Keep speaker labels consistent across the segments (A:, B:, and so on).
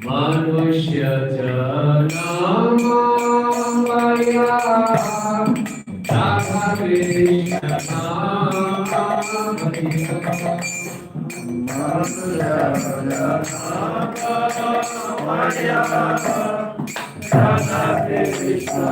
A: मनुष्य जनामया राधा कृष्ण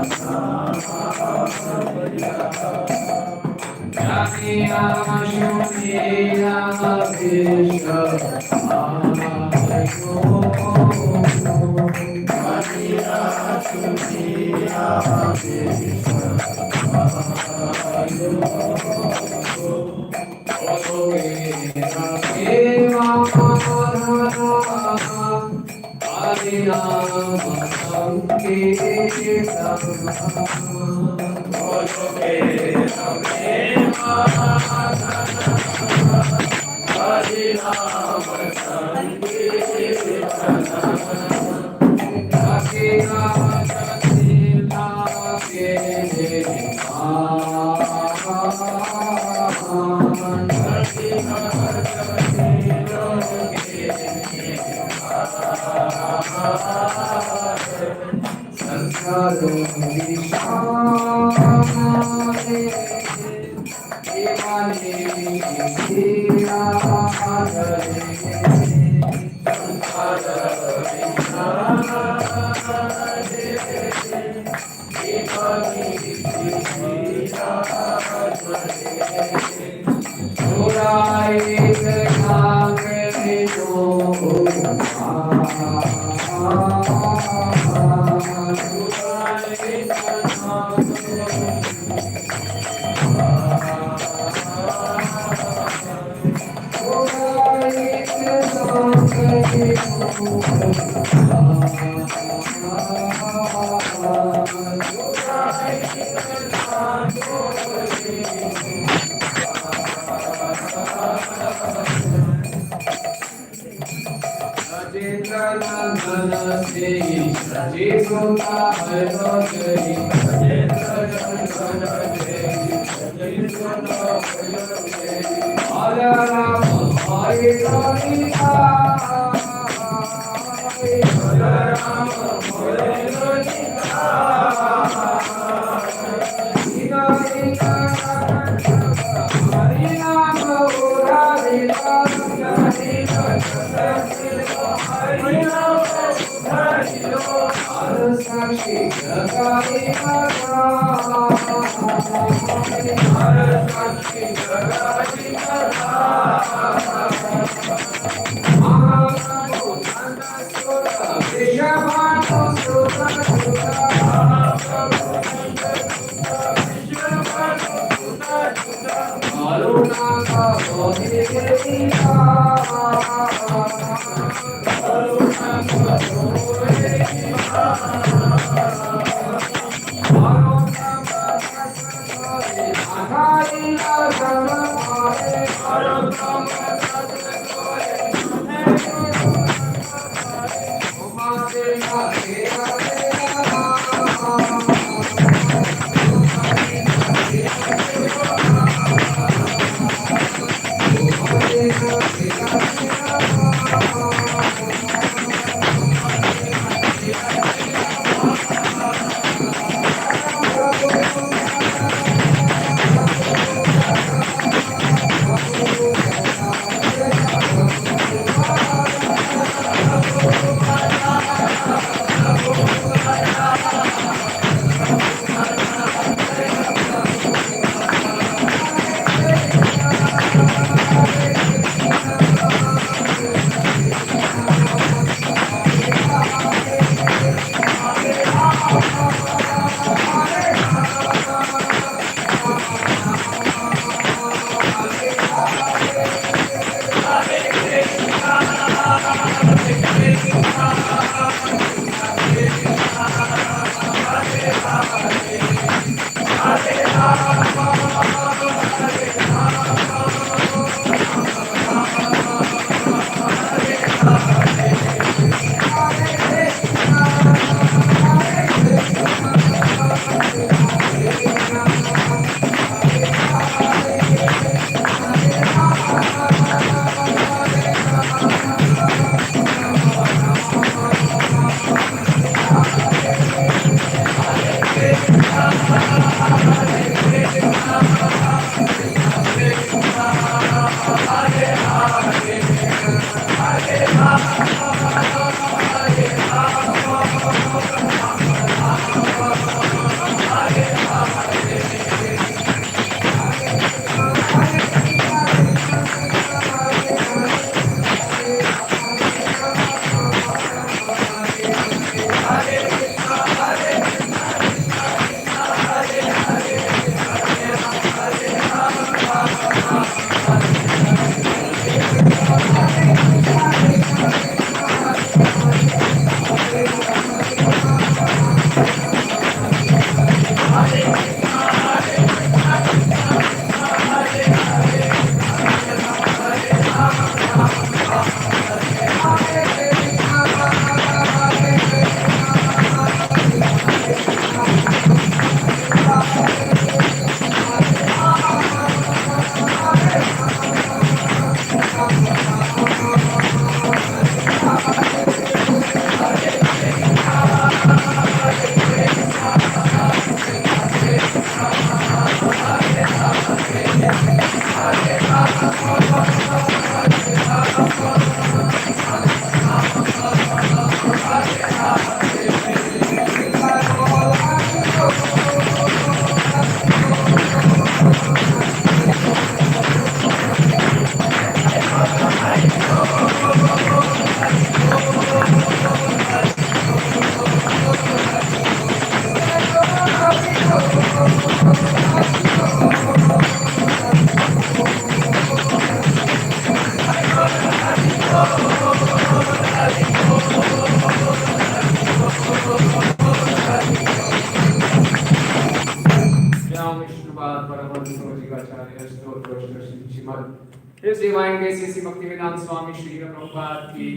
A: श्रीमद इस divine case इसी भक्तिवेदांत स्वामी श्री प्रभुपाद की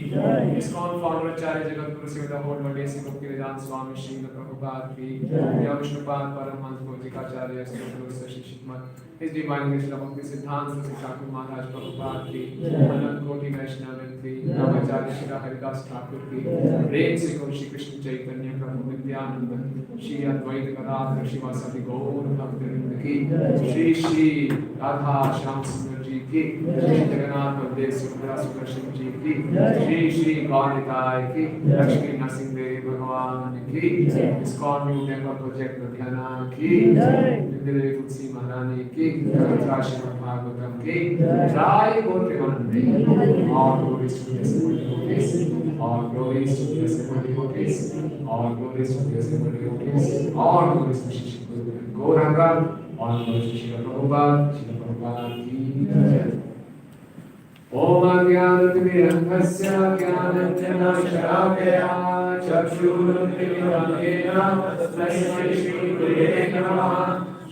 A: इस्कॉन फाउंडर आचार्य जगतगुरु श्रीमद होल्ड इसी भक्तिवेदांत स्वामी श्री प्रभुपाद की या विष्णुपाद परमहंस भौतिकाचार्य सद्गुरु श्रीमद इस डिवाइन केस भक्ति सिद्धांत श्री ठाकुर महाराज प्रभुपाद की अनंत कोटि वैष्णव की आचार्य श्री हरिदास ठाकुर की प्रेम से गौर श्री कृष्ण चैतन्य प्रभु नित्यानंद श्री अद्वैत गदाधर शिवासादि गौर भक्तवृंद की श्री श्री राधा श्याम सुंदर जी की श्री जगन्नाथ बलदेव सुभद्रा सुदर्शन जी की श्री श्री गौरताय की लक्ष्मी नरसिंहदेव भगवान की ISKCON new temple project Ludhiana की देवी तुलसी महारानी की श्रीमद् भागवतम की जय गौर प्रेमानंद और ग्लोरीज टू द सेवेंटी और ग्लोरीज टू द सेवेंटी और ग्लोरीज टू द सेवेंटी और ग्लोरीज टू श्री गौरांगा और ग्लोरीज टू श्री प्रभुपाद की जय। ओम अज्ञानतिमिरन्धस्य ज्ञानाञ्जनशलाकया चक्षुरुन्मिलितं तस्मै श्रीगुरुवे नमः।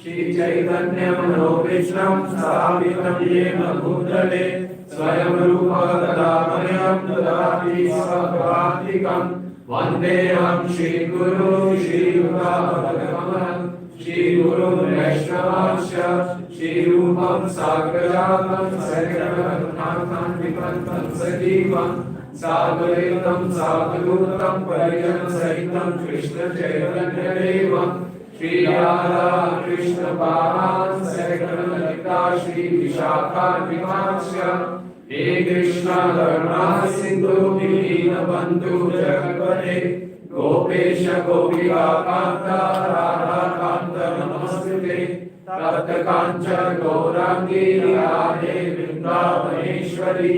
A: श्रीचैतन्यमनोभीष्टं स्थापितं येन भूतले स्वयं रूपः तदा मह्यं ददाति स्वपदान्तिकं वन्देऽहं श्रीगुरुं श्रीयुतापदकमलं श्रीगुरुं वैष्णवांश्च श्रीरूपं साग्रजातं सरिगणनाथान्वितं सजीवं साद्वैतं सावधूतं परिजनसहितं कृष्णचैतन्यदेवं श्रीराधा कृष्णपादान् सरिगणललिता श्रीविशाखान्वितांश्च हे कृष्ण करुणा सिन्धु दीनबन्धु जगत्पते गोपेश गोपिका कान्त राधा कान्त नमस्ते तप्त कांचन गौरांगी राधे वृंदावनेश्वरी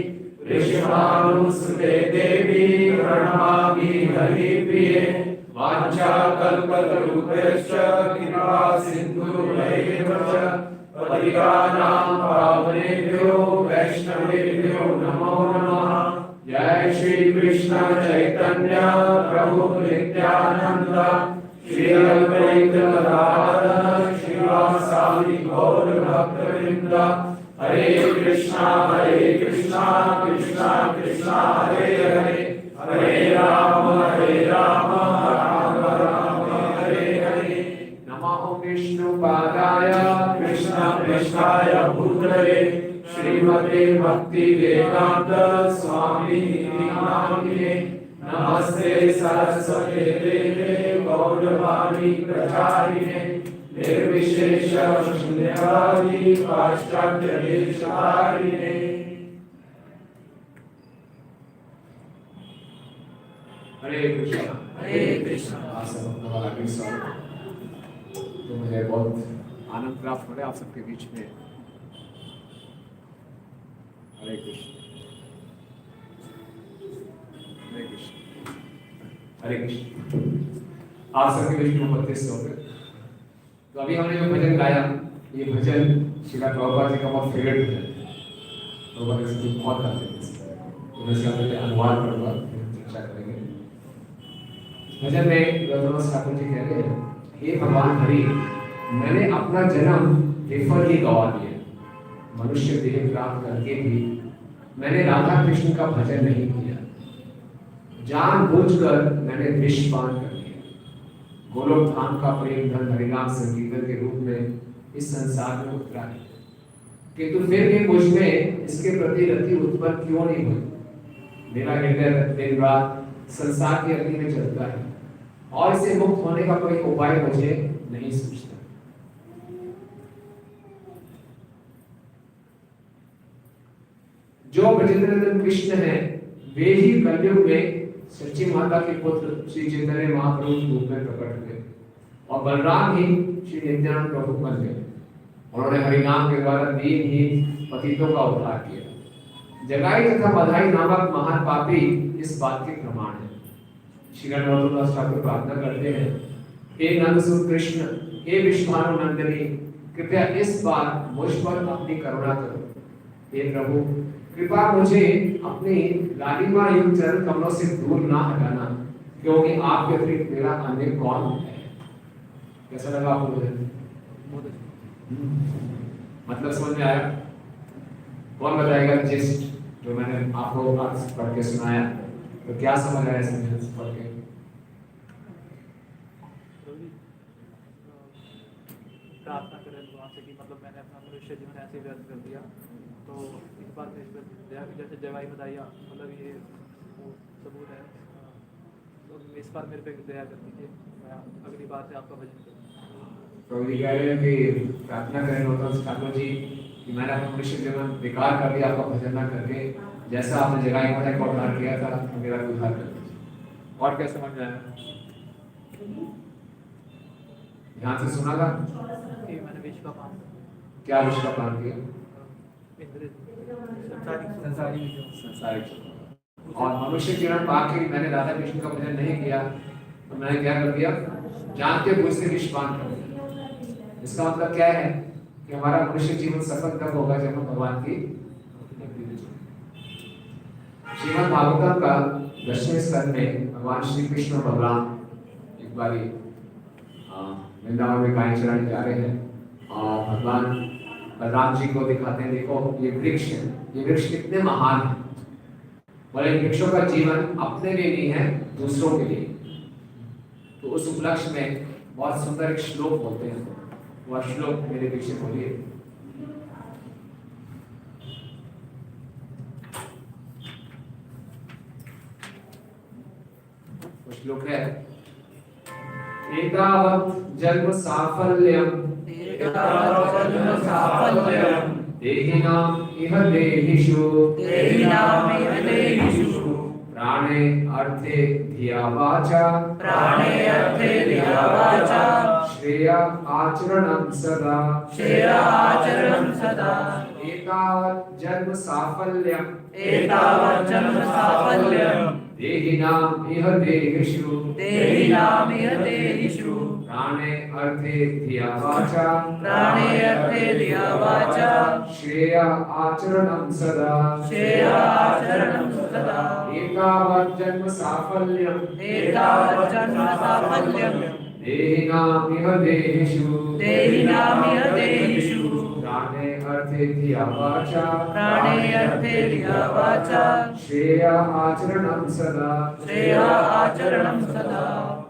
A: वृषभानुसुते देवी प्रणमामि हरिप्रिये वाञ्छाकल्पतरुभ्यश्च कृपा सिन्धुभ्यैव च पतितानां पावनेभ्यो वैष्णवेभ्यो नमो नमः। जय श्री कृष्ण चैतन्य प्रभु नित्यानंद श्री अद्वैत गदाधर श्रीवासादि गौर भक्तवृंद हरे कृष्णा कृष्णा कृष्णा हरे हरे हरे राम राम हरे हरे। नमो विष्णुपादाय कृष्ण पृष्ठाय भूतले श्रीमते भक्ति वेदांत स्वामी नामिने नमस्ते सरस्वते देवे गौरवाणी प्रचारिणे निर्विशेष शून्यवादी पाश्चात्य देशकारिणे। हरे कृष्णा तो मुझे बहुत आनंद प्राप्त हो रहा है आप सबके बीच में। हरे कृष्ण हरे कृष्ण हरे कृष्ण। आप सबके बीच में उपस्थित हो गए। तो अभी हमने जो भजन गाया ये भजन श्रीला प्रभुपाद जी का बहुत फेवरेट भजन है। प्रभुपाद जी बहुत गाते हैं तो मैं इसका अनुवाद करूँगा चर्चा करेंगे। भजन में रघुनाथ ठाकुर जी कह रहे हैं हे भगवान हरि मैंने अपना जन्म विफल ही गवा दिया। मनुष्य देह प्राप्त करके भी मैंने राधा कृष्ण का भजन नहीं किया। जानबूझकर मैंने विष पान कर लिया। गोलोक धाम का प्रेम धन हरिनाम संकीर्तन के रूप में इस संसार में उतरा है किंतु फिर भी मुझ में इसके प्रति रति उत्पन्न क्यों नहीं हुई। मेरा हृदय दिन रात संसार की अग्नि में चलता है और इससे मुक्त होने का कोई उपाय मुझे नहीं सूझता। जो ब्रजेंद्र कृष्ण है वे ही कलयुग में सच्ची माता के पुत्र श्री चैतन्य महाप्रभु के रूप में प्रकट हुए और बलराम ही श्री नित्यानंद प्रभु बन गए। उन्होंने हरिनाम के द्वारा दीनहीन पतितों का उद्धार किया। जगाई तथा बधाई नामक महान पापी इस बात के प्रमाण है। श्री रघुनाथ ठाकुर प्रार्थना करते हैं हे नंदसुत कृष्ण हे विश्वानु नंदिनी कृपया इस बार मुझ पर अपनी करुणा करो। हे प्रभु कृपा मुझे अपनी लालिमा युक्त चरण कमलों से दूर ना हटाना क्योंकि आपके अतिरिक्त मेरा अन्य कौन है। कैसा लगा आपको? मतलब समझ में आया? कौन बताएगा जिस जो मैंने आपको आज पढ़ के सुनाया, तो क्या समझ आया इसमें पढ़ के?
B: प्रार्थना करें भगवान से कि मतलब मैंने अपना मनुष्य जीवन ऐसे व्यर्थ कर दिया, तो इस बात में इस पर दया की जैसे जवाई बताइया, मतलब ये वो सबूत है, तो इस बार मेरे पे दया कर दीजिए, मैं अगली बार से आपका भजन करूँ।
A: तो ये कह रहे हैं कि प्रार्थना करें तो ठाकुर जी कि मैंने अपना मनुष्य जीवन बेकार कर दिया आपका भजन ना करके, जैसा आपने जगाई माता का उद्धार किया था मेरा भी उद्धार कर दीजिए। और क्या समझ में आया? ध्यान से सुना था?
B: कि मैंने विश्व का पान
A: क्या विश्व का पान किया? संसारिक। और मनुष्य जीवन पा के मैंने राधा कृष्ण का भजन नहीं किया, तो मैंने क्या कर दिया? जानते बुझ से विष पान कर दिया। इसका मतलब क्या है कि हमारा मनुष्य जीवन सफल तब होगा जब हम भगवान की श्रीमद् भागवतम का 10वें स्कंद में भगवान श्री कृष्ण और बलराम एक बारी वृंदावन में गाय चराने जा रहे हैं और भगवान बलराम जी को दिखाते हैं, देखो ये वृक्ष कितने महान है। बोले वृक्षों का जीवन अपने लिए नहीं है, दूसरों के लिए। तो उस उपलक्ष्य में बहुत सुंदर एक श्लोक बोलते हैं, वह श्लोक मेरे पीछे बोलिए। श्लोक है, एतावत् जन्म साफल्यम देहिनाम इह देहिषु प्राणे अर्थे धिया वाचा श्रेय आचरणं सदा एतावत् जन्म साफल्यम देहिनाम इह देहिषु प्राणे अर्थे धिया वाचा श्रेय आचरणं सदा एतावत् जन्म साफल्यम देहिनाम इह देहिषु प्राणे अर्थे धिया वाचा श्रेय आचरणं सदा।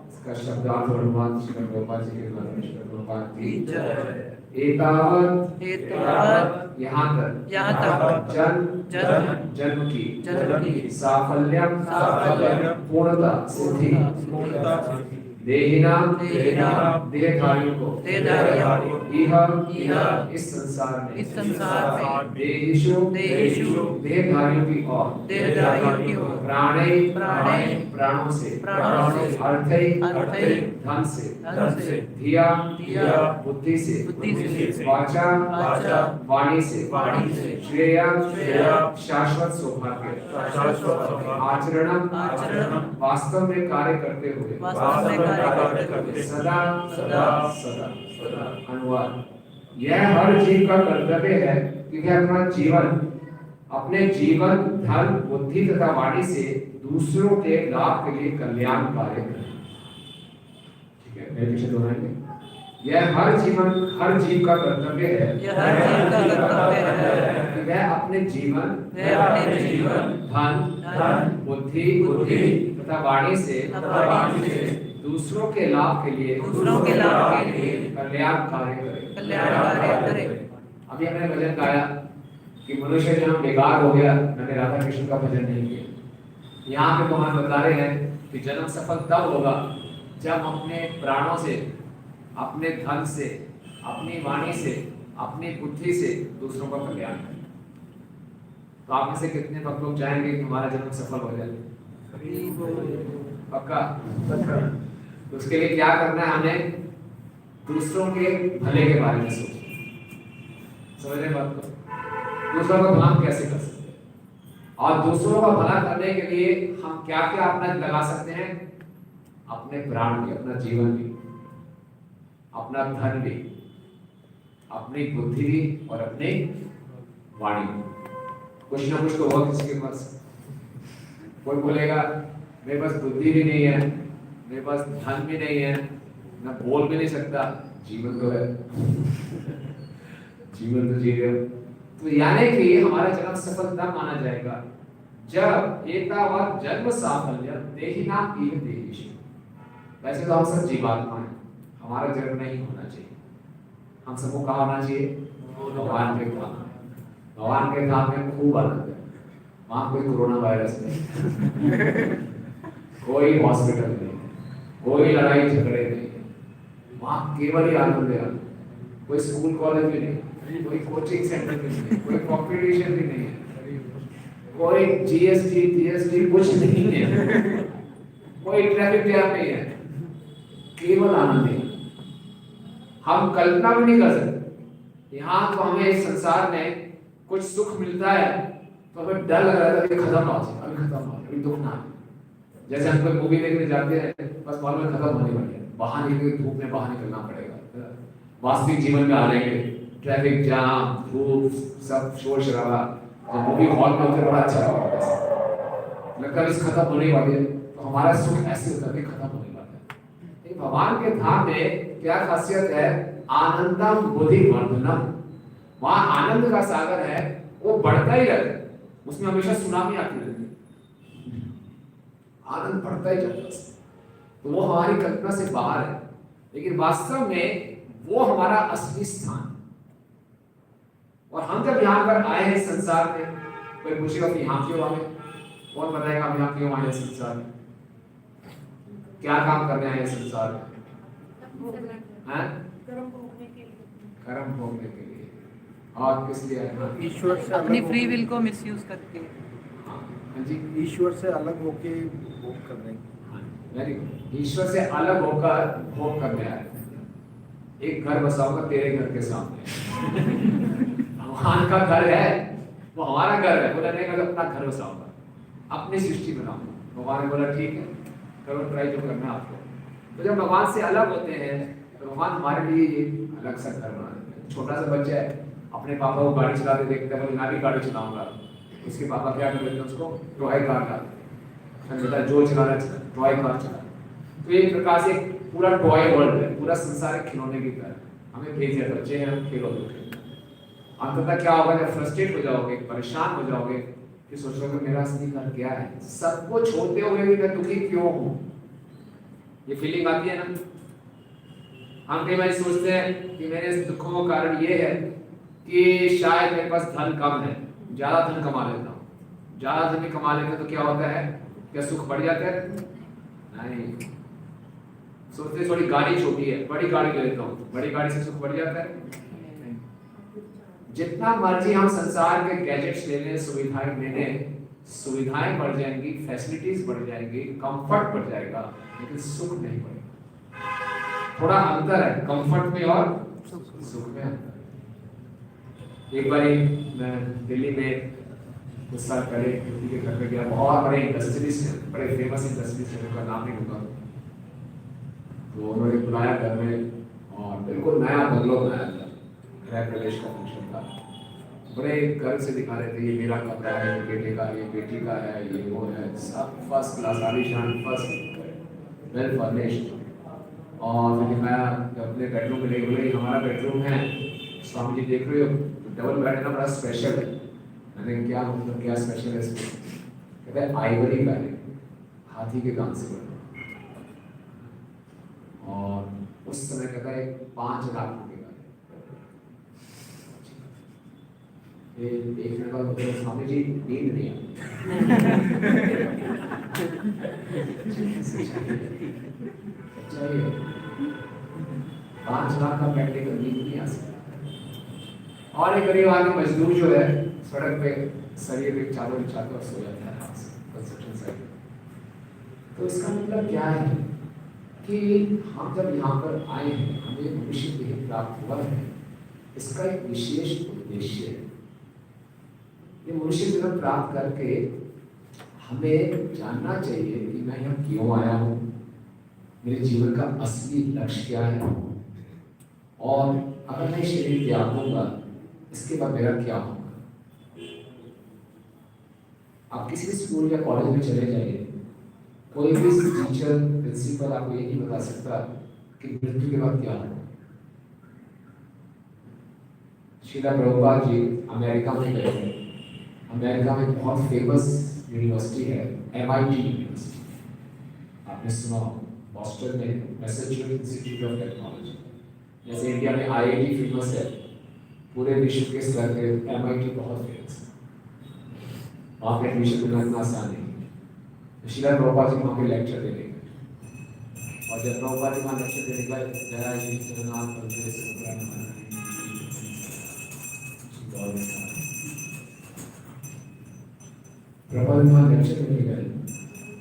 A: इसका शब्दार्थ और अनुवाद श्री प्रभुपाद जी के द्वारा श्री प्रभुपाद की जय। एतावत् यहाँ तक जन्म की साफल्यम पूर्णता सिद्धि देहिनाम देहधारियों को इस संसार में देहिषु देहधारियों की ओर प्राणे प्राणों से अर्थे धन से धिया बुद्धि से वाचा वाणी से श्रेय शाश्वत सौभाग्य आचरण वास्तव में कार्य करते हुए सदा अनुवाद। यह हर जीव का कर्तव्य है कि वह अपने जीवन धन बुद्धि तथा वाणी से दूसरों के लाभ के लिए कल्याण कार्य करे। ठीक है, मेरे पीछे दोहराएंगे। यह हर जीव का कर्तव्य है कि वह अपने जीवन धन बुद्धि तथा वाणी से दूसरों के लाभ के लिए कल्याण कार्य करे। अभी हमने भजन गाया कि मनुष्य जन्म बेकार हो गया, मैंने राधा कृष्ण का भजन नहीं किया। यहाँ पे भगवान बता रहे हैं कि जन्म सफल तब होगा जब अपने प्राणों से, अपने धन से, अपनी वाणी से, अपनी बुद्धि से दूसरों का कल्याण करें। तो आप में से कितने भक्त लोग चाहेंगे कि हमारा जन्म सफल हो जाए? पक्का? तो उसके लिए क्या करना है? हमें दूसरों के भले के बारे में सोचना। समझ रहे बात को? दूसरों का भला हम कैसे कर सकते हैं, और दूसरों का भला करने के लिए हम क्या क्या अपना लगा सकते हैं? अपने प्राण भी, अपना जीवन भी, अपना धन भी, अपनी बुद्धि भी और अपनी वाणी भी। कुछ ना कुछ तो होगा किसी के पास। कोई बोलेगा मेरे पास बुद्धि भी नहीं है, मेरे पास धन भी नहीं है, मैं बोल भी नहीं सकता। जीवन तो है, जीवन तो जी रहे हो, तो यानी कि हमारा जन्म सफल तब माना जाएगा जब एतावत् जन्म साफल्य देहिना इह देहिषु। वैसे तो हम सब जीवात्मा हैं, हमारा जन्म नहीं होना चाहिए। हम सबको कहा होना चाहिए भगवान के धाम। भगवान के धाम में खूब आनंद है, वहां कोई कोरोना वायरस नहीं, कोई हॉस्पिटल नहीं, कोई लड़ाई झगड़े नहीं, वहां केवल ही आनंद है। कोई स्कूल कॉलेज भी नहीं, कोई कोचिंग सेंटर भी नहीं, कोई कॉम्पिटिशन भी नहीं है, कोई जीएसटी टीएसटी कुछ नहीं है, कोई ट्रैफिक जैम नहीं है, केवल आनंद है। हम कल्पना भी नहीं कर सकते। यहाँ तो हमें इस संसार में कुछ सुख मिलता है तो हमें डर लग रहा था कि खत्म हो जाए, अभी खत्म हो, अभी दुख ना आए। जैसे हम कोई मूवी देखने जाते हैं, बस मालूम है खत्म होने वाली है, बाहर निकल धूप में बाहर निकलना पड़ेगा। वास्तविक जीवन में आ रहेंगे, ट्रैफिक जाम, धूप, सब शोर शराबा। जब मूवी हॉल में होते बड़ा अच्छा लगता है, इस खत्म होने वाली है, तो हमारा सुख ऐसे होता है खत्म होने वाला है। भगवान के धाम में क्या खासियत है? आनंदम बुद्धि वर्धनम। वहां आनंद का सागर है, वो बढ़ता ही रहता है, उसमें हमेशा सुनामी आती रहती है, आनंद बढ़ता ही जाता है। तो वो हमारी कल्पना से बाहर है, लेकिन वास्तव में वो हमारा असली स्थान। और हम जब यहाँ पर आए हैं संसार में, कोई पूछेगा कि यहाँ क्यों आए, कौन बताएगा हम यहाँ क्यों आए हैं संसार में, क्या काम कर रहे हैं संसार में? कर्म भोगने के लिए। और किस लिए?
C: ईश्वर से
B: अपनी फ्री विल को मिसयूज करके।
A: हाँ जी,
C: ईश्वर से अलग होके भोग कर रहे हैं।
A: Very good. ईश्वर से अलग होकर भोग करने आए। एक घर बसाऊंगा तेरे घर के सामने। भगवान का घर है, वो हमारा घर है। बोला नहीं, मैं अपना घर बसाऊंगा, अपनी सृष्टि बनाऊंगा। भगवान ने बोला ठीक है, करो ट्राई जो करना आपको। तो जब भगवान से अलग होते हैं तो भगवान हमारे लिए ये अलग सा घर बना देते हैं। छोटा सा बच्चा है, अपने पापा को गाड़ी चलाते देखता है, मैं भी गाड़ी चलाऊंगा। उसके पापा क्या कर देते हैं, उसको टॉय कार लाते हैं, बेटा जो चलाना चला, टॉय कार चला। तो एक प्रकार से पूरा टॉय वर्ल्ड है, पूरा संसार एक खिलौने की तरह हमें भेज दिया, बच्चे हैं हम खेलो। अंततः क्या होगा, जब फ्रस्ट्रेट हो जाओगे, परेशान हो जाओगे, फिर सोचोगे मेरा असली घर क्या है, सबको छोड़ते हुए भी मैं दुखी क्यों हूँ। ये फीलिंग आती है ना। हम कई बार सोचते हैं कि मेरे दुखों का कारण ये है कि शायद मेरे पास धन कम है, ज्यादा धन कमा लेता हूँ। ज्यादा धन कमा लेते तो क्या होता है, क्या सुख बढ़ जाता है? नहीं। सोचते थोड़ी गाड़ी छोटी है, बड़ी गाड़ी ले लेता हूँ, बड़ी गाड़ी से सुख बढ़ जाता है? जितना मर्जी हम संसार के गैजेट्स ले लें, सुविधाएं ले लें, सुविधाएं बढ़ जाएंगी, फैसिलिटीज बढ़ जाएंगी, कंफर्ट बढ़ जाएगा, लेकिन सुख नहीं बढ़ेगा। थोड़ा अंतर है कंफर्ट में और सुख में अंतर। एक बार मैं दिल्ली में कुछ साल पहले किसी के घर पे गया, बहुत बड़े इंडस्ट्रीज हैं, बड़े फेमस इंडस्ट्रीज हैं, उनका नाम नहीं लूंगा। तो उन्होंने बुलाया घर में और बिल्कुल नया बंगलो बनाया था, गृह प्रवेश का फंक्शन था। बड़े गर्व से दिखा रहे थे, ये मेरा कमरा है, ये बेटे का, ये बेटी का है, ये वो है, सब फर्स्ट क्लास, आलीशान, फर्स्ट वेल फर्निश्ड। और मैं अपने बेडरूम में ले गई, हमारा बेडरूम है, स्वामी जी देख रहे हो डबल बेड है ना, बड़ा स्पेशल है। मैंने क्या मतलब क्या स्पेशल है इसमें? कहते हैं आइवरी का है, हाथी के काम से बना। और उस समय कहता है 5 लाख रुपए का। एक मिनट बाद बोलते स्वामी जी नींद नहीं आती। 5 लाख का बैठने का नींद नहीं आ सकता। और एक गरीब आदमी मजदूर जो है सड़क पे शरीर एक चादर बिछाकर सो जाता है कंस्ट्रक्शन साइट। तो इसका मतलब क्या है कि हम जब यहाँ पर आए हैं, हमें मनुष्य देह प्राप्त हुआ है, इसका एक विशेष उद्देश्य है। ये मनुष्य देह प्राप्त करके हमें जानना चाहिए कि मैं यहाँ क्यों आया हूँ, मेरे जीवन का असली लक्ष्य क्या है, और अगर मैं शरीर त्याग दूंगा इसके बाद मेरा क्या होगा। आप किसी भी स्कूल या कॉलेज में चले जाइए, कोई भी टीचर प्रिंसिपल आपको ये नहीं बता सकता कि मृत्यु के बाद क्या होगा। श्रीला प्रभुपाद जी अमेरिका में गए थे। अमेरिका में बहुत फेमस यूनिवर्सिटी है MIT यूनिवर्सिटी, आपने सुना बॉस्टन में मैसेच्यूसेट्स इंस्टीट्यूट ऑफ टेक्नोलॉजी। जैसे इंडिया में IIT फेमस है, पूरे विश्व के स्तर पे MIT बहुत फेमस है। वहाँ पे एडमिशन मिलना इतना आसान नहीं है। तो श्रीला प्रभुपाद जी वहाँ पे लेक्चर देने गए, और जब प्रभुपाद जी वहाँ लेक्चर देने गए, जरा श्री जगन्नाथ बलदेव सुभद्रा प्रभुपाद वहाँ लेक्चर देने गए,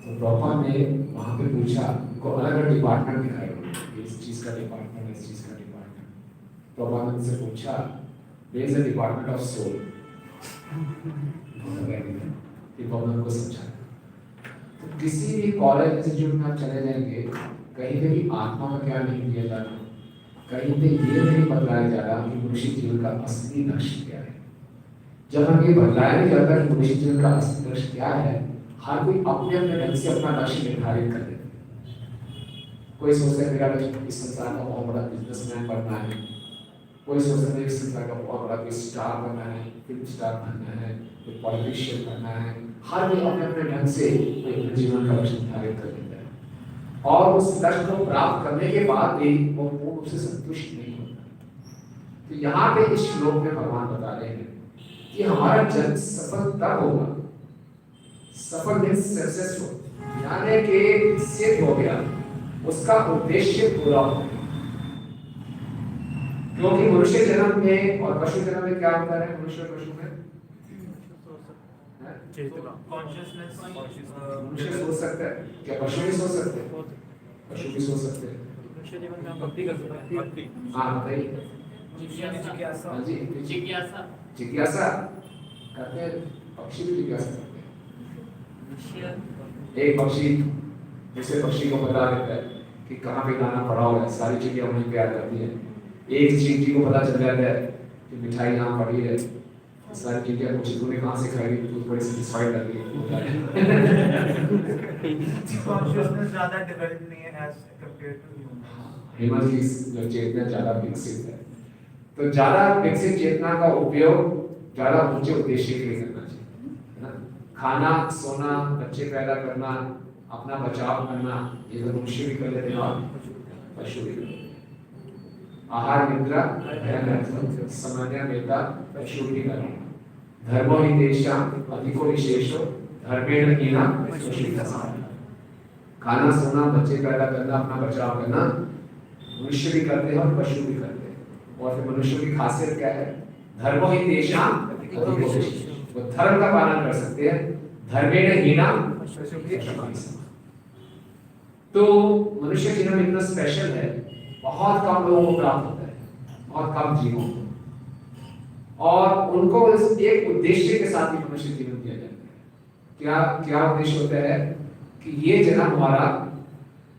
A: तो प्रभुपाद ने वहाँ पे पूछा, उनको अलग अलग डिपार्टमेंट दिखाए, इस चीज़ का डिपार्टमेंट, इस चीज़ का डिपार्टमेंट। प्रभुपाद ने उनसे पूछा, there is a department of soul. ये प्रॉब्लम को समझा। तो किसी भी कॉलेज इंस्टीट्यूट में आप चले जाएंगे, कहीं पे भी आत्मा का क्या नहीं दिया जा रहा, कहीं पे ये नहीं बताया जा रहा कि मनुष्य जीवन का असली लक्ष्य क्या है। जब हम ये बताया नहीं जाता कि मनुष्य जीवन का असली लक्ष्य क्या है, हर कोई अपने अपने ढंग से अपना लक्ष्य निर्धारित कर देता है। कोई सोचता है मेरा लक्ष्य इस संसार का बहुत बड़ा बिजनेसमैन बनना है, कोई सोचता है इस संसार का बहुत बड़ा कोई स्टार बनना है, फिल्म स्टार बनना है, कोई पॉलिटिशियन बनना है। हर कोई अपने अपने ढंग से अपने जीवन का लक्ष्य निर्धारित कर देता है, और उस लक्ष्य को प्राप्त करने के बाद भी वो पूर्ण रूप से संतुष्ट नहीं होता। तो यहाँ पे इस श्लोक में भगवान बता रहे हैं कि हमारा जन्म सफल तब होगा, सफल मीन्स सक्सेसफुल, यानी कि सिद्ध हो गया, उसका उद्देश्य पूरा हो गया। क्योंकि मनुष्य जन्म में और पशु जन्म में क्या होता है? मनुष्य और पशु में
B: कॉन्शियसनेस,
A: मनुष्य सोच सकता है क्या? पशु नहीं सोच सकते? पशु भी सोच सकते हैं।
B: मनुष्य जीवन में हम भक्ति कर सकते हैं।
A: हाँ बताइए।
B: जिज्ञासा,
A: हाँ जी,
B: जिज्ञासा
A: जिज्ञासा करते हैं, पक्षी भी जिज्ञासा करते हैं। एक पक्षी दूसरे पक्षी को बता देता है कि कहाँ पे दाना पड़ा हुआ है, सारी चिड़िया वहीं पे आ जाती है। एक चींटी को पता चल जाता है कि मिठाई यहाँ पड़ी है, सारी चिड़िया पूछी तूने कहाँ से खाई, तू बड़ी सेटिस्फाइड लग रही
B: कॉन्शियसनेस ज्यादा डेवलप नहीं है एज कंपेयर टू
A: ह्यूमन की जो चेतना ज्यादा विकसित है, तो ज्यादा विकसित चेतना का उपयोग ज्यादा ऊंचे उद्देश्य के लिए करना चाहिए, है ना? खाना, सोना, बच्चे पैदा करना, अपना बचाव करना, ये तो मनुष्य भी कर लेते हैं और पशु भी कर लेते हैं। आहार निद्रा भयन सामान्य वेदा पशु भी करते हैं। धर्मो हि तेषां अधिको विशेषो धर्मेण हीना पशु समानः। खाना, सोना, बच्चे पैदा करना, अपना बचाव करना मनुष्य भी करते हैं और पशु भी करते हैं। और फिर मनुष्य की खासियत क्या है? धर्मो हि तेषां अधिको विशेषो, वो धर्म का पालन कर सकते हैं, धर्मेण हीना पशु भी समानः। तो मनुष्य जीवन इतना स्पेशल है, बहुत कम लोगों को प्राप्त होता है, बहुत कम जीवों को, और उनको एक उद्देश्य के साथ ही मनुष्य जीवन दिया जाता है। क्या क्या उद्देश्य होता है? कि ये जन्म हमारा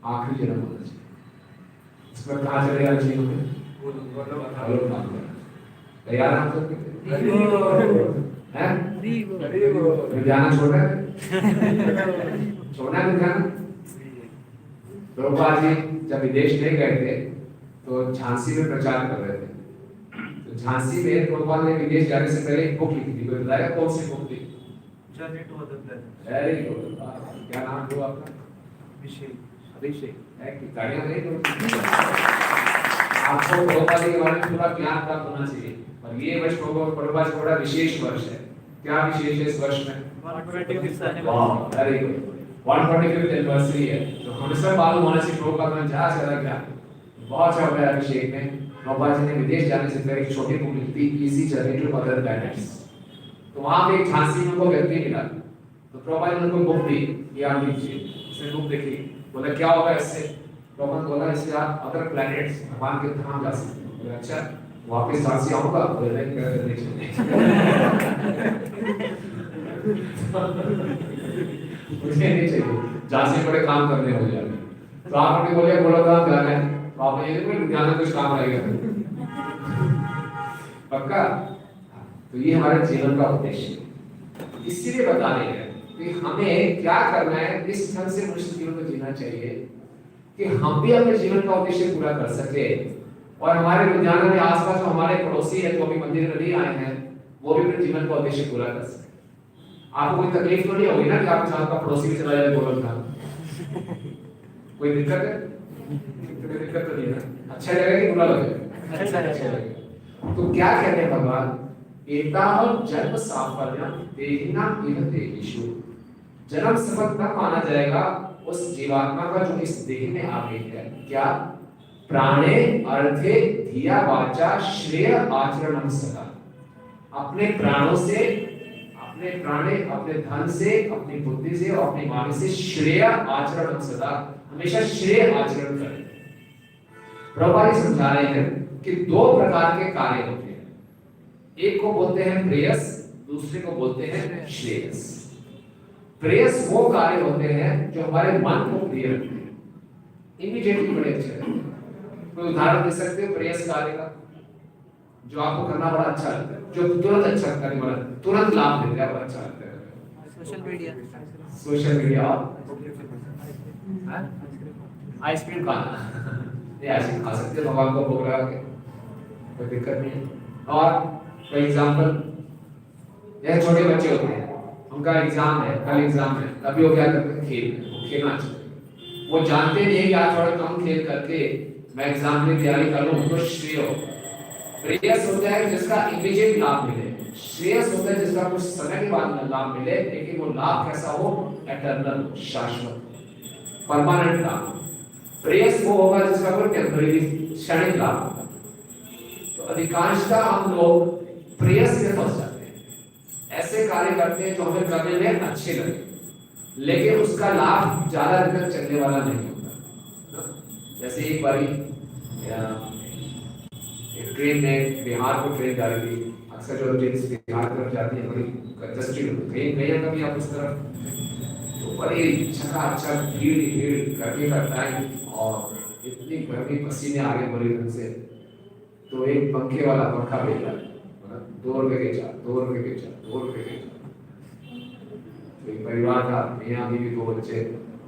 A: आखिरी जन्म होना चाहिए। इसमें कहाँ चलेगा जीवन में? तैयार हम लोग हैं? जाना छोड़ना है? छोड़ना है जाना? प्रभुपाद जी जब विदेश नहीं गए थे तो झांसी में प्रचार कर रहे थे। तो झांसी में प्रभुपाद ने विदेश जाने से पहले एक बुक लिखी थी। कोई बताया कौन सी बुक थी?
B: Journey to other planet.
A: Very good. क्या नाम हुआ आपका? अभिषेक। है कि गाड़ियां नहीं तो आपको प्रभुपाद के बारे में पूरा ज्ञान प्राप्त होना चाहिए। और ये वर्ष प्रभुपाद का बड़ा विशेष वर्ष है। क्या विशेष है इस वर्ष में?
B: 125th
A: very good. 125th anniversary है, तो हमें सब मालूम होना चाहिए प्रभुपाद ने जहाँ चला गया बहुत अच्छा हुआ। अभिषेक में प्रभुपाद जी ने विदेश जाने से पहले एक छोटी बुक लिखी थी, easy journey to other planets. तो वहाँ पे एक झांसी में उनको व्यक्ति मिला, तो प्रभुपाद ने उनको बुक दी, ये आप लीजिए। उसने बुक देखी, बोला क्या होगा इससे? प्रभुपाद बोला इससे आप अदर प्लैनेट्स, भगवान के धाम जा सकते हैं। बोला अच्छा, वापस झांसी आऊंगा? बोला मुझे नहीं चाहिए, झांसी बड़े काम करने हो जाएंगे। तो आपने बोले बोला काम जाना है, तो आपने ये बोले जाना कुछ काम आएगा पक्का। तो ये हमारे जीवन का उद्देश्य है, इसीलिए बता रहे हैं कि हमें क्या करना है, इस ढंग से मनुष्य जीवन को जीना चाहिए कि हम भी अपने जीवन का उद्देश्य पूरा कर सके और हमारे लुधियाना के आसपास जो हमारे पड़ोसी है जो अभी मंदिर में नहीं आए हैं, वो भी अपने जीवन का उद्देश्य पूरा कर सकते हैं। आपको कोई तकलीफ तो नहीं होगी ना कि आप जहाँ का पड़ोसी भी चला जाए गोरख धाम? कोई दिक्कत है? कोई दिक्कत तो नहीं है ना? अच्छा लगेगा कि बुरा लगेगा? अच्छा लगेगा। तो क्या कहते हैं भगवान? एताह जन्म साफल्यम देहिना इह देहिषु। जन्म सफल तब माना जाएगा उस जीवात्मा का जो इस देह में आ गई है। क्या? प्राणे अर्थे धिया वाचा श्रेय आचरणम सदा। अपने प्राणों से, अपने प्राणे, अपने धन से, अपनी बुद्धि से और अपनी वाणी से श्रेय आचरणम सदा, हमेशा श्रेय आचरण करें। प्रभुपाद समझा रहे हैं कि दो प्रकार के कार्य होते हैं, एक को बोलते हैं प्रेयस, दूसरे को बोलते हैं श्रेयस। प्रेयस वो कार्य होते हैं जो हमारे मन को प्रिय रखते हैं, इमीडिएटली बड़े अच्छे लगते हैं। कोई उदाहरण दे सकते हो प्रेयस कार्य का जो आपको करना बड़ा अच्छा लगता है, जो तुरंत अच्छा लगता है, बड़ा तुरंत लाभ देता है, बड़ा अच्छा लगता है?
B: Social media.
A: Social media ice cream खाना, ये आइसक्रीम खा सकते हो भगवान को भोग लगा के, कोई दिक्कत नहीं है। और फॉर एग्जांपल, यह छोटे बच्चे होते हैं, उनका एग्जाम है, कल एग्जाम है, अभी वो क्या करते हैं? खेलना चाहिए। वो जानते नहीं है कि आज थोड़ा कम खेल करके मैं एग्जाम की तैयारी कर लूं तो श्रेय हो। प्रेयस होता है जिसका इमीडिएट लाभ मिले, श्रेयस होता है जिसका कुछ समय के बाद लाभ मिले, लेकिन वो लाभ कैसा हो? एटर्नल, शाश्वत, परमानेंट लाभ। प्रेयस वो होगा जिसका कोई टेम्परेरी, क्षणिक लाभ होगा। तो अधिकांशतः हम लोग प्रेयस में फंस जाते हैं, ऐसे कार्य करते हैं जो हमें करने में अच्छे लगे, लेकिन उसका लाभ ज्यादा दिन तक चलने वाला नहीं होता। जैसे एक बारी ट्रेन में, बिहार को ट्रेन जा रही थी, अक्सर जो ट्रेन बिहार तरफ जाती है बड़ी कंजस्टेड होती है, गई कभी आप उस तरफ? तो बड़ी चकाचक भीड़ गर्मी का टाइम और इतनी गर्मी, पसीने आ रहे बड़ी ढंग से। तो एक पंखे वाला पंखा भेजा, 2 रुपए के 4, 2 रुपए के 4, 2 रुपए के 4। एक परिवार था, मियां बीवी, 2 बच्चे,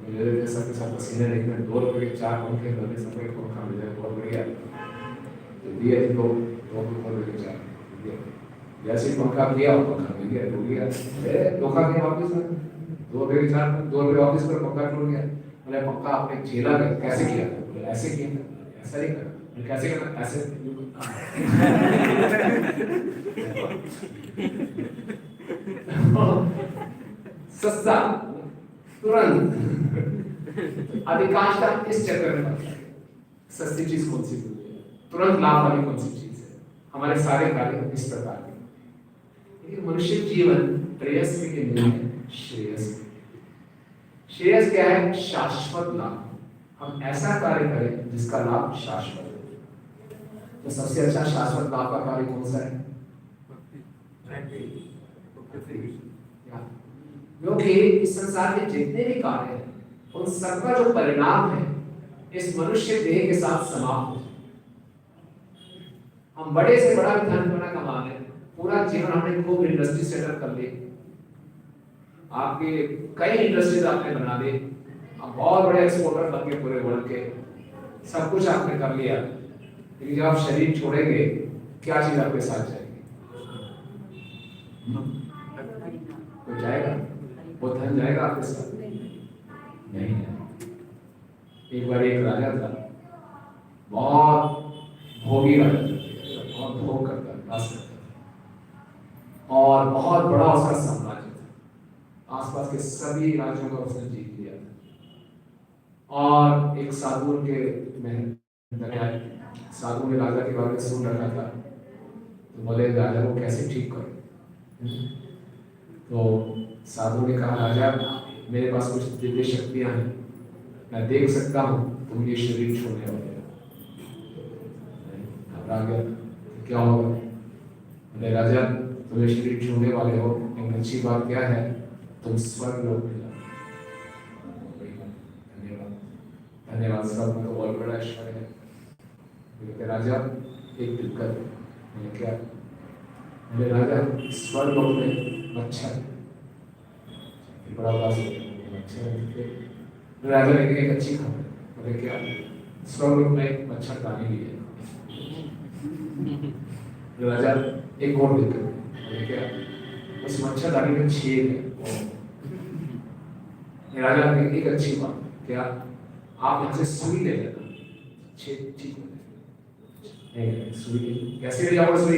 A: मेरे जैसा के साथ पसीने निकले, 2 रुपए के 4 पंखे लगे, सब एक पंखा मिला, बहुत बढ़िया। तो दिए थे 2 रुपए के 4 दिए। जैसे पंखा दिया और पंखा मिल गया, टूट गया। धोखा के वापस में 2 रुपए के 4, 2 रुपए वापस पर पंखा टूट गया। बोले पंखा आपने झेला कैसे किया? बोले ऐसे किया, ऐसा नहीं करा। कैसे करना? ऐसे। सस्ता, तुरंत, अधिकांशतः इस चक्कर में फंसते हैं। सस्ती चीज कौन सी है? तुरंत लाभ वाली कौन सी चीज है? हमारे सारे कार्य इस प्रकार के। लेकिन मनुष्य जीवन प्रेयस के लिए नहीं है, श्रेयस। श्रेयस क्या है? शाश्वत लाभ। हम ऐसा कार्य करें जिसका लाभ शाश्वत हो। तो सबसे अच्छा शाश्वत लाभ का कार्य कौन सा है? क्योंकि इस संसार में जितने भी कार्य हैं उन सबका जो परिणाम है इस मनुष्य देह के साथ समाप्त हो। हम बड़े से बड़ा भी धन बना कमा लें, पूरा जीवन हमने खूब इंडस्ट्री सेटअप कर ली, आपके कई इंडस्ट्रीज आपने बना दी, आप बहुत बड़े एक्सपोर्टर बन गए पूरे वर्ल्ड के, सब कुछ आपने कर लिया, लेकिन जब आप शरीर छोड़ेंगे क्या चीज आपके साथ जाएगी? तो जाएगा, वो धन जाएगा आपके साथ? नहीं है। एक बार एक राजा था, बहुत भोगी राजा, बहुत भोग करता था और बहुत बड़ा उसका साम्राज्य था, आसपास के सभी राज्यों का उसने जीत लिया था। और एक साधु के में साधु ने राजा के बारे में सुन रखा था, तो बोले राजा को कैसे ठीक करें? तो साधु ने कहा, राजा मेरे पास कुछ दिव्य शक्तियां हैं, मैं देख सकता हूँ तुम ये शरीर छोड़ने वाले हो। घबरा गया, क्या होगा? बोले राजा तुम ये शरीर छोड़ने वाले हो, लेकिन अच्छी बात क्या है, तुम स्वर्ग लोक में जाओ। धन्यवाद, धन्यवाद, सब तो बहुत बड़ा ऐश्वर्य है। बोले राजा एक दिक्कत है। बोले क्या? बोले राजा स्वर्ग लोक में मच्छर, बड़ा उदास मच्छर। राजा ने एक अच्छी खबर, बोले क्या? स्वर्ग लोक में मच्छरदानी भी है। राजा एक और देते हैं क्या उस मच्छरदानी में छेद है। राजा ने एक अच्छी बात क्या आप यहाँ से सुई ले लेना छेद ठीक हो जाएगा। सुई कैसे ले जाओगे? सुई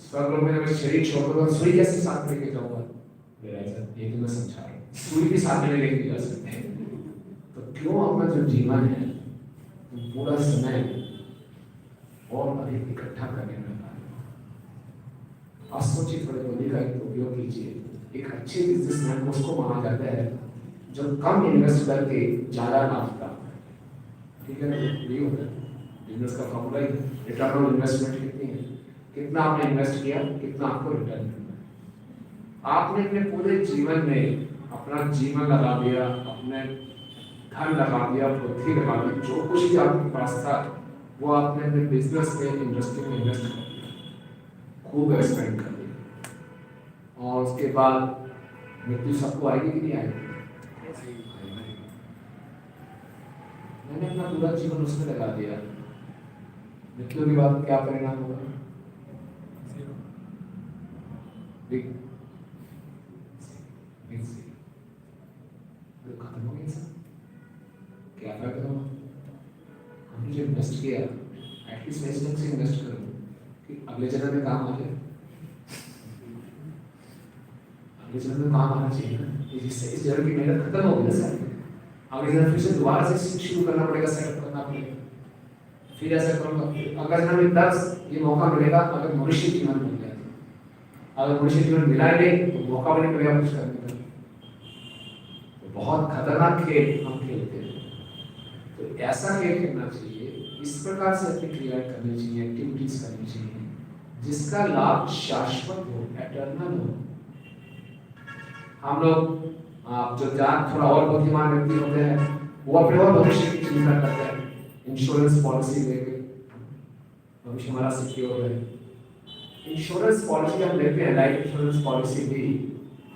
A: स्वर्ग में मैं शरीर छोड़ूंगा सुई कैसे साथ लेके जाऊंगा? राजा ये तो मैं समझा रहा हूँ सुई भी साथ में लेके जा सकते हैं। तो क्यों अपना जो जीवन है पूरा समय और अधिक इकट्ठा करने में आप सोचिए थोड़े बुद्धि का उपयोग कीजिए। एक अच्छे बिजनेसमैन उसको माना जाता है जो कम इन्वेस्ट करके ज्यादा लाभ प्राप्त है। ठीक है ना? ये होता है बिजनेस का formula he. Return on investment कितनी है, कितना आपने इन्वेस्ट किया, कितना आपको रिटर्न मिला। आपने अपने पूरे जीवन में अपना जीवन लगा दिया, अपने धन लगा दिया, बुद्धि लगा दी, जो कुछ भी आपके पास था वो आपने अपने बिजनेस में इंडस्ट्री में इन्वेस्ट कर दिया, खूब एक्सपेंड कर दिया। और उसके बाद मृत्यु सबको आएगी कि नहीं आएगी? मैंने अपना पूरा जीवन उसमें लगा दिया, मृत्यु के बाद क्या परिणाम होगा? खत्म हो गया सब। क्या फायदा हुआ? हमने जो इन्वेस्ट किया एटलीस्ट मैं इस ढंग से इन्वेस्ट करूँ कि अगले जन्म में काम आ जाए। अगले जन्म में काम आना चाहिए ना। इस जन्म की मेहनत खत्म हो गई ना सर, अगले जन्म फिर से दोबारा से शुरू करना पड़ेगा, सेटअप करना पड़ेगा। फिर ऐसा करूँगा अगर जन्म में 10 ये मौका मिलेगा अगर मनुष्य जीवन मिल जाए, अगर मनुष्य जीवन मिला नहीं तो मौका भी नहीं मिलेगा कुछ करने का। तो बहुत खतरनाक खेल हम खेलते हैं। तो ऐसा खेल खेलना चाहिए, इस प्रकार से अपनी क्रियाएं करनी चाहिए, एक्टिविटीज करनी चाहिए जिसका लाभ शाश्वत हो, एटर्नल हो। हम लोग जो जान थोड़ा और बुद्धिमान व्यक्ति होते हैं वो अपने और भविष्य की चिंता करते हैं, इंश्योरेंस पॉलिसी लेके भविष्य हमारा सिक्योर है। इंश्योरेंस पॉलिसी हम लेते हैं, लाइफ इंश्योरेंस पॉलिसी भी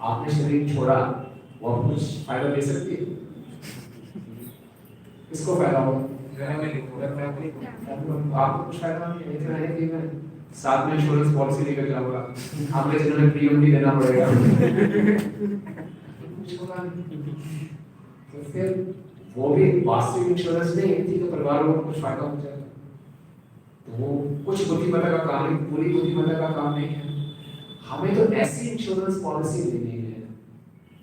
A: आपने शरीर छोड़ा वो आपको कुछ फायदा दे सकती है? किसको फायदा होगा? आपको कुछ फायदा नहीं है। इतना है कि मैं साथ में इंश्योरेंस पॉलिसी लेकर जाऊंगा, अगले जन्म में प्रीमियम भी देना पड़ेगा। कुछ होगा नहीं। तो फिर वो भी वास्तविक इंश्योरेंस नहीं है, तो परिवार को कुछ फायदा हो जाएगा। तो वो कुछ बुद्धिमत्ता का काम है, पूरी बुद्धिमत्ता का काम नहीं है। हमें तो ऐसी इंश्योरेंस पॉलिसी लेनी है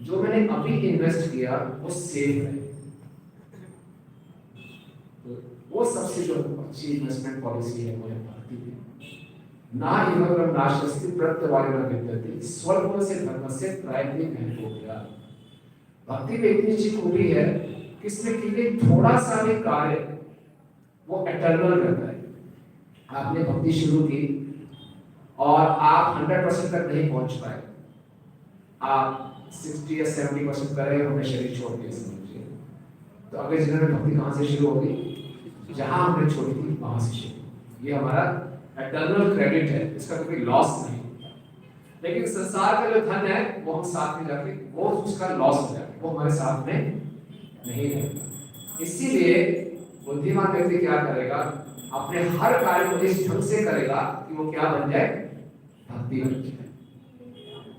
A: जो मैंने अभी इन्वेस्ट किया वो सेफ है। तो वो सबसे जो अच्छी इन्वेस्टमेंट पॉलिसी है वो है भक्ति की। ना इवग्रम नाशस्ति प्रत्यवायोन विद्यते स्वल्प से धर्मस्य त्रायते महत्वोक्ता। भक्ति में इतनी अच्छी खूबी है कि इसमें की गई थोड़ा सा भी कार्य वो एटर्नल रहता है। आपने भक्ति शुरू की और आप 100% तक नहीं पहुंच पाए, आप 60 या 70% कर रहे हो, हमने शरीर छोड़ दिया समझिए। तो अगले जन्म में भक्ति कहाँ से शुरू होगी? जहां हमने छोड़ी थी वहां से शुरू। ये हमारा एटर्नल क्रेडिट है, इसका कोई लॉस नहीं होता। लेकिन संसार का जो धन है वो हम साथ में जाके वो उसका लॉस हो जाता है, वो हमारे साथ में नहीं रहता। इसीलिए बुद्धिमान व्यक्ति क्या करेगा? अपने हर कार्य को इस ढंग से करेगा कि वो क्या बन जाए? भक्ति बन जाए।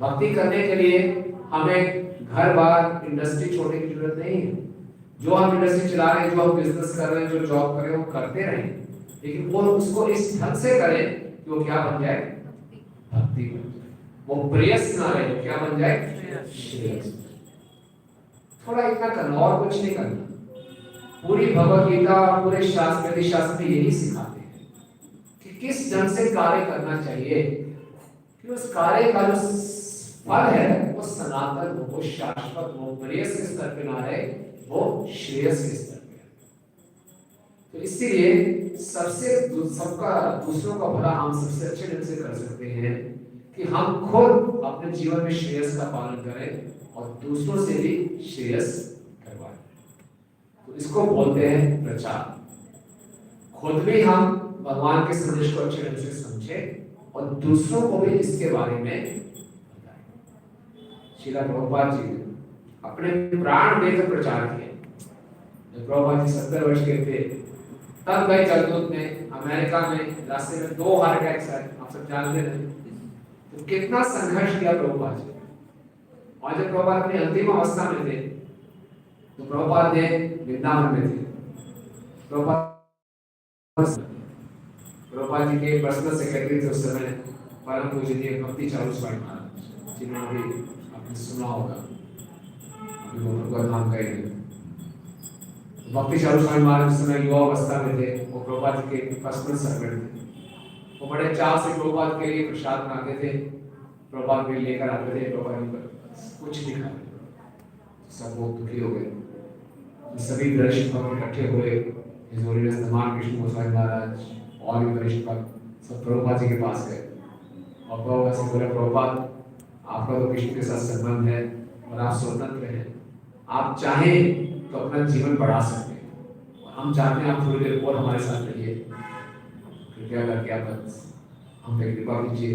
A: भक्ति करने के लिए हमें घर बार इंडस्ट्री छोड़ने की जरूरत नहीं है। जो हम इंडस्ट्री चला रहे हैं, जो हम बिजनेस कर रहे हैं, जो जॉब कर रहे हैं वो करते रहें, लेकिन वो उसको इस ढंग से करें कि वो क्या बन जाए? भक्ति बन जाए। वो प्रेयस ना रहे, क्या बन जाए? श्रेयस। थोड़ा इतना करना और कुछ नहीं करना। पूरी भगवत गीता पूरे शास्त्र शास्त्र यही सिखाते हैं कि किस ढंग से कार्य करना चाहिए कि उस कार्य का जो फल है वो सनातन हो, वो शाश्वत हो, प्रेयस के स्तर पे ना रहे, वो श्रेयस के स्तर पे। तो इसीलिए सबका दूसरों का भला हम सबसे अच्छे ढंग से कर सकते हैं कि हम खुद अपने जीवन में श्रेयस का पालन करें और दूसरों से भी श्रेयस करवाएं। तो इसको बोलते हैं प्रचार। खुद भी हम भगवान के संदेश को अच्छे ढंग से समझें और दूसरों को भी इसके बारे में बताएं। श्रील प्रभुपाद जी ने अपने प्राण देकर प्रचार किया। जब प्रभुपाद जी 70 वर्ष के थे तब गए जगदूत ने अमेरिका में, रास्ते में 2 हार्ट अटैक्स आए, आप सब जानते हैं। तो कितना संघर्ष किया प्रभुपाद जी। और जब प्रभुपाद अपनी अंतिम अवस्था में थे तो प्रभुपाद ने वृंदावन में थे। प्रभुपाद जी के पर्सनल सेक्रेटरी थे उस समय परम पूजनीय भक्ति चारू स्वामी महाराज, जिन्होंने भी आपने सुना होगा, अभी वो भगवत धाम गए हैं। भक्ति चारू स्वामी महाराज उस समय युवा अवस्था में थे, वो प्रभुपाद जी के पर्सनल सर्वेंट थे। वो बड़े चाव से प्रभुपाद के लिए प्रसाद बनाते थे, प्रभुपाद के लेकर आते थे। प्रभुपाद जी पर कुछ नहीं खाते, सब बहुत दुखी हो गए। सभी वरिष्ठ भक्त इकट्ठे हुए, हिज होलीनेस धर्मान कृष्ण गोस्वामी महाराज और भी वरिष्ठ भक्त सब प्रभुपाद जी के पास गए और प्रभुपाद से बोले, प्रभुपाद आपका तो कृष्ण के साथ संबंध है और आप स्वतंत्र हैं, आप चाहें तो अपना जीवन बढ़ा सकते हैं और हम चाहते हैं आप थोड़ी देर और हमारे साथ रहिए, कृपया करके आप हम पे कृपा कीजिए।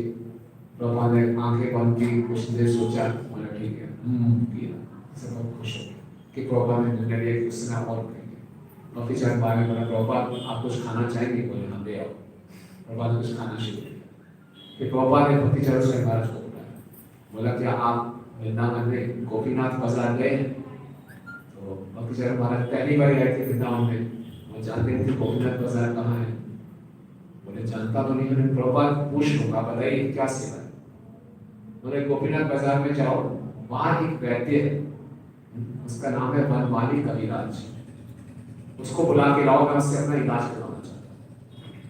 A: प्रभुपाद ने आंखें बंद की, कुछ देर सोचा, बोला ठीक है, किया। सब बहुत खुश हो कि प्रभुपाद ने निर्णय लिया कि उस समय और करेंगे। भक्ति चरण भाई ने बोला, प्रभुपाद आप कुछ खाना चाहेंगे? बोले हाँ दे आओ। प्रभुपाद ने कुछ खाना शुरू किया। फिर प्रभुपाद ने भक्ति चरण स्वामी महाराज को बुलाया, बोला क्या आप वृंदावन में गोपीनाथ बाजार गए हैं? तो भक्ति चरण महाराज पहली बार आए थे वृंदावन में, वो जानते नहीं थे गोपीनाथ बाजार कहाँ है। बोले जानता तो नहीं। मैंने प्रभुपाद पूछ लूंगा, बताइए क्या सेवा है? बोले गोपीनाथ बाजार में जाओ, वहां एक वैद्य है, उसका नाम है बनमाली कविराज, उसको बुला के लाओ, मैं उससे अपना इलाज करवाना चाहता हूँ।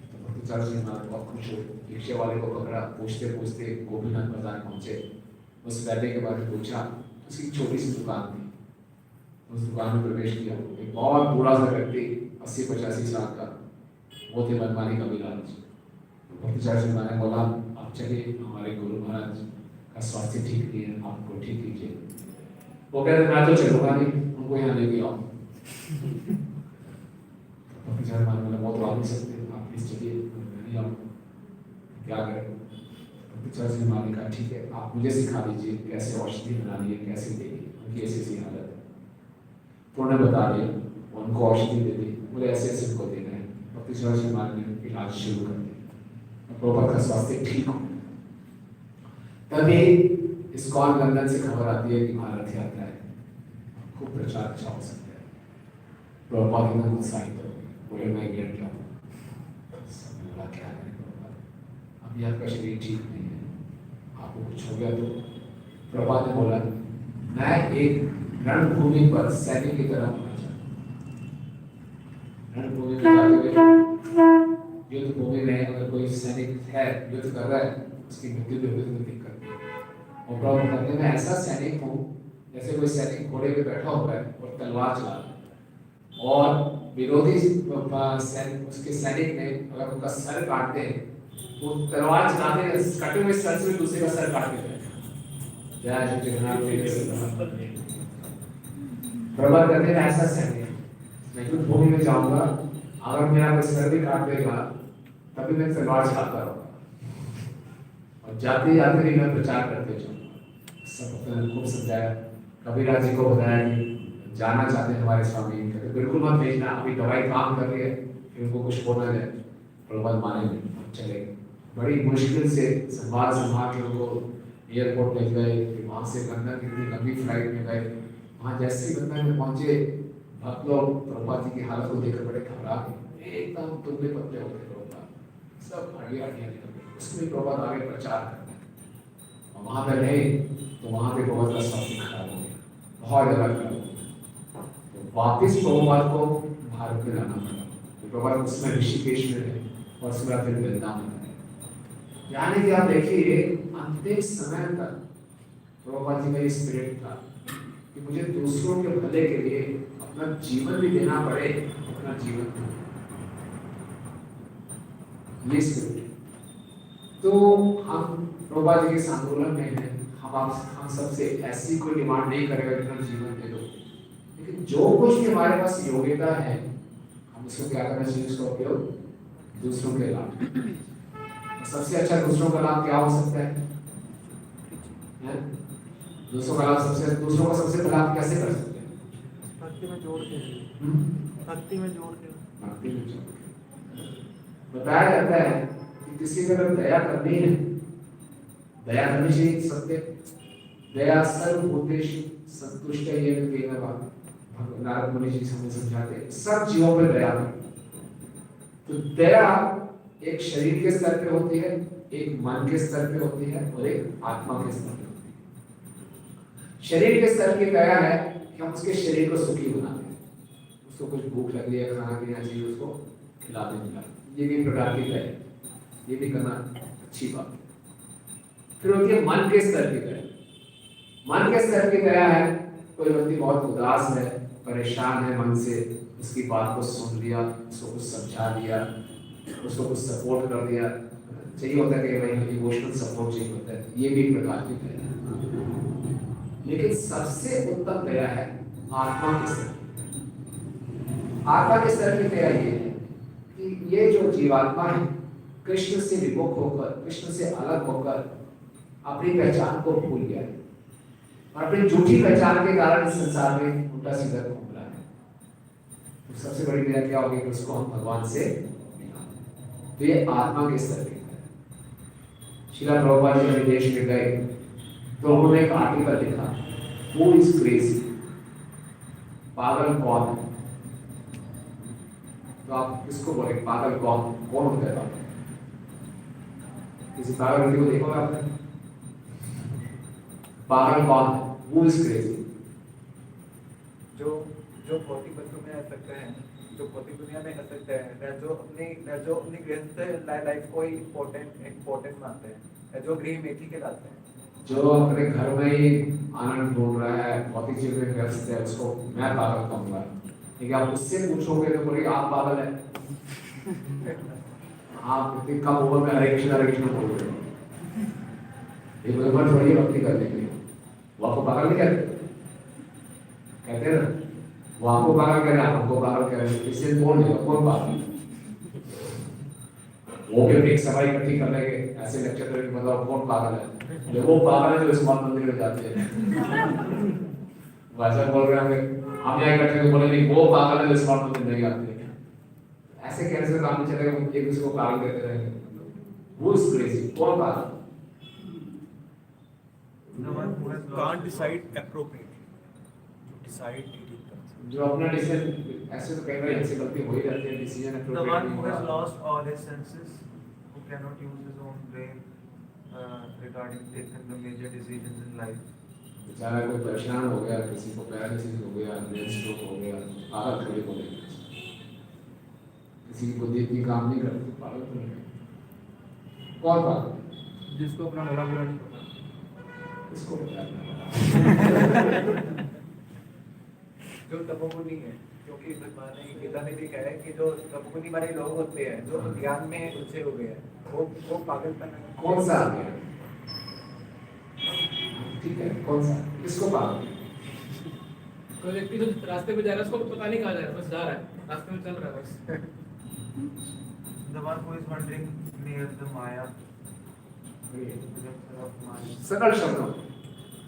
A: तो भक्ति चरण स्वामी महाराज बहुत खुश हुए, रिक्शे वाले को पकड़ा, पूछते पूछते गोपीनाथ बाजार पहुंचे। उस वैद्य के बारे में पूछा, उसकी छोटी सी दुकान थी, उस दुकान में प्रवेश किया। एक बहुत बूढ़ा सा व्यक्ति 80-85 साल का, वो थे बनमाली कविराज। भक्ति चरण स्वामी महाराज बोला, आप चलिए, हमारे गुरु महाराज का स्वास्थ्य ठीक नहीं है, आपको ठीक कीजिए। वो कहते मैं तो चलूंगा नहीं, उनको यहाँ लेके आओ। भक्ति चरण महाराज बोला, वो तो आ नहीं सकते, आप प्लीज चलिए, नहीं आओ, क्या करें? भक्ति चरण स्वामी महाराज ने कहा ठीक है, आप मुझे सिखा दीजिए कैसे औषधि बनानी है, कैसे देनी, उनकी ऐसी हालत है। उन्होंने बता दिया, उनको औषधि दे दी, बोले ऐसे ऐसे उनको देना है। भक्ति चरण स्वामी महाराज ने इलाज शुरू कर दिया, प्रभुपाद का स्वास्थ्य ठीक हो। तभी इस्कॉन लंदन से खबर आती है कि वहाँ रथ यात्रा है, खूब प्रचार अच्छा हो सकता है। प्रभुपाद एकदम उत्साहित हो गए, बोले मैं गिर गया हूँ। सब बोला क्या करें प्रभुपाद, अभी आपका शरीर ठीक नहीं है, आपको कुछ हो गया तो? प्रभुपाद ने बोला, मैं एक रणभूमि पर सैनिक की तरह होना चाहता हूँ। रणभूमि में जाते हुए युद्ध भूमि में अगर कोई सैनिक है, युद्ध कर रहा है, उसकी मृत्यु भी होगी तो दिक्कत नहीं। और प्रभु कहते हैं मैं ऐसा सैनिक हूँ जैसे कोई सैनिक घोड़े पे बैठा हुआ है और तलवार चला रहा है, और विरोधी उसके सैनिक ने अगर उनका सर काटते हैं, वो तलवार चलाते हैं, कटे हुए सर से दूसरे का सर काट देते हैं। जय श्री कृष्ण। प्रभु कहते हैं ऐसा सैनिक मैं युद्ध भूमि में जाऊंगा, अगर मेरा कोई सर भी काट देगा तभी मैं तलवार चलाता रहूंगा, और जाते जाते भी मैं प्रचार करते जाऊंगा। सब खूब समझाया, कबीराज जी को बताया कि जाना चाहते हैं हमारे स्वामी, कहते बिल्कुल मत भेजना, अभी दवाई काम कर रही है, फिर उनको कुछ होना जाए। प्रभुपाद माने नहीं, चले गए। बड़ी मुश्किल से संभाल के उनको एयरपोर्ट ले गए, फिर वहाँ से लंदन की इतनी लंबी फ्लाइट में गए। वहाँ जैसे ही लंदन में पहुंचे, भक्त लोग प्रभुपाद जी की हालत को देखकर बड़े घबरा गए, एकदम दुबले पतले हो गए प्रभुपाद, सब हड्डियाँ निकल गई। उसमें प्रभुपाद आगे प्रचार करते हैं, और वहाँ पर रहे तो वहाँ पे बहुत का स्वास्थ्य खराब हो गया, बहुत ज़्यादा खराब हो गया। तो वापिस प्रभुपाद को भारत में लाना पड़ा। तो प्रभुपाद उसमें ऋषिकेश में रहे और उसके बाद फिर वृंदावन में रहे। यानी कि आप देखिए अंतिम समय तक प्रभुपाद जी का ये स्पिरिट था कि मुझे दूसरों के भले के लिए अपना जीवन भी देना पड़े, अपना जीवन ये स्पिरिट। तो हम प्रभुपाद जी के आंदोलन में हैं, हम सबसे ऐसी कोई डिमांड नहीं करेगा कि अपना जीवन दे दो, लेकिन जो कुछ भी हमारे पास योग्यता है हम उसको क्या करना चाहिए, उसका उपयोग दूसरों के लाभ। सबसे अच्छा दूसरों का लाभ क्या हो सकता है? दूसरों का लाभ दूसरों का सबसे लाभ कैसे कर सकते हैं?
B: भक्ति में जोड़ के, भक्ति में जोड़ के,
A: भक्ति में जोड़ के। बताया जाता है कि किसी पर अगर दया करनी है, दया करनी चाहिए सबके, दया सर्वभूतेषु संतुष्ट ये नारद मुनि जी हमें समझाते हैं सब जीवों पर दया करो। तो दया एक शरीर के स्तर पे होती है, एक मन के स्तर पे होती है और एक आत्मा के स्तर पे होती है। शरीर के स्तर की दया है कि हम उसके शरीर को सुखी बनाते हैं, उसको कुछ भूख लग रही है, खाना पीना चाहिए, उसको खिला देंगे, ये भी प्रकार की दया, ये भी करना अच्छी बात। फिर होती है मन के स्तर की दया। मन के स्तर की दया है कोई व्यक्ति बहुत उदास है, परेशान है मन से, उसकी बात को सुन लिया, उसको कुछ समझा दिया, उसको कुछ सपोर्ट कर दिया, चाहिए होता है कि भाई इमोशनल सपोर्ट चाहिए होता है, ये भी एक प्रकार की दया है। लेकिन सबसे उत्तम दया है आत्मा के स्तर की। आत्मा के स्तर की दया ये है कि ये जो जीवात्मा है कृष्ण से विमुख होकर, कृष्ण से अलग होकर अपनी पहचान को भूल गया है और अपनी झूठी पहचान के कारण इस संसार में उल्टा सीधा घूम रहा है। तो सबसे बड़ी दया क्या होगी कि उसको हम भगवान से मिला। तो ये आत्मा के स्तर पे है। श्रीला प्रभुपाद जी विदेश में गए तो उन्होंने एक आर्टिकल लिखा, हु इज क्रेजी, पागल कौन है। तो आप किसको बोले पागल कौन होता है पागल? किसी पागल व्यक्ति को देखोगे आपने? पागल कौन है? Who is crazy?
C: जो भौतिक वस्तु में रह सकते हैं, जो भौतिक दुनिया में रह सकते हैं, जो अपनी गृहस्थ लाइफ को इम्पोर्टेंट मानते हैं, जो गृह मेथी कहलाते हैं,
A: जो अपने घर में ही आनंद ढूंढ रहा है, भौतिक चीजों में व्यस्त है, उसको मैं पागल कहूंगा। लेकिन आप उससे पूछोगे तो बोलेंगे आप पागल है। आप इतनी कम उम्र में हरे कृष्ण बोल रहे हो, ये उम्र थोड़ी भक्ति करने के लिए, वो आपको पागल नहीं कहते हैं ना, वो आपको पागल कह रहे हैं, आपको पागल कह रहे हैं, इससे कौन है, कौन पागल? वो भी एक सभा इकट्ठी कर लेंगे ऐसे लेक्चर करके, मतलब कौन पागल है? जब वो पागल है जो स्मार्ट मंदिर में जाते हैं, वैसा बोल रहे हैं हम यहाँ इकट्ठे तो बोले नहीं वो पागल है जो स्मार्ट मंदिर नहीं आते। ऐसे कहने से काम नहीं चलेगा, एक दूसरे को पागल कहते रहेंगे। वो इज क्रेजी, कौन पागल?
C: No one who can't decide appropriately, decide deeply.
A: जो अपना डिसीजन, ऐसे तो कई बार ऐसे गलती हो ही जाती है, decision
D: The one who has lost all his senses, who cannot use his own brain regarding taking the major decisions in life.
A: बेचारा कोई परेशान हो गया, किसी को पैरालिसिस हो गया, ब्रेन स्ट्रोक हो गया, पागल थोड़ी बोलेंगे। किसी की बुद्धि इतनी काम नहीं करती, पागल तो नहीं। कौन पागल?
B: जिसको अपना भला बुरा नहीं पता।
A: इसको
C: जो तपोगुनी है, क्योंकि भगवान ने गीता में लिखा है कि जो तपोगुनी वाले लोग होते हैं, जो ज्ञान में उलझे हुए हैं, वो पागलपन है।
A: कौन सा आ गया? ठीक है, कौन सा? किसको पागल?
B: कोई व्यक्ति जो रास्ते पे जा रहा है उसको पता नहीं कहाँ जा रहा है, बस जा रहा है, रास्ते में चल रहा है बस।
D: The one who is wandering near the Maya,
A: सकल शब्दों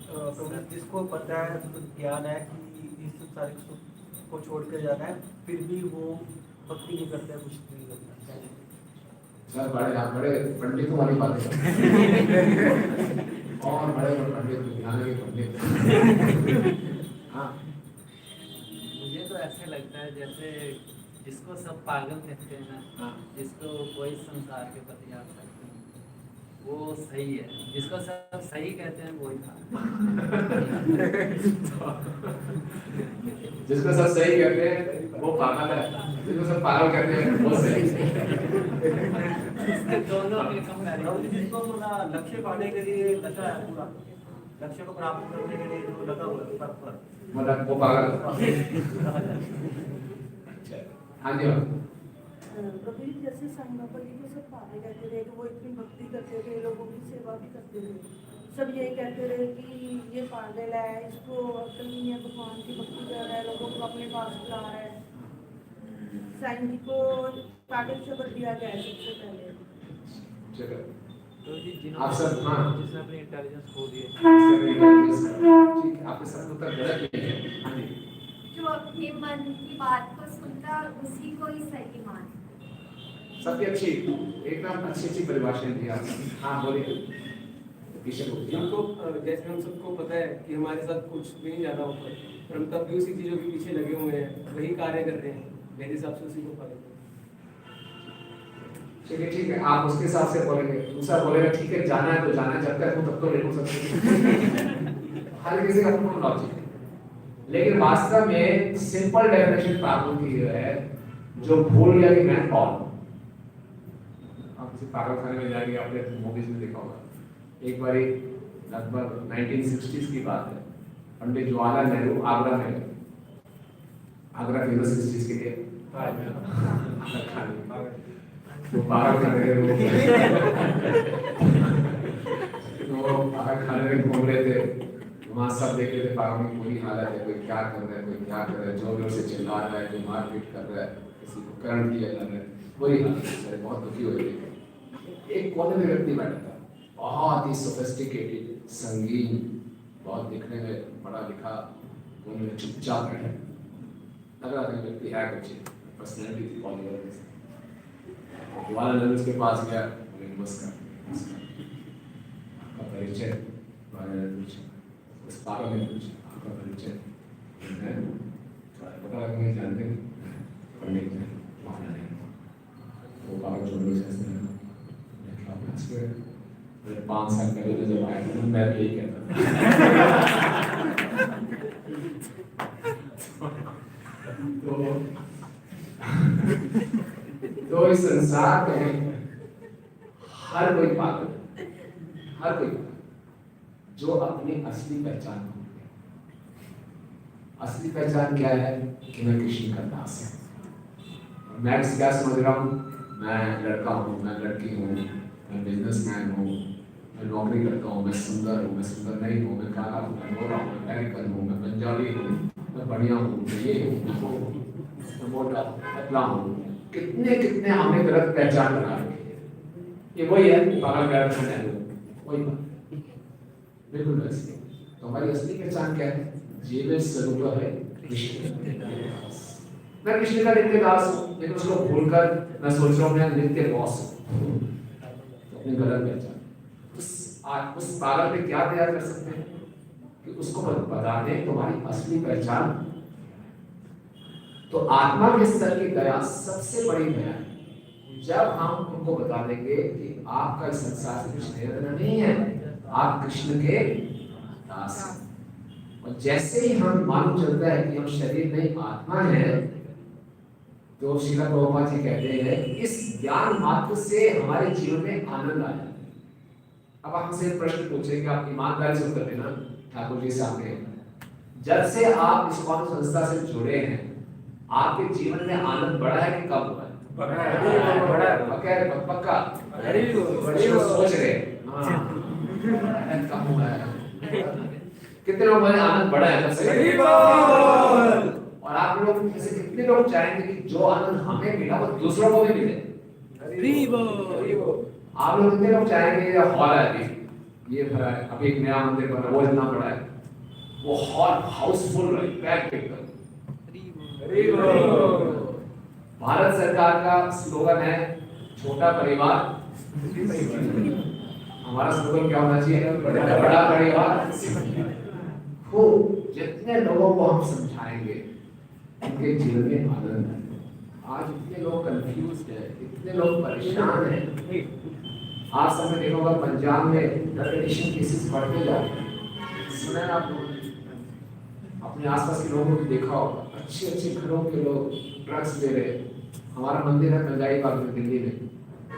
E: तो जिसको पता है, ज्ञान है कि इस संसारिक सुख को छोड़ कर जाना है, फिर भी वो भक्ति नहीं करता है, कुछ नहीं करता।
A: सर बड़े आप बड़े पंडितों वाली बातें करते हैं। और बड़े पंडित ध्यान के पंडित। हाँ,
F: मुझे तो ऐसे लगता है जैसे जिसको सब पागल कहते हैं ना, जिसको कोई संसार के प्रति आ सकते हैं, वो सही है। जिसको सब सही कहते हैं वही था।
A: जिसको सब सही कहते हैं वो पागल है, जिसको सब पागल कहते हैं वो सही है।
F: दोनों के कंपैरिजन।
E: जिसको पूरा लक्ष्य पाने के लिए लगा है, पूरा लक्ष्य को प्राप्त करने के लिए जो लगा हुआ है पर
A: मतलब वो पागल। हाँ जी मैम।
G: कभी जैसे संगपति को सब पागल कहते थे कि वो इतनी भक्ति करते थे, लोगों की सेवा भी करते थे, सब यही कहते रहे कि ये पागल है, इसको अक्ल नहीं है, भगवान की भक्ति कर रहा है, लोगों को अपने पास बुला रहा है। साईं जी को पागल शब्द दिया गया है सबसे पहले।
A: चलो
B: तो जी
A: आप सब, हाँ।
B: जिसने अपनी इंटेलिजेंस खो दी है,
A: ठीक है, आपके सब उत्तर गलत नहीं है। हाँ जी।
H: जो अपने मन की बात को सुनता उसी को ही सही मानता।
A: सबकी अच्छी एकदम अच्छी परिभाषाएं दी आप। हाँ बोलिए पीछे बोलिए।
H: जिनको जैसे हम सबको पता है कि हमारे साथ कुछ भी नहीं ज़्यादा होता है, पर हम तब भी उसी चीज़ों के पीछे लगे हुए हैं, वही कार्य कर रहे हैं, मेरे हिसाब से उसी को फॉलो करें।
A: ठीक है आप उसके हिसाब से बोलेंगे, दूसरा बोलेगा ठीक है जाना है तो जाना है, जब तक हूँ तब तो ले सकते। हर किसी का अपना लॉजिक है, लेकिन वास्तव में सिंपल डेफिनेशन पागल की है जो भूल गया कि मैं कौन हूँ। आप किसी पागल खाने में जाएंगे, आपने मूवीज में देखा होगा, एक बार लगभग 1960s की बात है, पंडित जवाहरलाल नेहरू आगरा में गए, आगरा फेमस किस चीज के लिए? तो बाहर खाने में घूम रहे थे, वहाँ सब देख रहे थे पागल की बुरी हालत है, कोई क्या कर रहा है, कोई क्या कर रहा है, जोर जोर से चिल्ला रहा है, कोई मारपीट कर रहा है, किसी को करंट किया जा रहा है, बुरी हालत है, बहुत दुखी हो रही है। एक कोने में व्यक्ति बैठा था, बहुत ही सोफिस्टिकेटेड, संगीन, बहुत दिखने में बड़ा लिखा, उन्होंने चुपचाप बैठा, लग रहा था व्यक्ति है कुछ पर्सनैलिटी थी पॉलिटिकल। जवाहरलाल नेहरू उसके पास गया, बोले नमस्कार, आपका परिचय? उस पागल ने पूछा आपका परिचय? पता लगा मुझे जानते नहीं, पंडित जवाहरलाल नेहरू। वो पागल छोड़ो से 5 साल पहले जब आया था मैं भी यही कहता तो इस संसार में हर कोई पागल, हर कोई जो अपनी असली पहचान को, असली पहचान क्या है कि मैं कृष्ण का दास हूँ। मैं क्या समझ रहा हूँ, मैं लड़का हूँ, मैं लड़की हूँ, मैं बिजनेसमैन हूँ, मैं नौकरी करता हूँ, मैं सुंदर नहीं हूँ, मैं काला हूँ, मैं गोरा हूँ, मैं अमेरिकन हूँ, मैं पंजाबी हूँ, मैं बढ़िया हूँ, मैं ये हूँ, मैं वो हूँ, मैं मोटा पतला हूँ। कितने हमने गलत पहचान बना रखी है। ये वही है पागल गलत है, वही बात बिल्कुल वैसे। तो हमारी असली पहचान क्या है? जीवन स्वरूप है कृष्ण। मैं कृष्ण का नित्य दास हूँ, लेकिन उसको भूलकर मैं सोच रहा हूँ मैं नित्य बॉस हूँ, तो अपनी गलत पहचान। उस पागल पे क्या दया कर सकते हैं कि उसको बता दें तुम्हारी असली पहचान। तो आत्मा के स्तर की दया सबसे बड़ी दया है। जब हम उनको बता देंगे कि आपका इस संसार से कुछ लेना नहीं है, आप कृष्ण के दास हैं। और जैसे ही हम मालूम चलता है कि हम शरीर नहीं आत्मा है, तो श्रील प्रभुपाद जी कहते हैं इस ज्ञान मात्र से हमारे जीवन में आनंद आया। अब आप हमसे प्रश्न पूछेंगे, आप ईमानदारी से उत्तर देना ठाकुर जी सामने। जब से आप इस कौन संस्था से जुड़े हैं, आपके जीवन में आनंद बढ़ा है कि कम हुआ है? बढ़ा है, पक्का सोच रहे कम हुआ है। कितने लोग बोले आनंद बढ़ा है? और आप लोग में से कितने लोग चाहेंगे कि जो आनंद हमें मिला वो दूसरों को भी मिले? आप लोग कितने लोग चाहेंगे ये हॉल है अभी ये भरा है, अभी एक नया मंदिर बना वो इतना बड़ा है, वो हॉल हाउसफुल रहे, पैक्ड एकदम। भारत सरकार का स्लोगन है छोटा परिवार। हमारा स्लोगन क्या होना चाहिए? बड़ा परिवार। खूब जितने लोगों को हम समझाएंगे उनके जीवन में आनंद है। आज इतने लोग कंफ्यूज है, इतने लोग परेशान हैं। आज समय देखा होगा पंजाब में ड्रग एडिक्शन केसेस बढ़ते जा रहे हैं। सुना आप लोगों ने, अपने आसपास के लोगों को देखा होगा, अच्छे घरों के लोग ड्रग्स ले रहे हैं। हमारा मंदिर है पंजाबी बाग में दिल्ली में,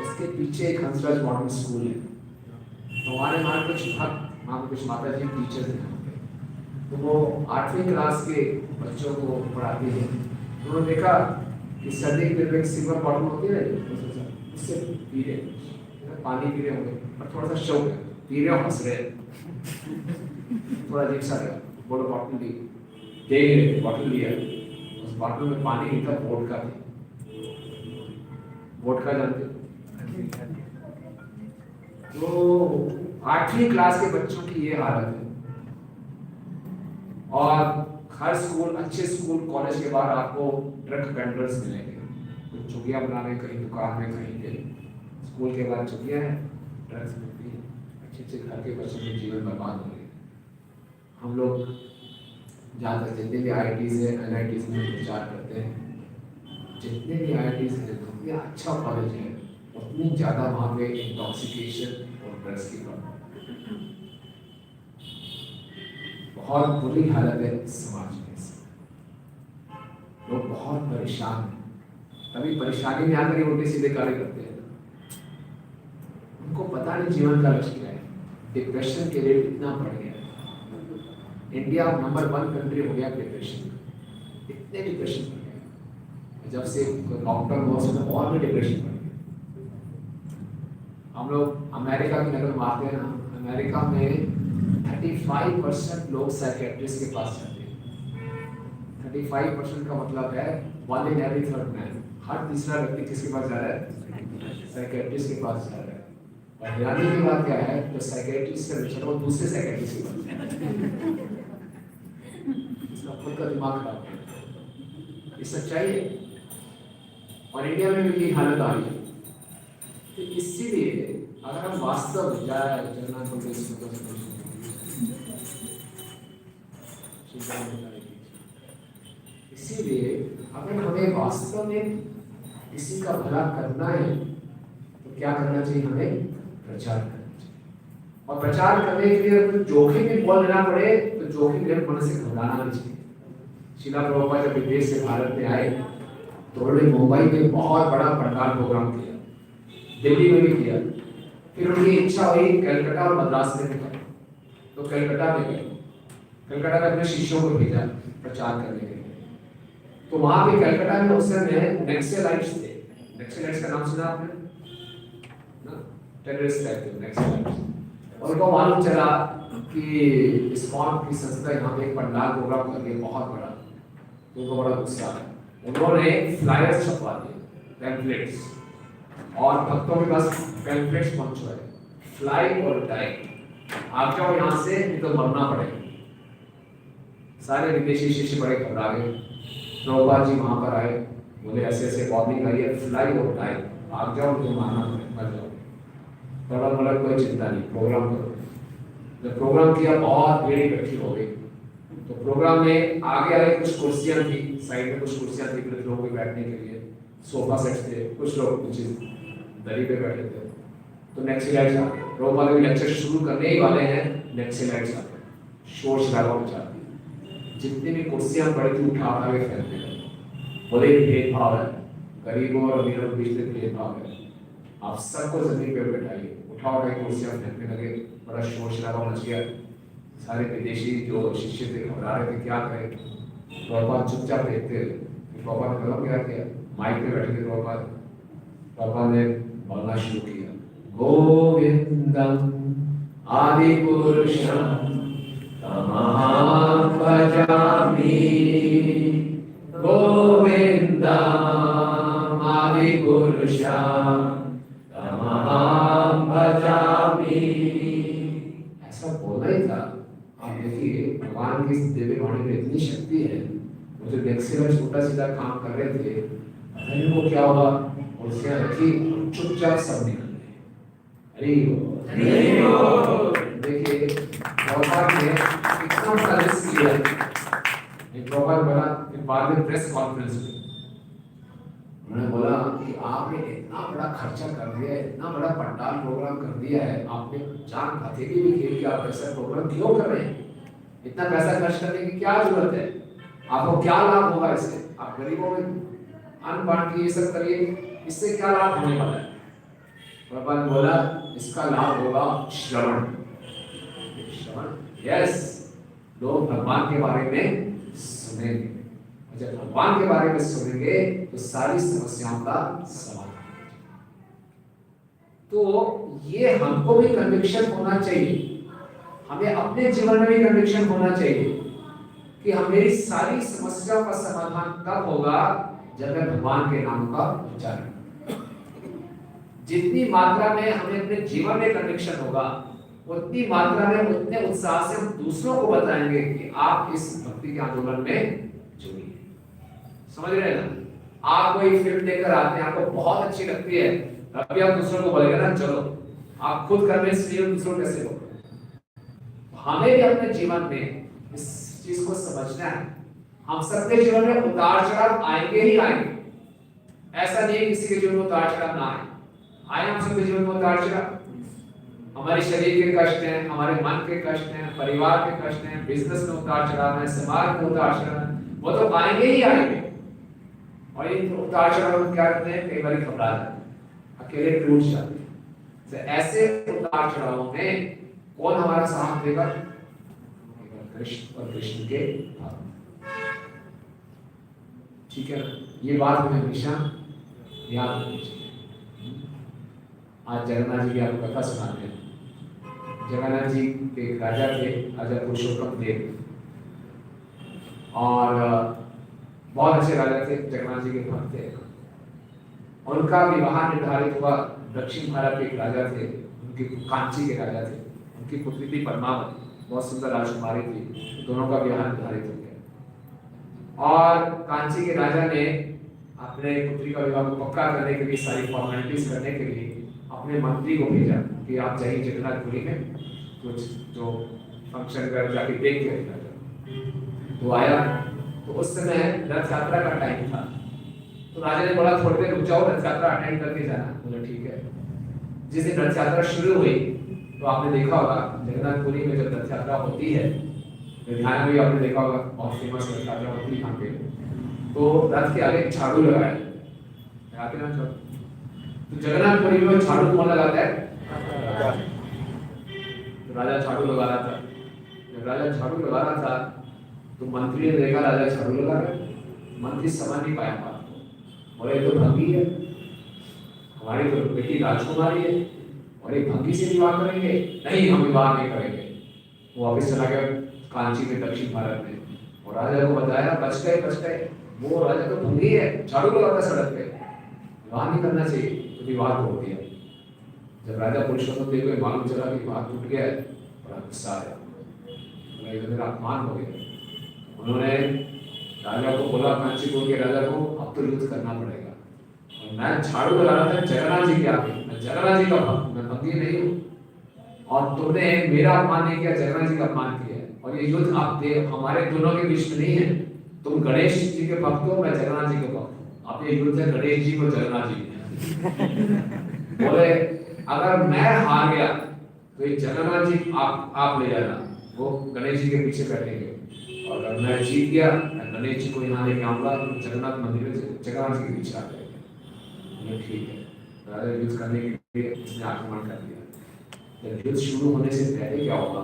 A: उसके पीछे एक हंसराज मॉडर्न स्कूल है। तो हमारे वहाँ कुछ भक्त, वहाँ कुछ माता जी टीचर हैं, तो वो 8वीं क्लास के बच्चों को पढ़ाती है। तो उन्होंने देखा कि सर्दी के दिन में सिल्वर बॉटल होती है, उससे पी रहे, पानी पी रहे होंगे और थोड़ा सा शौक है, पी रहे हो हंस रहे, थोड़ा अजीब सा लगा। बोलो बॉटल ली, दे रहे बॉटल लिया, उस बॉटल में पानी नहीं था, वोडका थी। वोडका जानते? तो 8वीं क्लास के बच्चों की ये हालत है। और हर स्कूल, अच्छे स्कूल कॉलेज के बाहर आपको ड्रग वेंडर्स मिलेंगे, कुछ चुगिया बना रहे हैं कहीं दुकान में, कहीं पे स्कूल के बाद चुगिया है, ड्रग्स मिलती है, अच्छे अच्छे घर के बच्चों के जीवन बर्बाद हो रहे हैं। हम लोग ज़्यादातर जितने भी IITs है NITs में प्रचार करते हैं, जितने भी IITs हैं उतनी अच्छा कॉलेज है उतनी ज़्यादा वहाँ पे इंटॉक्सिकेशन और ड्रग्स की प्रॉब्लम, बहुत बुरी हालत है समाज में। लोग बहुत परेशान हैं, तभी परेशानी में आकर उल्टे सीधे कार्य करते हैं। उनको पता नहीं जीवन का लक्ष्य क्या है। डिप्रेशन के रेट इतना बढ़ गया है, इंडिया नंबर 1 कंट्री हो गया डिप्रेशन, इतने डिप्रेशन बढ़ गया। जब से लॉकडाउन हुआ उसमें और भी डिप्रेशन बढ़ गया। हम लोग अमेरिका की नकल मारते हैं ना, अमेरिका में 35% लोग साइकेट्रिस्ट के पास जाते हैं। 35% का मतलब है 1 in every 3rd मैन, हर तीसरा व्यक्ति किसके पास जा रहा है? साइकेट्रिस्ट के पास जा रहा है। और हैरानी की बात क्या है, तो साइकेट्रिस्ट का रिश्ता वो दूसरे साइकेट्रिस्ट के पास जा रहा है। इसका खुद का दिमाग खराब है, ये सच्चाई है। और इंडिया में भी ये हालत आ रही है। तो इसीलिए अगर हम वास्तव में जाए जगन्नाथ को इसीलिए अगर हमें वास्तव में किसी का भला करना है तो क्या करना चाहिए? हमें प्रचार करना चाहिए। और प्रचार करने के लिए अगर जोखिम भी बोल लेना पड़े तो जोखिम लेने मन से घबराना नहीं चाहिए। शीला प्रभुपाद जब विदेश से भारत में आए तो उन्होंने मुंबई में बहुत बड़ा प्रचार प्रोग्राम किया, दिल्ली में भी किया। फिर उनकी इच्छा हुई कलकत्ता और मद्रास में भी करें, तो कलकत्ता में गए। कलकत्ता में अपने शिष्यों को भेजा प्रचार करने के लिए। तो वहां पे कलकत्ता में उस समय नक्सलाइट्स थे। नक्सलाइट्स का नाम सुना आपने ना? टेररिस्ट टाइप के नक्सलाइट्स। और उनको मालूम चला कि इस्कॉन की संस्था यहाँ पे एक पंडाल प्रोग्राम कर रही है बहुत बड़ा, तो उनको बड़ा गुस्सा है। उन्होंने फ्लायर्स छपवा दिए, पैम्फलेट्स, और भक्तों के पास पैम्फलेट्स पहुंचवाए, फ्लाई और डाई, आप जाओ यहाँ से नहीं तो मरना पड़ेगा। सारे विदेशी शिष्य बड़े घबरा गए। प्रभुपाद जी वहां पर आए, बोले ऐसे ऐसे वार्निंग आई है, फ्लाई और डाई, आप जाओ नहीं तो मारना पड़ेगा, मर जाओ। प्रभुपाद बोला कोई चिंता नहीं, प्रोग्राम करो। जब प्रोग्राम किया बहुत भीड़ इकट्ठी हो गई। तो प्रोग्राम में आगे आगे कुछ कुर्सियां थी, साइड में कुछ कुर्सियां थी कुछ लोगों के बैठने के लिए, सोफा सेट थे, कुछ लोग कुछ दरी पे बैठे थे। तो नक्सलाइट्स आ गए। प्रभुपाद भी लेक्चर शुरू करने ही वाले हैं, नक्सलाइट्स आ गए, शोर शराबा मचा दिया। जितनी भी कुर्सियां पड़ी थी उठा उठा के फेंकने लगे। बोले भेदभाव है, गरीबों और अमीरों के बीच में भेदभाव है, आप सबको जमीन पे बैठाइए। उठा उठा के कुर्सियां फेंकने लगे, बड़ा शोर शराबा मच गया। सारे विदेशी जो शिष्य थे घबरा रहे थे, क्या करें। प्रभुपाद चुपचाप देखते थे। प्रभुपाद ने कदम क्या किया, माइक पे बैठे थे प्रभुपाद ने बोलना शुरू किया, गोविंदम आदि पुरुषम तमहं भजामि, गोविंदम आदि पुरुषम तमहं भजामि। ऐसा बोला ही था। आप देखिए भगवान की दिव्य वाणी में इतनी शक्ति है। वो जो नक्सलाइट छोटा सीधा काम कर रहे थे, वो क्या हुआ, कुर्सियां रखी, चुपचाप सब निकल गए। देखिए प्रभुपाद ने इतना बड़ा रिस्क लिया। प्रभुपाद बोला बाद में प्रेस कॉन्फ्रेंस में उन्होंने बोला कि आपने इतना बड़ा खर्चा कर दिया है, इतना बड़ा पंडाल प्रोग्राम कर दिया है, आपने जान हथेली भी खेल के आप ऐसा प्रोग्राम क्यों कर रहे हैं? इतना पैसा खर्च करने की क्या जरूरत है? आपको क्या लाभ होगा इससे? आप गरीबों में अन्न बांटिए, ये सब करिए, इससे क्या लाभ होने वाला है? प्रभुपाद ने बोला इसका लाभ होगा श्रवण। श्रवण, यस, लोग भगवान के बारे में सुनेंगे। जब भगवान के बारे में सुनेंगे तो सारी समस्याओं का समाधान। तो ये हमको भी कन्विक्शन होना चाहिए, हमें अपने जीवन में भी कन्विक्शन होना चाहिए कि मेरी सारी समस्याओं का समाधान तब होगा जब मैं भगवान के नाम का उच्चारण करूं। जितनी मात्रा में हमें अपने जीवन में कन्विक्शन होगा उतनी मात्रा में, उतने उत्साह से हम दूसरों को बताएंगे कि आप इस भक्ति के आंदोलन में जुड़िए। समझ रहे हैं ना? आप कोई फिल्म देखकर आते हैं, आपको बहुत अच्छी लगती है, अभी आप दूसरों को बोलेंगे ना चलो, आप खुद करने से नहीं दूसरों कैसे बोलोगे? हमें भी अपने जीवन में इस चीज को समझना है। हम सबके जीवन में उतार चढ़ाव आएंगे ही आएंगे, ऐसा नहीं है किसी के जीवन में उतार चढ़ाव ना आए हम सबके जीवन में उतार चढ़ाव। हमारे शरीर के कष्ट हैं, हमारे मन के कष्ट हैं, परिवार के कष्ट हैं, बिजनेस में उतार चढ़ाव है, समाज में उतार चढ़ाव है, वो तो आएंगे ही आएंगे। और इन उतार चढ़ाव में क्या करते हैं, कई बार घबरा जाते हैं, अकेले टूट जाते हैं। तो ऐसे उतार चढ़ावों में कौन हमारा साथ देगा? कृष्ण और कृष्ण के भक्त। ठीक है, ये बात हमें हमेशा याद रखनी चाहिए। आज जगन्नाथ जी की आपको कथा सुनाते हैं। जगन्नाथ जी के एक राजा थे, राजा पुरुषोत्तम देव, और बहुत अच्छे राजा थे, जगन्नाथ जी के भक्त थे। उनका विवाह निर्धारित हुआ। दक्षिण भारत के एक राजा थे, उनके कांची के राजा थे, उनकी पुत्री थी पद्मावती, बहुत सुंदर राजकुमारी थी। दोनों का विवाह निर्धारित हो गया और कांची के राजा ने अपने पुत्री का विवाह को पक्का करने के लिए, सारी फॉर्मेलिटीज करने के लिए अपने मंत्री को भेजा कि आप जाइए जगन्नाथपुरी में कुछ जो फंक्शन कर जाके देख के आइए। तो आया, तो उस समय रथ यात्रा का टाइम था। तो राजा ने बोला थोड़ी देर रुक जाओ, रथ यात्रा अटेंड करके जाना। बोला ठीक है। जिस दिन रथ यात्रा शुरू हुई तो आपने देखा होगा जगन्नाथपुरी में जब रथ यात्रा होती है, लुधियाना में आपने देखा होगा बहुत फेमस रथ यात्रा होती है यहाँ पे, तो रथ के आगे झाड़ू लगाया लगाते ना झाड़ू। तो जगन्नाथपुरी में झाड़ू कौन लगाता है? तो राजा झाड़ू लगा रहा था। जब राजा झाड़ू लगा रहा था तो मंत्री ने देखा राजा झाड़ू लगा रहा है। मंत्री समझ नहीं पाया बात को, और ये तो भंगी है, हमारी तो बेटी राजकुमारी है और एक भंगी से विवाह करेंगे? नहीं, हम विवाह नहीं करेंगे। वो वापस चला गया कांची में, दक्षिण भारत में, और राजा को बताया बच गए। वो राजा तो भंगी है, झाड़ू लगाता सड़क पे, विवाह नहीं करना चाहिए, तो विवाह तोड़ दिया। जब राजा पुरुषोत्तम देव को मालूम चला कि विवाह टूट गया है, बड़ा गुस्सा आया, मेरा अपमान हो गया। उन्होंने राजा को बोला, कांचीपुर के राजा को, अब तो युद्ध करना पड़ेगा, और मैं झाड़ू लगा रहा था जगन्नाथ जी के आगे, मैं जगन्नाथ जी का भक्त, मैं भंगी नहीं हूँ, और तुमने मेरा अपमान नहीं किया, जगन्नाथ जी का अपमान किया है, और ये युद्ध आप हमारे दोनों के बीच में नहीं है। तुम गणेश जी के भक्त हो, मैं जगन्नाथ जी के भक्त हूँ, अब ये युद्ध है गणेश जी को जगन्नाथ जी। बोले अगर मैं हार गया तो ये जगन्नाथ जी आप ले जाना, वो गणेश जी के पीछे बैठेंगे, और अगर मैं जीत गया, मैं गणेश जी को यहाँ लेके आऊंगा, तो जगन्नाथ मंदिर में जगन्नाथ जी के पीछे आ जाएंगे। ठीक है, राजा युद्ध करने के लिए उसने आक्रमण कर दिया। जब युद्ध शुरू होने से पहले क्या होगा,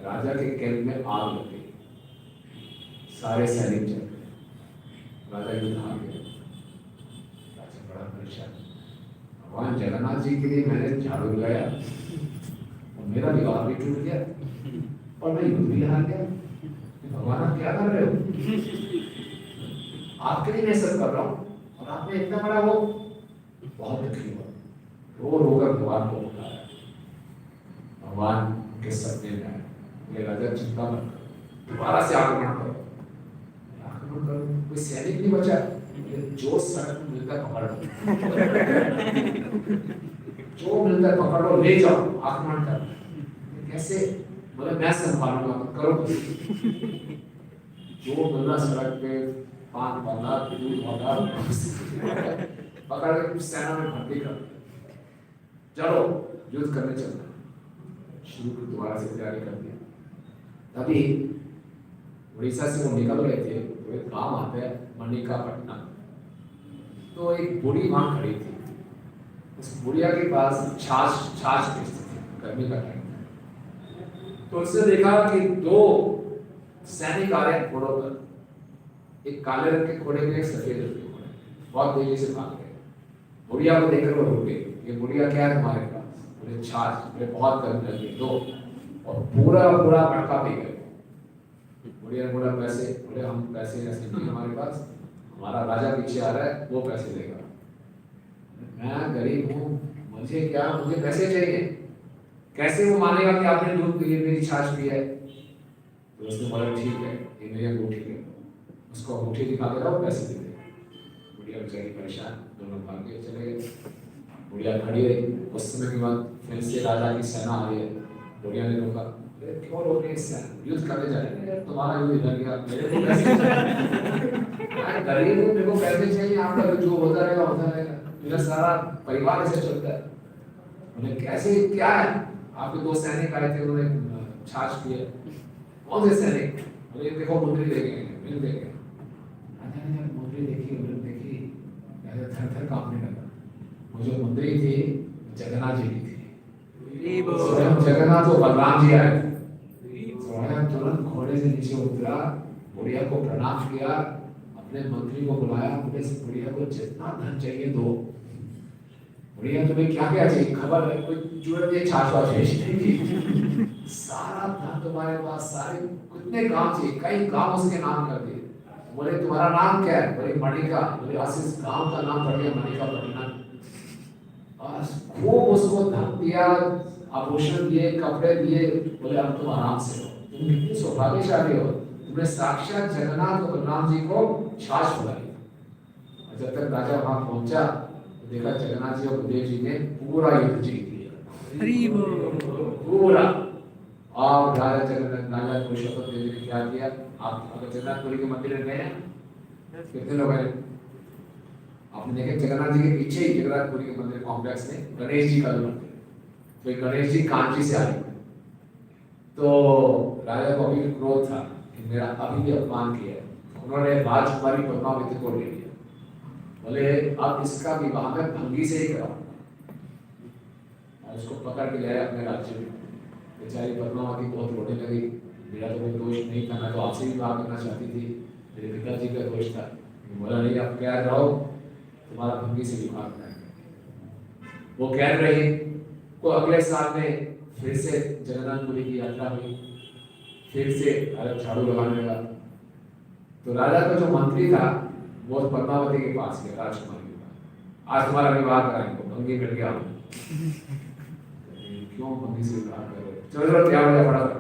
A: राजा के कैंप में आग लग गई, सारे सैनिक जल गए, राजा युद्ध हार गया। राजा बड़ा परेशान, भगवान जगन्नाथ जी के लिए मैंने झाड़ू लगाया और मेरा विवाह भी टूट गया और मैं युद्ध भी हार गया। भगवान आप क्या कर रहे हो? आपके लिए मैं सब कर रहा हूँ और आपने इतना बड़ा वो, बहुत दुखी हुआ, रो रो कर भगवान को बुलाया। भगवान के सपने में आए, ये राजा चिंता मत करो, दोबारा से आक्रमण करो। कोई सैनिक नहीं बचा, जो सड़क में मिलता पकड़ लो, जो मिलता पकड़ लो, ले जाओ, आक्रमण कर। कैसे? बोले मैं संभालूंगा, करो। जो मिलना सड़क पे, पान वाला, दूध वाला, पकड़ के सेना में भर्ती कर, चलो युद्ध करने चलना शुरू कर। दोबारा से तैयारी कर दिया। तभी उड़ीसा से वो निकल रहे थे, तो एक गांव आता है मणिकापट्टनम, तो एक बूढ़ी वहां खड़ी थी। उस बुढ़िया के पास छाछ बेचते थे, गर्मी का टाइम था। तो उसने देखा कि दो सैनिक आ रहे हैं घोड़ों पर, एक काले रंग के घोड़े में, एक सफेद रंग के घोड़े, बहुत तेजी से भाग रहे। बुढ़िया को देखकर वो रुक गई। ये बुढ़िया क्या है तुम्हारे पास? बोले छाछ। बोले बहुत गर्मी लगी, दो। और पूरा मटका पी गए। बुढ़िया ने बोला पैसे? बोले हम पैसे ऐसे नहीं हमारे पास, हमारा राजा पीछे आ रहा है, वो पैसे देगा। मैं गरीब हूँ, मुझे क्या, मुझे पैसे चाहिए। कैसे वो मानेगा कि आपने दूध पी, मेरी छाछ पी है? तो उसने बोला ठीक है, ये मेरी अंगूठी है, उसको अंगूठी दिखा के लाओ, पैसे दे दे। बुढ़िया बुढ़िया बेचारी परेशान, दोनों भाग के चले गए। बुढ़िया खड़ी रही, कुछ समय के बाद फिर से राजा की सेना आ रही है। बुढ़िया ने रोका, क्यों रोक रहे हैं? युद्ध करने जा रहे हैं, तुम्हारा युद्ध इधर गया, मेरे को कैसे गरीब हूँ, मेरे को पैसे चाहिए, आपका जो होता रहेगा, मेरा सारा परिवार ऐसे चलता है। उन्हें कैसे, क्या है? आपके दो सैनिक आए थे, उन्होंने छाछ किया। कौन से सैनिक? बोले देखो मुंदरी देखेंगे, मिल देंगे। मुंदरी देखी, मिल देखी, थर थर कांपने लगा। वो जो मुंदरी थी जगन्नाथ जी की थी। स्वयं जगन्नाथ तो बलराम जी आए थे। स्वयं तुरंत घोड़े से नीचे उतरा, बुढ़िया को प्रणाम किया, अपने मंत्री को बुलाया, बोले बुढ़िया को जितना धन चाहिए दो। बुढ़िया तुम्हें क्या क्या चाहिए? खबर है, कोई जरूरत है छाछ वाछ बेचने की? सारा धन तुम्हारे पास, सारे कितने काम चाहिए, कई काम उसके नाम कर दिए। बोले तुम्हारा नाम क्या है? बोले मणिका। बोले आशीष गांव का नाम पड़ गया मणिका पटना। और खूब उसको धन दिया, आभूषण दिए, कपड़े दिए। बोले अब तुम आराम से हो, तुम कितनी सौभाग्यशाली हो, तुमने साक्षात जगन्नाथ और बलराम जी को छाछ बुलाई। और जब तक राजा वहां पहुंचा तो देखा जगन्नाथ जी और बलदेव जी ने पूरा युद्ध जीत लिया, पूरा। और राजा पुरुषोत्तम देव जी ने क्या किया? आप अगर जगन्नाथपुरी के मंदिर में गए हैं, कितने लोग हैं? आपने देखे जगन्नाथ जी के पीछे ही जगन्नाथपुरी के मंदिर कॉम्प्लेक्स में गणेश जी का मंदिर, तो गणेश जी कांची से आए। तो राजा को अभी क्रोध था कि मेरा अभी भी अपमान किया है। उन्होंने राजकुमारी पद्मावती को ले लिया। बोले अब इसका विवाह मैं भंगी से ही कराऊंगा। और उसको पकड़ के ले आए अपने राज्य में। बेचारी पद्मावती बहुत रोने लगी, मेरा तो कोई दोष नहीं था, मैं तो आपसे विवाह करना चाहती थी, मेरे पिताजी का दोष था। बोला नहीं, आप कैद रहो, तुम्हारा भंगी से विवाह कराएंगे। वो कैद रही। को अगले साल में फिर से जगन्नाथपुरी की यात्रा हुई, फिर से अरब झाड़ू लगाने लगा। तो राजा का जो मंत्री था वो पद्मावती के पास गया, राजकुमारी के पास, आज तुम्हारा विवाह कराएंगे, भंगी मिल गया। क्यों भंगी से विवाह कर रहे? चलो तैयार हो गया, फटाफट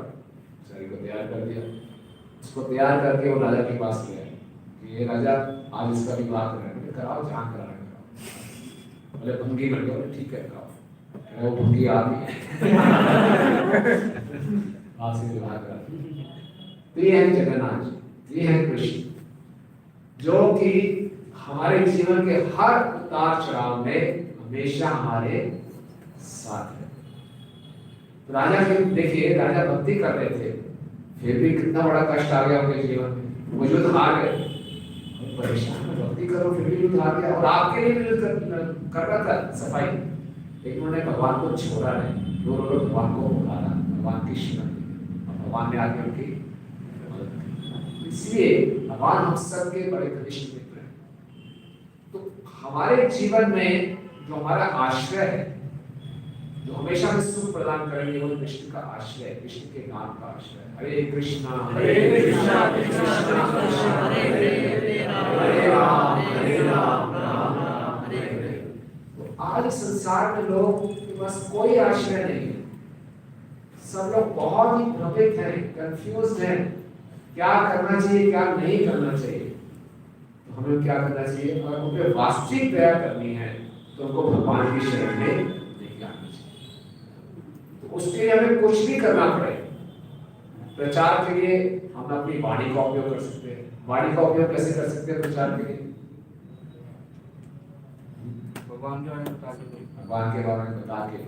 A: सारी को तैयार कर दिया। उसको तैयार करके वो राजा के पास गया कि ये राजा आज इसका विवाह कराएंगे, कराओ, जहाँ कराना कराओ। बोले भंगी मिल गया, ठीक है कराओ। वो भंगी आ गई, आपसे विवाह करा। तो ये है जगन्नाथ जी, ये है कृष्ण, जो कि हमारे जीवन के हर उतार चढ़ाव में हमेशा हमारे साथ है। तो राजा के देखिए, राजा भक्ति कर रहे थे, फिर भी कितना बड़ा कष्ट आ गया उनके जीवन में। वो युद्ध हार गए, परेशान, भक्ति करो फिर भी युद्ध हार गया। और आपके लिए भी युद्ध कर रहा था सफाई, लेकिन उन्होंने भगवान को छोड़ा नहीं, रो रो भगवान को पुकारा, भगवान की शरण, भगवान ने आके उनकी मदद की। इसलिए भगवान हम सबके बड़े घनिष्ठ मित्र हैं। तो हमारे जीवन में जो हमारा आश्रय है, जो हमेशा हमें सुख प्रदान करेंगे, वो कृष्ण का आश्रय, कृष्ण के नाम का आश्रय। हरे कृष्णा हरे कृष्णा कृष्णा कृष्णा हरे हरे, हरे राम राम राम हरे हरे। आज संसार में लोग के पास कोई आश्रय नहीं है। सब लोग बहुत ही भ्रमित हैं, कंफ्यूज हैं, क्या करना चाहिए, क्या नहीं करना चाहिए। तो हमें क्या करना चाहिए? अगर उनको वास्तविक दया करनी है तो उनको भगवान की शरण में लेके आना चाहिए। तो उसके लिए हमें कुछ भी करना पड़े। प्रचार के लिए हम अपनी वाणी का उपयोग कर सकते हैं। वाणी का उपयोग कैसे कर सकते हैं प्रचार के लिए?
E: भगवान के बारे में बता के,
A: भगवान के बारे में बता के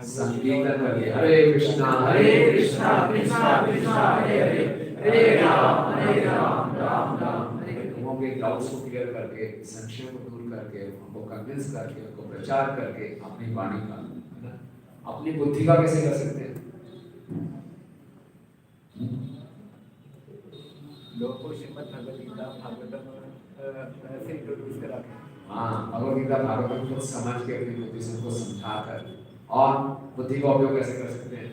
A: संकीर्तन करिए, हरे कृष्णा कृष्णा कृष्णा हरे हरे, हरे राम राम राम हरे हरे। लोगों के डाउट्स को क्लियर करके, संशय को दूर करके, उनको कन्विंस करके, उनको प्रचार करके अपनी वाणी का, अपनी बुद्धि का कैसे कर सकते हैं?
C: लोगों को श्रीमद् भगवद गीता भागवतम ऐसे इंट्रोड्यूस करा के,
A: हाँ, भगवद गीता भागवतम को समझ के अपनी बुद्धि से उनको समझाकर, और बुद्धि का उपयोग कैसे कर सकते हैं?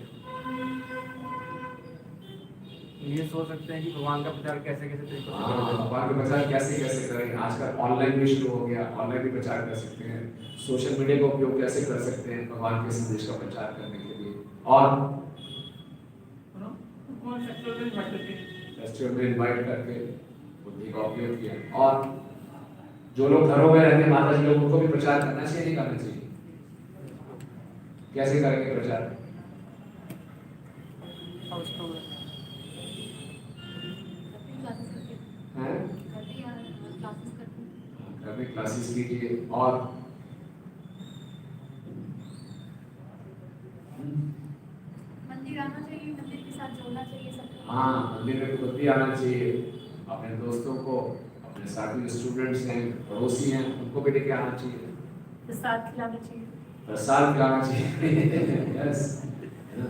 B: ये सोच सकते हैं कि भगवान का प्रचार कैसे कैसे तरीकों से
A: हाँ, भगवान का प्रचार कैसे कैसे करें। आजकल ऑनलाइन भी शुरू हो गया, ऑनलाइन भी प्रचार कर सकते हैं। सोशल मीडिया का उपयोग कैसे कर सकते हैं भगवान के संदेश का प्रचार करने के लिए। और फेस्टिवल में इनवाइट करके बुद्धि का उपयोग किया। और जो लोग घरों में रहते हैं माता जी लोग, उनको भी प्रचार करना चाहिए नहीं करना चाहिए? कैसे करेंगे प्रचार?
B: हाउस प्रोग्राम
A: हैं? घर में क्लासेस कीजिए। और
I: मंदिर आना चाहिए, मंदिर के साथ जोड़ना चाहिए सबको।
A: हाँ, मंदिर में खुद भी आना चाहिए, अपने दोस्तों को, अपने साथी जो स्टूडेंट्स हैं, पड़ोसी हैं, उनको भी लेके आना चाहिए,
I: प्रसाद खिलाना चाहिए।
A: प्रसाद खिलाना चाहिए। यस।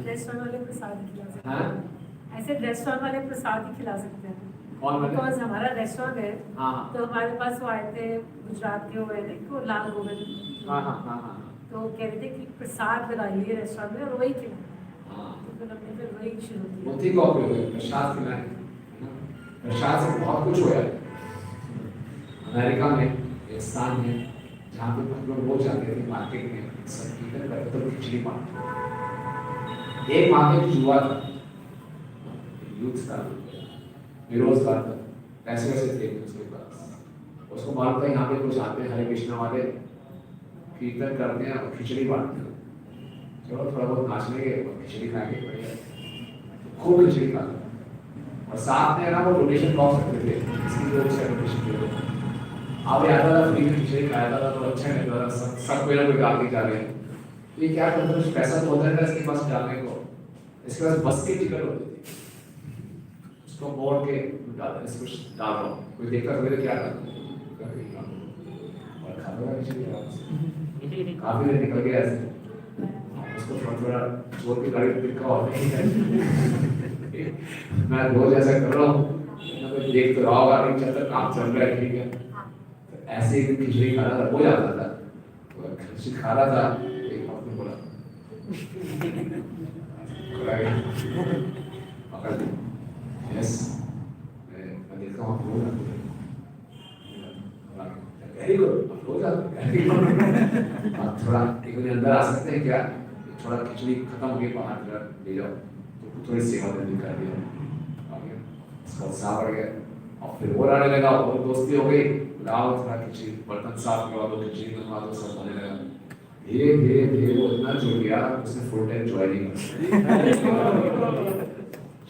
I: रेस्टोरेंट वाले प्रसाद ही खिला सकते
A: हाँ?
I: हैं। ऐसे रेस्टोरेंट वाले प्रसाद ही खिला सकते हैं।
A: कौन वाले?
I: बिकॉज हमारा रेस्टोरेंट है,
A: हाँ
I: तो हमारे पास वो आए थे गुजरात के, हुए थे वो लाल गोविंद,
A: हाँ हाँ हाँ हाँ
I: तो कह रहे थे कि प्रसाद लगाइए रेस्टोरेंट में, और वही खिला।
A: हाँ।
I: तो फिर हमने फिर वही शुरू किया।
A: बुद्धि का उपयोग है, प्रसाद खिलाएं। प्रसाद से बहुत कुछ हुआ है। अमेरिका में एक स्थान है जहाँ पे हम लोग रोज जाते थे मार्केट में, सब कीर्तन करते थे, खिचड़ी बांटते। एक मार्केट हुआ था, यूथ था, बेरोजगार था, पैसे वैसे थे उसके पास। उसको मालूम था यहाँ पे कुछ आते हैं हरे कृष्णा वाले, कीर्तन करते हैं और खिचड़ी बांटते हैं, चलो थोड़ा बहुत नाच लेंगे और खिचड़ी खाएंगे, बढ़िया। खूब खिचड़ी खाते और साथ में ना वो डोनेशन बॉक्स रखते थे, इसकी जो अच्छा डोनेशन दे दो। अब याद आता था फ्री में खिचड़ी खाया था तो अच्छा नहीं लग रहा, सब कोई ना कोई डाल के जा रहे हैं। ये क्या करते हैं, पैसा तो होता है इसके पास डालने को, इसके पास बस की टिकट होती थी, उसको मोड़ के डाल इसको डाल रहा हूँ, कोई देखता तो मेरे क्या डाल और खा लो खिचड़ी, काफी देर निकल गया ऐसे, उसको थोड़ा थोड़ा छोड़ के गाड़ी पिका और नहीं है। मैं रोज ऐसा कर रहा हूँ, मैं देख तो रहा होगा नहीं चलता, काम चल रहा है, ठीक है। तो ऐसे ही खिचड़ी खा रहा था, हो जाता था, तो खिचड़ी खा रहा था, एक वक्त बोला पकड़ ली, यस, मैं देखता हूँ आप लोग वेरी गुड, आप हो जाते हैं, आप थोड़ा एक बजे अंदर आ सकते हैं क्या, थोड़ा खिचड़ी खत्म हो गई, बाहर ले जाओ, तो थोड़ी सेवा देने कर दिया, आ गया, इसका उत्साह बढ़ गया, और फिर वो आने लगा, और दोस्ती हो गई, लाओ थोड़ा खिचड़ी, बर्तन साफ करवा दो, खिचड़ी बनवा दो, सब होने लगा। धीरे धीरे धीरे वो इतना जुड़ गया, उसने फुल टाइम ज्वाइनिंग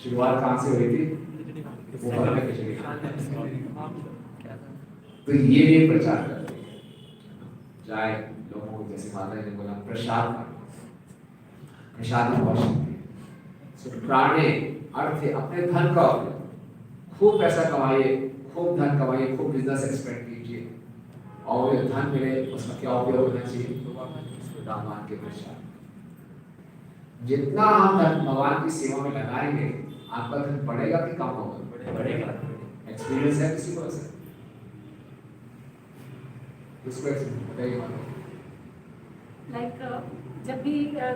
A: शुरुआत कहाँ से हुई थी, वो घर में खिचड़ी। तो ये भी प्रचार करते हैं, चाहे लोगों को जैसे माता जी ने बोला प्रसाद, प्रसाद में बहुत शक्ति है। प्राणे अर्थ है अपने धन का उपयोग, खूब पैसा कमाइए, खूब धन कमाइए, खूब बिजनेस एक्सपेंड कीजिए, और ये धन मिले उसका क्या उपयोग होना चाहिए, भगवान के प्रसाद। जितना हम धन भगवान की सेवा में लगाएंगे, आपका धन बढ़ेगा कि कम होगा? बढ़ेगा। एक्सपीरियंस है किसी को ऐसे? इसको बताइए।
I: लाइक जब भी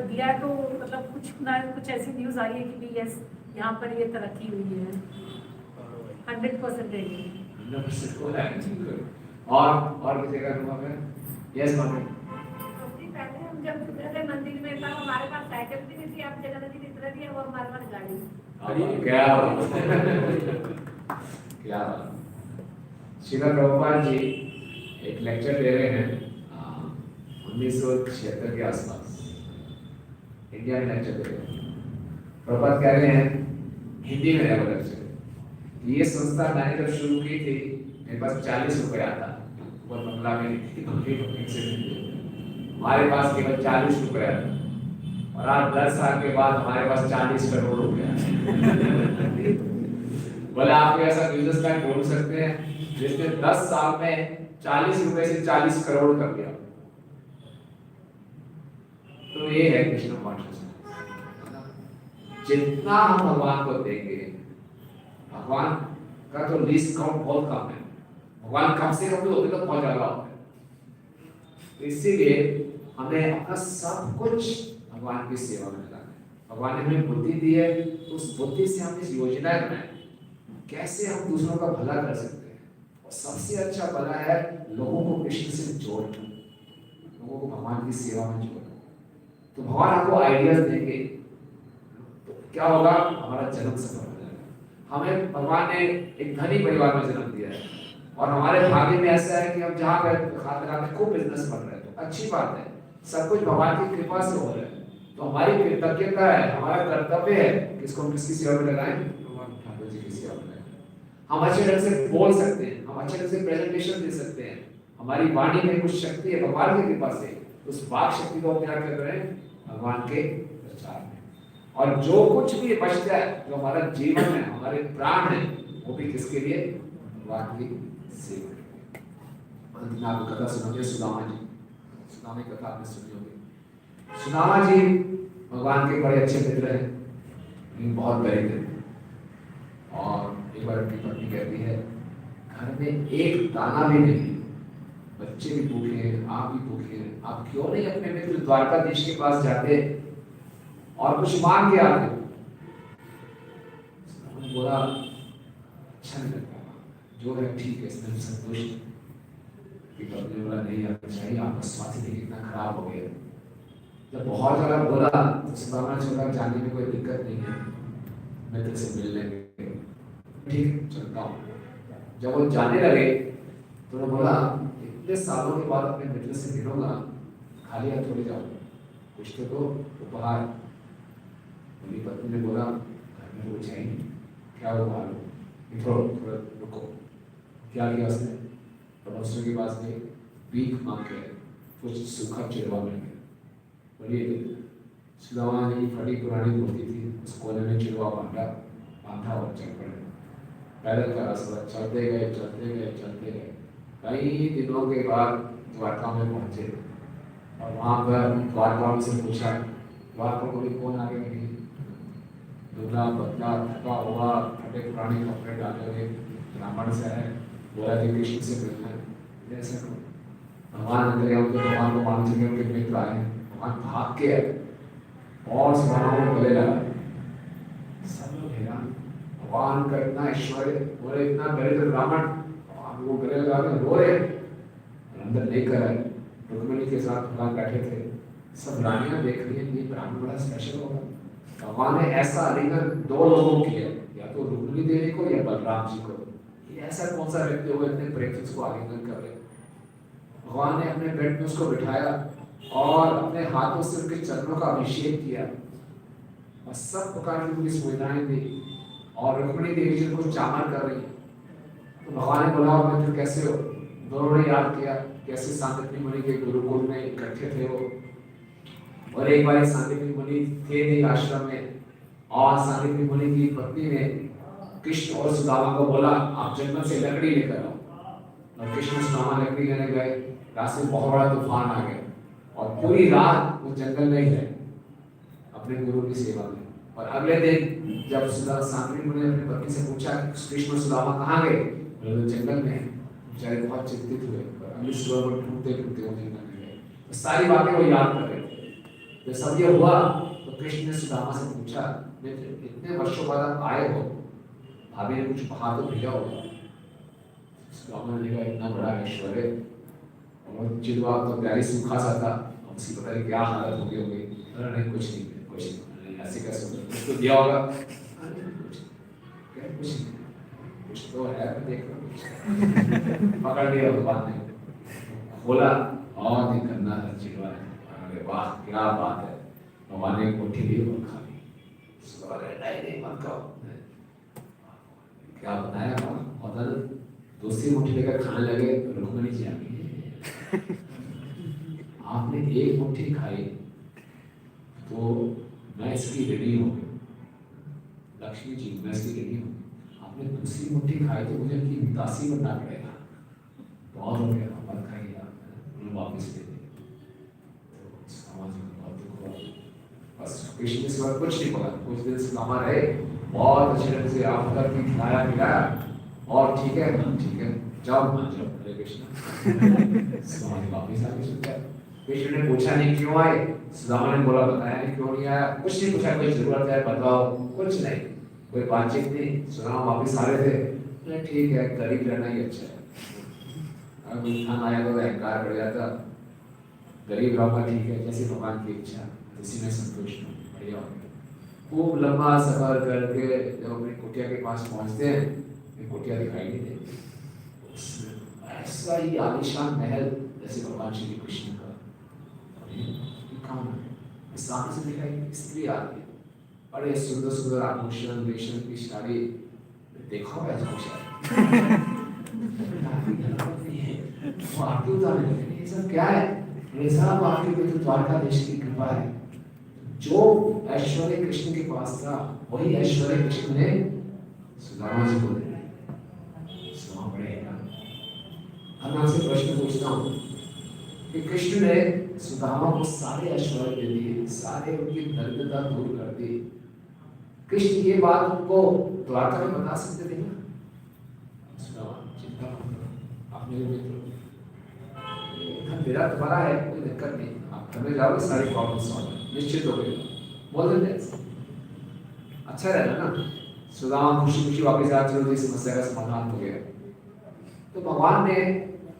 I: दिया तो मतलब कुछ ना कुछ ऐसी न्यूज़ आई है कि भी यस यहाँ पर ये तरक्की हुई है, 100% है ये।
A: और किसी का अनुभव है? यस मानो।
I: पहले हम जब गुजरे मंदिर में था, हमारे पास साइकिल भी नहीं थी, आप जगन्नाथ जी इतना दिया, वो हमारे पास गाड़ी।
A: क्या क्या श्रील प्रभुपाद जी एक लेक्चर दे रहे हैं 1976 के आसपास, इंडिया में लेक्चर दे रहे हैं। प्रभुपाद कह रहे हैं, हिंदी में है वो लेक्चर, ये संस्था मैंने जब शुरू की थी मेरे पास 40 रुपये आता, ऊपर बंगला में हमारे पास केवल 40 रुपये आता, और आज 10 साल के बाद हमारे पास 40 करोड़ रुपये। बोले आप ऐसा बिजनेस मैन बोल सकते हैं जिसने 10 साल में 40 रुपए से 40 करोड़ कर दिया? तो ये है कृष्ण कॉन्शियसनेस। जितना हम भगवान को देंगे, भगवान का तो लिस्ट काउंट बहुत कम है, भगवान कम से कम तो तक पहुंच जाएगा। तो इसीलिए हमें अपना सब कुछ भगवान की सेवा में लगाना है। भगवान ने हमें बुद्धि दी है, उस बुद्धि से हम इस योजना बनाए कैसे हम दूसरों का भला कर सकते हैं, और सबसे अच्छा भला है लोगों को कृष्ण से जोड़ना, लोगों को भगवान की सेवा में जोड़ना। तो भगवान आपको आइडियाज देंगे, तो क्या होगा, हमारा जन्म सफल हो जाएगा। हमें भगवान ने एक धनी परिवार में जन्म दिया है, और हमारे भाग्य में ऐसा है कि हम जहाँ पे हाथ लगा के खूब बिजनेस बढ़ रहे हैं, तो अच्छी बात है, सब कुछ भगवान की कृपा से हो रहा है। तो हमारी कृतज्ञता है, हमारा कर्तव्य है कि इसको हम किसकी सेवा में लगाएं, भगवान ठाकुर जी की सेवा में लगाएं। हम अच्छे ढंग से बोल सकते हैं, हम अच्छे ढंग से प्रेजेंटेशन दे सकते हैं, हमारी वाणी में कुछ शक्ति है भगवान की कृपा से, उस वाक शक्ति को हम क्या कर रहे हैं, भगवान के प्रचार में। और जो कुछ भी बचता है, जो हमारा जीवन है, हमारे प्राण है, वो भी किसके लिए, भगवान की सेवा के लिए। अंत में आपको कथा सुनाते सुदामा जी, सुदामा की कथा आपने सुनी होगी। सुदामा जी भगवान के बड़े अच्छे मित्र हैं, लेकिन बहुत दरिद्र थे। और एक बार अपनी पत्नी कहती है, घर में एक दाना भी नहीं, बच्चे भी भूखे हैं, आप भी भूखे हैं, आप क्यों नहीं अपने मित्र द्वारकाधीश के पास जाते और कुछ मांग के आते। बोला अच्छा नहीं लगता, जो है ठीक है, इसमें संतुष्ट। बोला नहीं आना चाहिए, आपका स्वास्थ्य भी कितना खराब हो गया। जब बहुत ज्यादा बोला तो सुदामा ने सोचा जाने में कोई दिक्कत नहीं है, मित्र से मिल लेंगे, ठीक चलता हूँ। जब वो जाने लगे तो उन्होंने बोला इतने सालों के बाद अपने मित्र से मिलूंगा, खाली हाथ थोड़ी जाऊँ, कुछ तो उपहार। मेरी पत्नी ने बोला घर में वो चाहिए, क्या उपहार हो, थोड़ा रुको। क्या किया उसने, पड़ोसियों के पास गए, भीख मांग के कुछ सूखा चिड़वा मिल गया। बोलिए सुदामा जी की फटी पुरानी मूर्ति थी, उस कोने में चिड़वा बांधा और चल पड़े। पैदल का रास्ता चलते गए चलते गए चलते गए, कई दिनों के बाद द्वारका में पहुंचे। और वहाँ पर द्वारका से पूछा, द्वार पर कोई कौन आगे नहीं, दुबला पतला थका हुआ, फटे पुराने कपड़े डाले हुए ब्राह्मण से है, बोला कि कृष्ण से मिलना है। ऐसा भगवान अंदर आए, भगवान को मान चुके उनके मित्र आए, भगवान भाग के और सुदामा को गले लगा। सब लोग हैरान, भगवान का इतना ऐश्वर्य, बोले इतना दरिद्र ब्राह्मण, भगवान को गले लगा के रो रहे। अंदर लेकर आए, रुक्मिणी के साथ भगवान बैठे थे, सब रानियां देख रही हैं, ये ब्राह्मण बड़ा स्पेशल होगा। भगवान ने ऐसा आलिंगन दो लोगों को किया, या तो रुक्मिणी देवी को या बलराम जी को। ये ऐसा कौन सा व्यक्ति होगा इतने प्रेम से उसको आलिंगन कर रहे। भगवान ने अपने बेड में उसको बिठाया और अपने हाथों से उनके चरणों का अभिषेक किया और सब प्रकार की उनकी सुविधाएं दी। और रुक्मिणी देवी जी को चामर कर रही, तो भगवान ने बोला मित्र कैसे हो। दोनों ने याद किया कैसे सांदीपनी मुनि के गुरुकुल में इकट्ठे थे वो, और एक बार सांदीपनी मुनि थे एक आश्रम में, और सांदीपनी मुनि की पत्नी ने कृष्ण और सुदामा को बोला आप जंगल से लकड़ी लेकर आओ। और कृष्ण सुदामा लकड़ी लेने गए, रास्ते में बहुत बड़ा तूफान आ गया और पूरी रात वो जंगल में ही रहे अपने गुरु की सेवा में। और अगले दिन जब सांदीपनी मुनि ने अपनी पत्नी से पूछा कृष्ण और सुदामा कहाँ गए, बोले जंगल में। बेचारे बहुत चिंतित हुए, अगली सुबह को ढूंढते ढूंढते वो जंगल में गए। तो सारी बातें वो याद कर रहे थे। जब सब ये हुआ तो कृष्ण ने सुदामा से पूछा मित्र इतने वर्षों बाद आप आए हो, भाभी ने कुछ कहा तो भेजा होगा। सुदामा ने कहा इतना बड़ा ऐश्वर्य और चिड़वा तो प्यारी सूखा सा था, उसी पता नहीं क्या हालत हो गई होगी। नहीं कुछ नहीं, ऐसे कैसे कुछ तो दिया होगा, कुछ तो है देख पकड़ लिया भगवान ने, खोला और नहीं करना था चिड़वा है। अरे वाह क्या बात है, भगवान ने मुट्ठी ली और खा ली। नहीं मत खाओ, क्या बताया और दूसरी मुट्ठी लेकर खाने लगे। रुक्मिणी जी आ गई, आपने एक मुट्ठी खाई तो मैं इसकी ऋणी हूँ, लक्ष्मी जी मैं इसकी ऋणी हूँ। आपने दूसरी मुट्ठी खाई तो मुझे इनकी दासी बनना पड़ेगा। बहुत हो गया, मत खाइए आप, उन्हें वापस दे दिए। तो समाज में बहुत दुख हुआ। बस कृष्ण इस बार कुछ नहीं बोला, कुछ दिन सुदामा रहे, बहुत अच्छे ढंग से आप तक भी खिलाया पिलाया और ठीक है जाओ हरे कृष्ण। सुदामा वापस आ गए। कृष्ण ने पूछा नहीं क्यों आए, सुदामा ने बोला बताया नहीं क्यों नहीं आया, कुछ नहीं पूछा, कोई जरूरत है बताओ, कुछ नहीं, कोई बातचीत नहीं। सुदामा वापस आ रहे थे, ठीक है गरीब रहना ही अच्छा है। अब इंसान आया तो अहंकार बढ़ जाता, गरीब रहना ठीक है, जैसे भगवान की इच्छा, उसी में संतुष्ट हूँ, बढ़िया हो गया। खूब लंबा सफर करके जब अपनी कुटिया के पास पहुंचते हैं, कुटिया दिखाई नहीं देती, ऐसा ही आलिशान महल जैसे भगवान श्री कृष्ण का कौन है? सामने से दिखाई स्त्री आती है, बड़े सुंदर सुंदर आभूषण रेशम की साड़ी, देखो ऐसा आरती उतारने लगे। ये सब क्या है? ये सब आपके तो द्वारकाधीश की कृपा है। जो ऐश्वर्य कृष्ण के पास था वही ऐश्वर्य कृष्ण ने सुदामा जी को दिया। सुदामा पड़ेगा। अब मैं आपसे प्रश्न पूछता हूँ कि कृष्ण ने सुदामा को सारे ऐश्वर्य दे दिए, सारे उनकी दरिद्रता दूर कर दी। कृष्ण ये बात उनको द्वारका में बता सकते थे ना? सुदामा चिंता मत करो, आप मेरे मित्र हो, मेरा तुम्हारा है, कोई दिक्कत नहीं, आप घर में जाओगे सारी प्रॉब्लम सॉल्व निश्चित हो गई। बोल देते अच्छा रहेगा ना। सुदामा खुशी खुशी वापस आ, चलो जी समस्या का समाधान हो गया। तो भगवान ने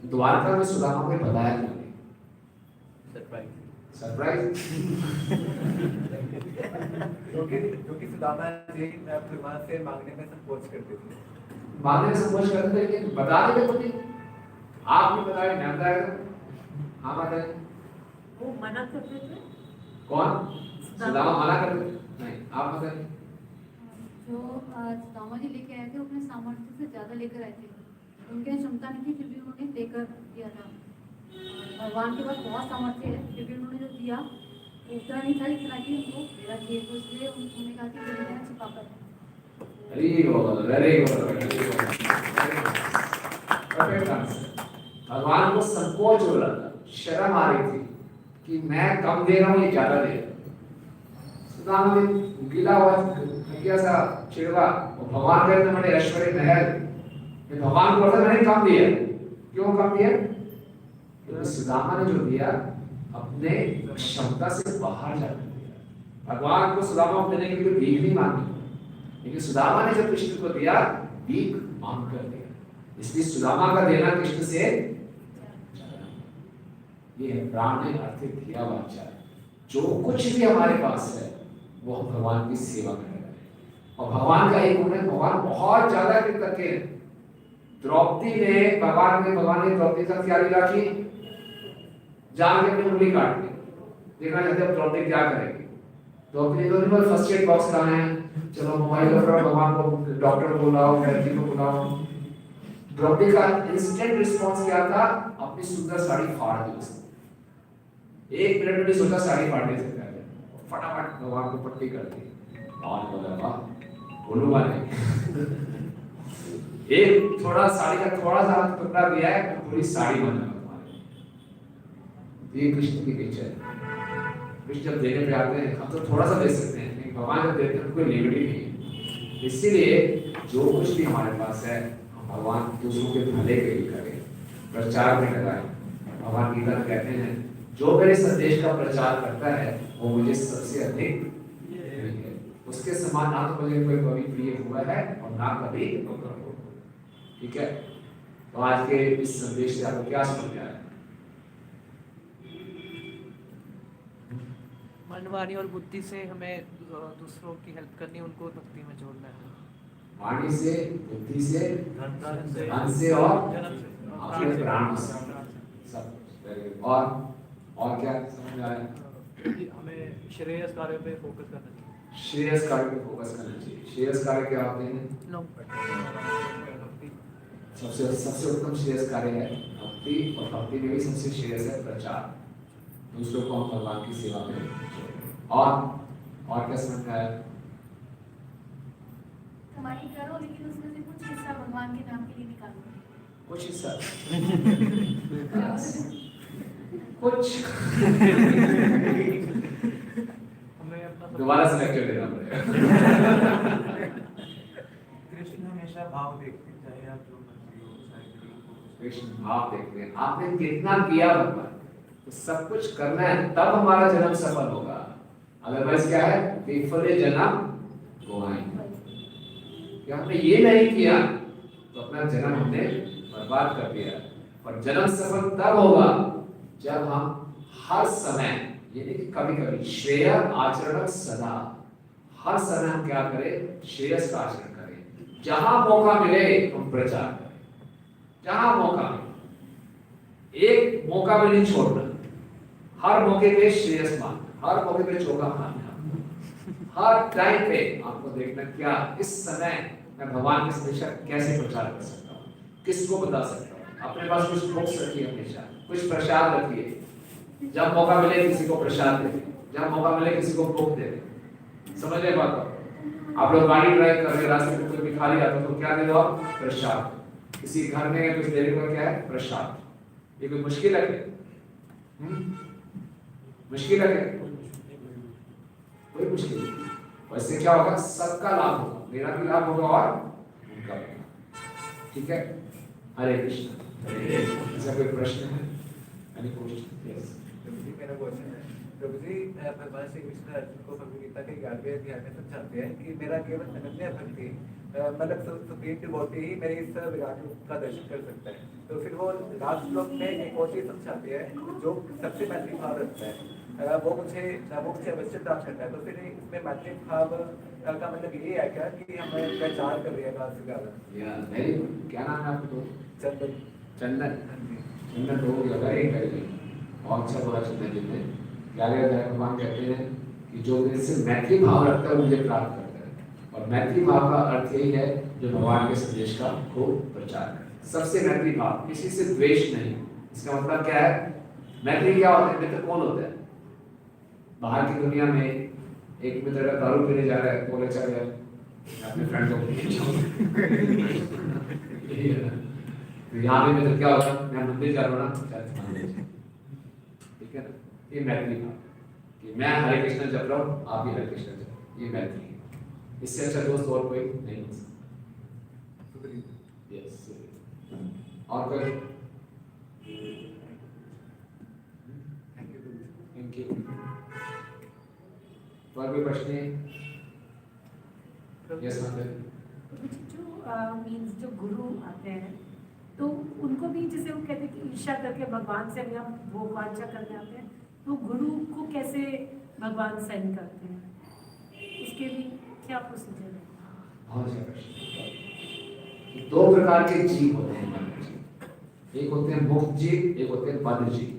A: द्वारका में सुदामा को बताया क्यों नहीं? सरप्राइज
C: क्योंकि सुदामा जी भगवान से मांगने में संकोच करते थे।
A: मांगने में संकोच करते थे, लेकिन बता देते तो नहीं। आप नहीं बताए, मैं बताएगा। हाँ बताए।
I: वो मना करते थे।
A: कौन? सुदामा मना करते थे? नहीं, आप बताए।
J: जो सुदामा जी लेके आए थे वो अपने सामर्थ्य से ज़्यादा लेकर आए थे, उनके क्षमता नहीं थी, फिर भी उन्होंने देकर दिया था। भगवान के पास बहुत सामर्थ्य है, फिर भी उन्होंने जो दिया उतना नहीं था जितना कि उनको मेरा चाहिए, तो इसलिए उन्होंने कहा कि जो मैंने छिपा कर।
A: Very good, very good. Perfect answer. भगवान को संकोच हो रहा था, शर्म आ रही थी कि मैं कम दे रहा हूँ, ये ज्यादा दे रहा है। सुदामा ने गिला हुआ घटिया सा चिड़वा, और भगवान का इतना बड़े ऐश्वर्य महल, भगवान को बोलता मैंने कम दिया। क्यों कम दिया? क्योंकि सुदामा ने जो दिया अपने क्षमता से बाहर जाकर दिया। भगवान को सुदामा को देने के लिए भीख नहीं मांगी, लेकिन सुदामा ने जब कृष्ण को दिया भीख मांग कर दिया। इसलिए सुदामा का देना कृष्ण से ये है प्राण ने अर्थ दिया वाचा। जो कुछ भी हमारे पास है वो हम भगवान की सेवा कर रहे हैं। और भगवान का एक गुण है, भगवान बहुत ज्यादा कृतज्ञ है। द्रौपदी ने भगवान ने द्रौपदी का क्या लीला की? जान के अपनी उंगली काट दी। देखना चाहते हैं द्रौपदी क्या करेगी। द्रौपदी ने तो फर्स्ट एड बॉक्स लाए हैं, चलो मोबाइल पर भगवान को डॉक्टर को बुलाओ, वैद्य को बुलाओ। द्रौपदी का इंस्टेंट रिस्पॉन्स क्या था? अपनी सुंदर साड़ी फाड़ दी उसने। एक मिनट में भी सोचा साड़ी फाड़ने से पहले फटाफट भगवान को पट्टी कर दी और बोला वाह बोलूंगा नहीं। एक थोड़ा साड़ी का थोड़ा सा टुकड़ा दिया है, पूरी साड़ी बना तुम्हारे। ये कृष्ण की नेचर है। कृष्ण जब देने पे आते हैं हम तो थोड़ा सा दे सकते हैं, लेकिन भगवान जब देते हैं कोई लिमिट ही नहीं है। इसीलिए जो कुछ भी हमारे पास है हम भगवान दूसरों के भले के लिए करें, प्रचार में लगाएं। भगवान गीता में कहते हैं जो मेरे संदेश का प्रचार करता है वो मुझे सबसे अधिक है। उसके समान ना तो मुझे कोई कभी प्रिय हुआ है और ना कभी होगा। ठीक है, तो आज के इस संदेश से आपको क्या समझ आया?
B: मन, वाणी और बुद्धि से हमें दूसरों की हेल्प करनी, उनको भक्ति में जोड़ना है।
A: वाणी से, बुद्धि से, धन से और अपने प्राण से सब। और क्या समझ आया?
B: हमें श्रेयस कार्य पे फोकस करना चाहिए।
A: श्रेयस कार्य पे फोकस करना चाहिए। श्रेयस कार्य क्या होते हैं? सबसे उत्तम श्रेयस कार्य है भक्ति, और भक्ति में भी सबसे श्रेयस है प्रचार। दूसरों को हम भगवान की सेवा में। और क्या समझ में आया?
J: कमाई करो लेकिन उसमें से कुछ हिस्सा भगवान के नाम के लिए निकालो।
A: कुछ हिस्सा कुछ
B: हमें अपना
A: दोबारा से लेक्चर देना पड़ेगा।
D: कृष्ण हमेशा भाव देखते, चाहे आप जो मर्जी हो, चाहे
A: कृष्ण भाव देखते हैं। आपने कितना किया भगवान, तो सब कुछ करना है, तब हमारा जन्म सफल होगा। अदरवाइज क्या है? विफले जन्म गवाएंगे। कि हमने ये नहीं किया तो अपना जन्म हमने बर्बाद कर दिया। और जन्म सफल तब होगा जब हम हर समय, यानी कि कभी कभी श्रेय आचरण सदा, हर समय हम क्या करें? श्रेयस का आचरण करें। जहां मौका मिले हम प्रचार करें। जहां मौका मिले, एक मौका में नहीं छोड़ना, हर मौके पे श्रेयस मानना, हर मौके पे चौका खाना, हर टाइम पे आपको देखना क्या इस समय मैं भगवान के संदेश का कैसे प्रचार कर सकता हूँ, किसको बता सकता हूँ। अपने पास कुछ बुक्स रखिए, हमेशा कुछ प्रसाद रखिए, जब मौका मिले किसी को प्रसाद दे, जब मौका मिले किसी को बुक दे। समझ रहे बात को? आप लोग गाड़ी ड्राइव कर रहे, रास्ते में कोई भिखारी आता तो क्या दे दो आप? प्रसाद। किसी घर में कुछ देने को क्या है? प्रसाद। ये कोई मुश्किल है? मुश्किल है? कोई मुश्किल नहीं। वैसे क्या होगा? सबका लाभ होगा, मेरा भी लाभ होगा और उनका भी। ठीक है? हरे कृष्ण। ऐसा कोई प्रश्न है? Any question? यस।
C: मेरा क्वेश्चन है, प्रभु जी भगवान श्री कृष्ण अर्जुन को भगवद गीता के 11वें अध्याय में समझाते हैं कि मेरा केवल अनन्य भक्ति मतलब सुप्रीम डिवोटी ही मेरे इस विराट रूप का दर्शन कर सकता है। तो फिर वो लास्ट श्लोक में एक और चीज समझाते हैं जो सबसे मैत्री भाव रखता है, वो मुझे अवश्य प्राप्त करता है। तो फिर इसमें मैत्री भाव का मतलब ये है क्या कि हमें प्रचार कर रही है गाँव से गाँव?
A: Very good. क्या नाम है आपको?
C: चंदन।
A: चंदन। चंदन तो वेरी वेरी बहुत अच्छा बोला चंदन जी ने। क्या भगवान कहते हैं कि जो मेरे से मैत्री भाव रखता है मुझे प्राप्त करता है, और मैत्री भाव का अर्थ यही है जो भगवान के संदेश का खूब प्रचार करे। सबसे मैत्री भाव, किसी से द्वेष नहीं। इसका मतलब क्या है? मैत्री क्या होता है? मित्र कौन होता है? बाहर की दुनिया में एक मित्र का दारू पीने जा रहा है, बोले चल यार अपने फ्रेंड को यही है ना। तो यहाँ पे मित्र क्या होता है? मैं मंदिर जा रहा हूँ ना, ठीक है ना? ये मैत्री भाव कि मैं हरे कृष्ण जप रहा हूँ, आप भी हरे कृष्ण जप, ये मैत्री है। इससे अच्छा दोस्त और कोई नहीं हो सकता। यस। और कोई? Thank you. और कोई प्रश्न? यस
I: जो मीन्स जो गुरु आते हैं तो उनको भी जैसे वो कहते हैं कि ईर्ष्या करके भगवान से भी हम वो वांछा करने आते हैं, तो गुरु को कैसे भगवान साइन करते हैं, इसके लिए क्या प्रोसीजर है?
A: बहुत अच्छा प्रश्न। दो प्रकार के जीव होते हैं, एक होते हैं मुक्त जीव, एक होते हैं बद्ध जीव।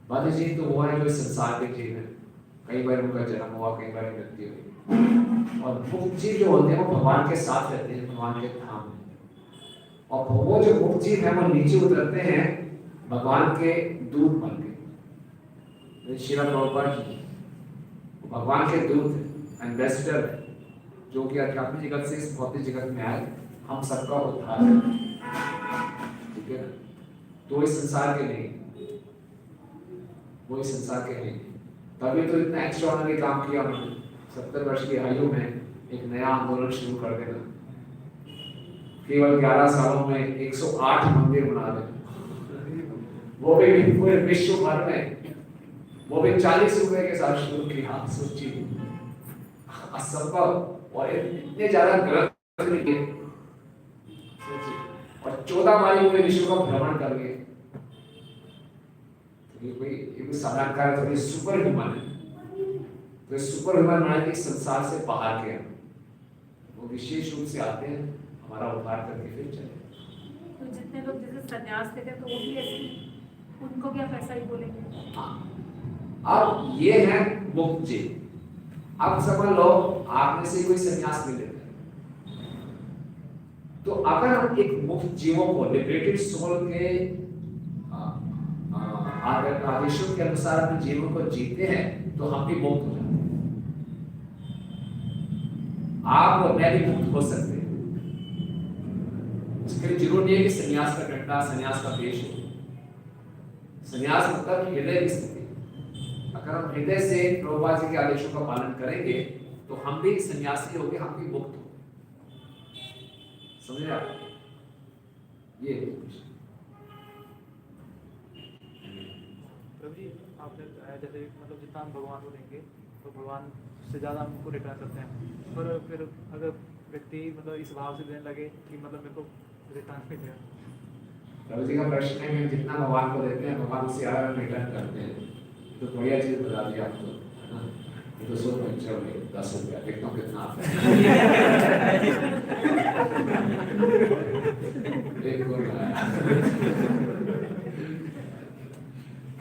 A: बद्ध जीव तो वो है जो संसार के जीव है, कई बार उनका जन्म हुआ, कई बार मृत्यु हुई। और मुक्त जीव जो होते हैं वो भगवान के साथ रहते हैं, भगवान के धाम में। और वो जो मुक्त जीव है वो नीचे उतरते हैं भगवान के दूत बन के। श्रील प्रभुपाद जी भगवान के दूत, एम्बेसडर, जो कि आध्यात्मिक जगत से इस भौतिक जगत में आए हम सबका उद्धार है। ठीक है? तो इस संसार के नहीं, वो इस संसार के नहीं। तभी तो इतना एक्स्ट्राऑर्डिनरी काम किया उन्होंने। 70 वर्ष की आयु में एक नया आंदोलन शुरू कर देना, केवल 11 सालों में 108 मंदिर बना देना, वो भी पूरे विश्व भर में, वो भी 40 रुपए के साथ शुरू किया। सोचिए असंभव। और इतने ज्यादा ग्रंथ लिखे, और 14 माली पूरे विश्व का भ्रमण कर गए। ये कोई साधारण कार्य थोड़ी, सुपर ह्यूमन है। तो सुपर ह्यूमन माने कि संसार से बाहर के हैं, वो विशेष रूप से आते हैं हमारा उद्धार करके फिर चले।
I: तो जितने लोग जैसे संन्यास लेते हैं तो वो भी ऐसे, उनको भी आप ऐसा ही बोलेंगे?
A: अब ये है मुक्त जीव। अब समझ लो आप में से कोई संन्यास ले लेता है, तो अगर हम एक मुक्त जीवों को, लिबरेटेड सोल के आदेशों के अनुसार अपने जीवन को जीते हैं तो हम भी मुक्त हो जाते हैं। आप और मैं भी मुक्त हो सकते हैं। इसके लिए जरूर नहीं है कि संन्यास का घंटा, संन्यास का देश हो। संन्यास मतलब हृदय की स्थिति। अगर हम हृदय से प्रभुपाद जी के आदेशों का पालन करेंगे तो हम भी सन्यासी होंगे, हम भी मुक्त होंगे। समझे आप? ये
B: प्रभु जी आपने जैसे मतलब जितना हम भगवान को देंगे तो भगवान से ज़्यादा हमको रिटर्न करते हैं, पर फिर अगर व्यक्ति मतलब इस भाव से देने लगे कि मतलब मेरे को रिटर्न नहीं देगा।
A: प्रभु जी का प्रश्न है कि जितना भगवान को देते हैं भगवान उससे ज़्यादा रिटर्न करते हैं। तो बढ़िया चीज बता दी आपको, है ना? ये तो 100 पंचर में 10 रुपया, देखता हूँ कितना आता है।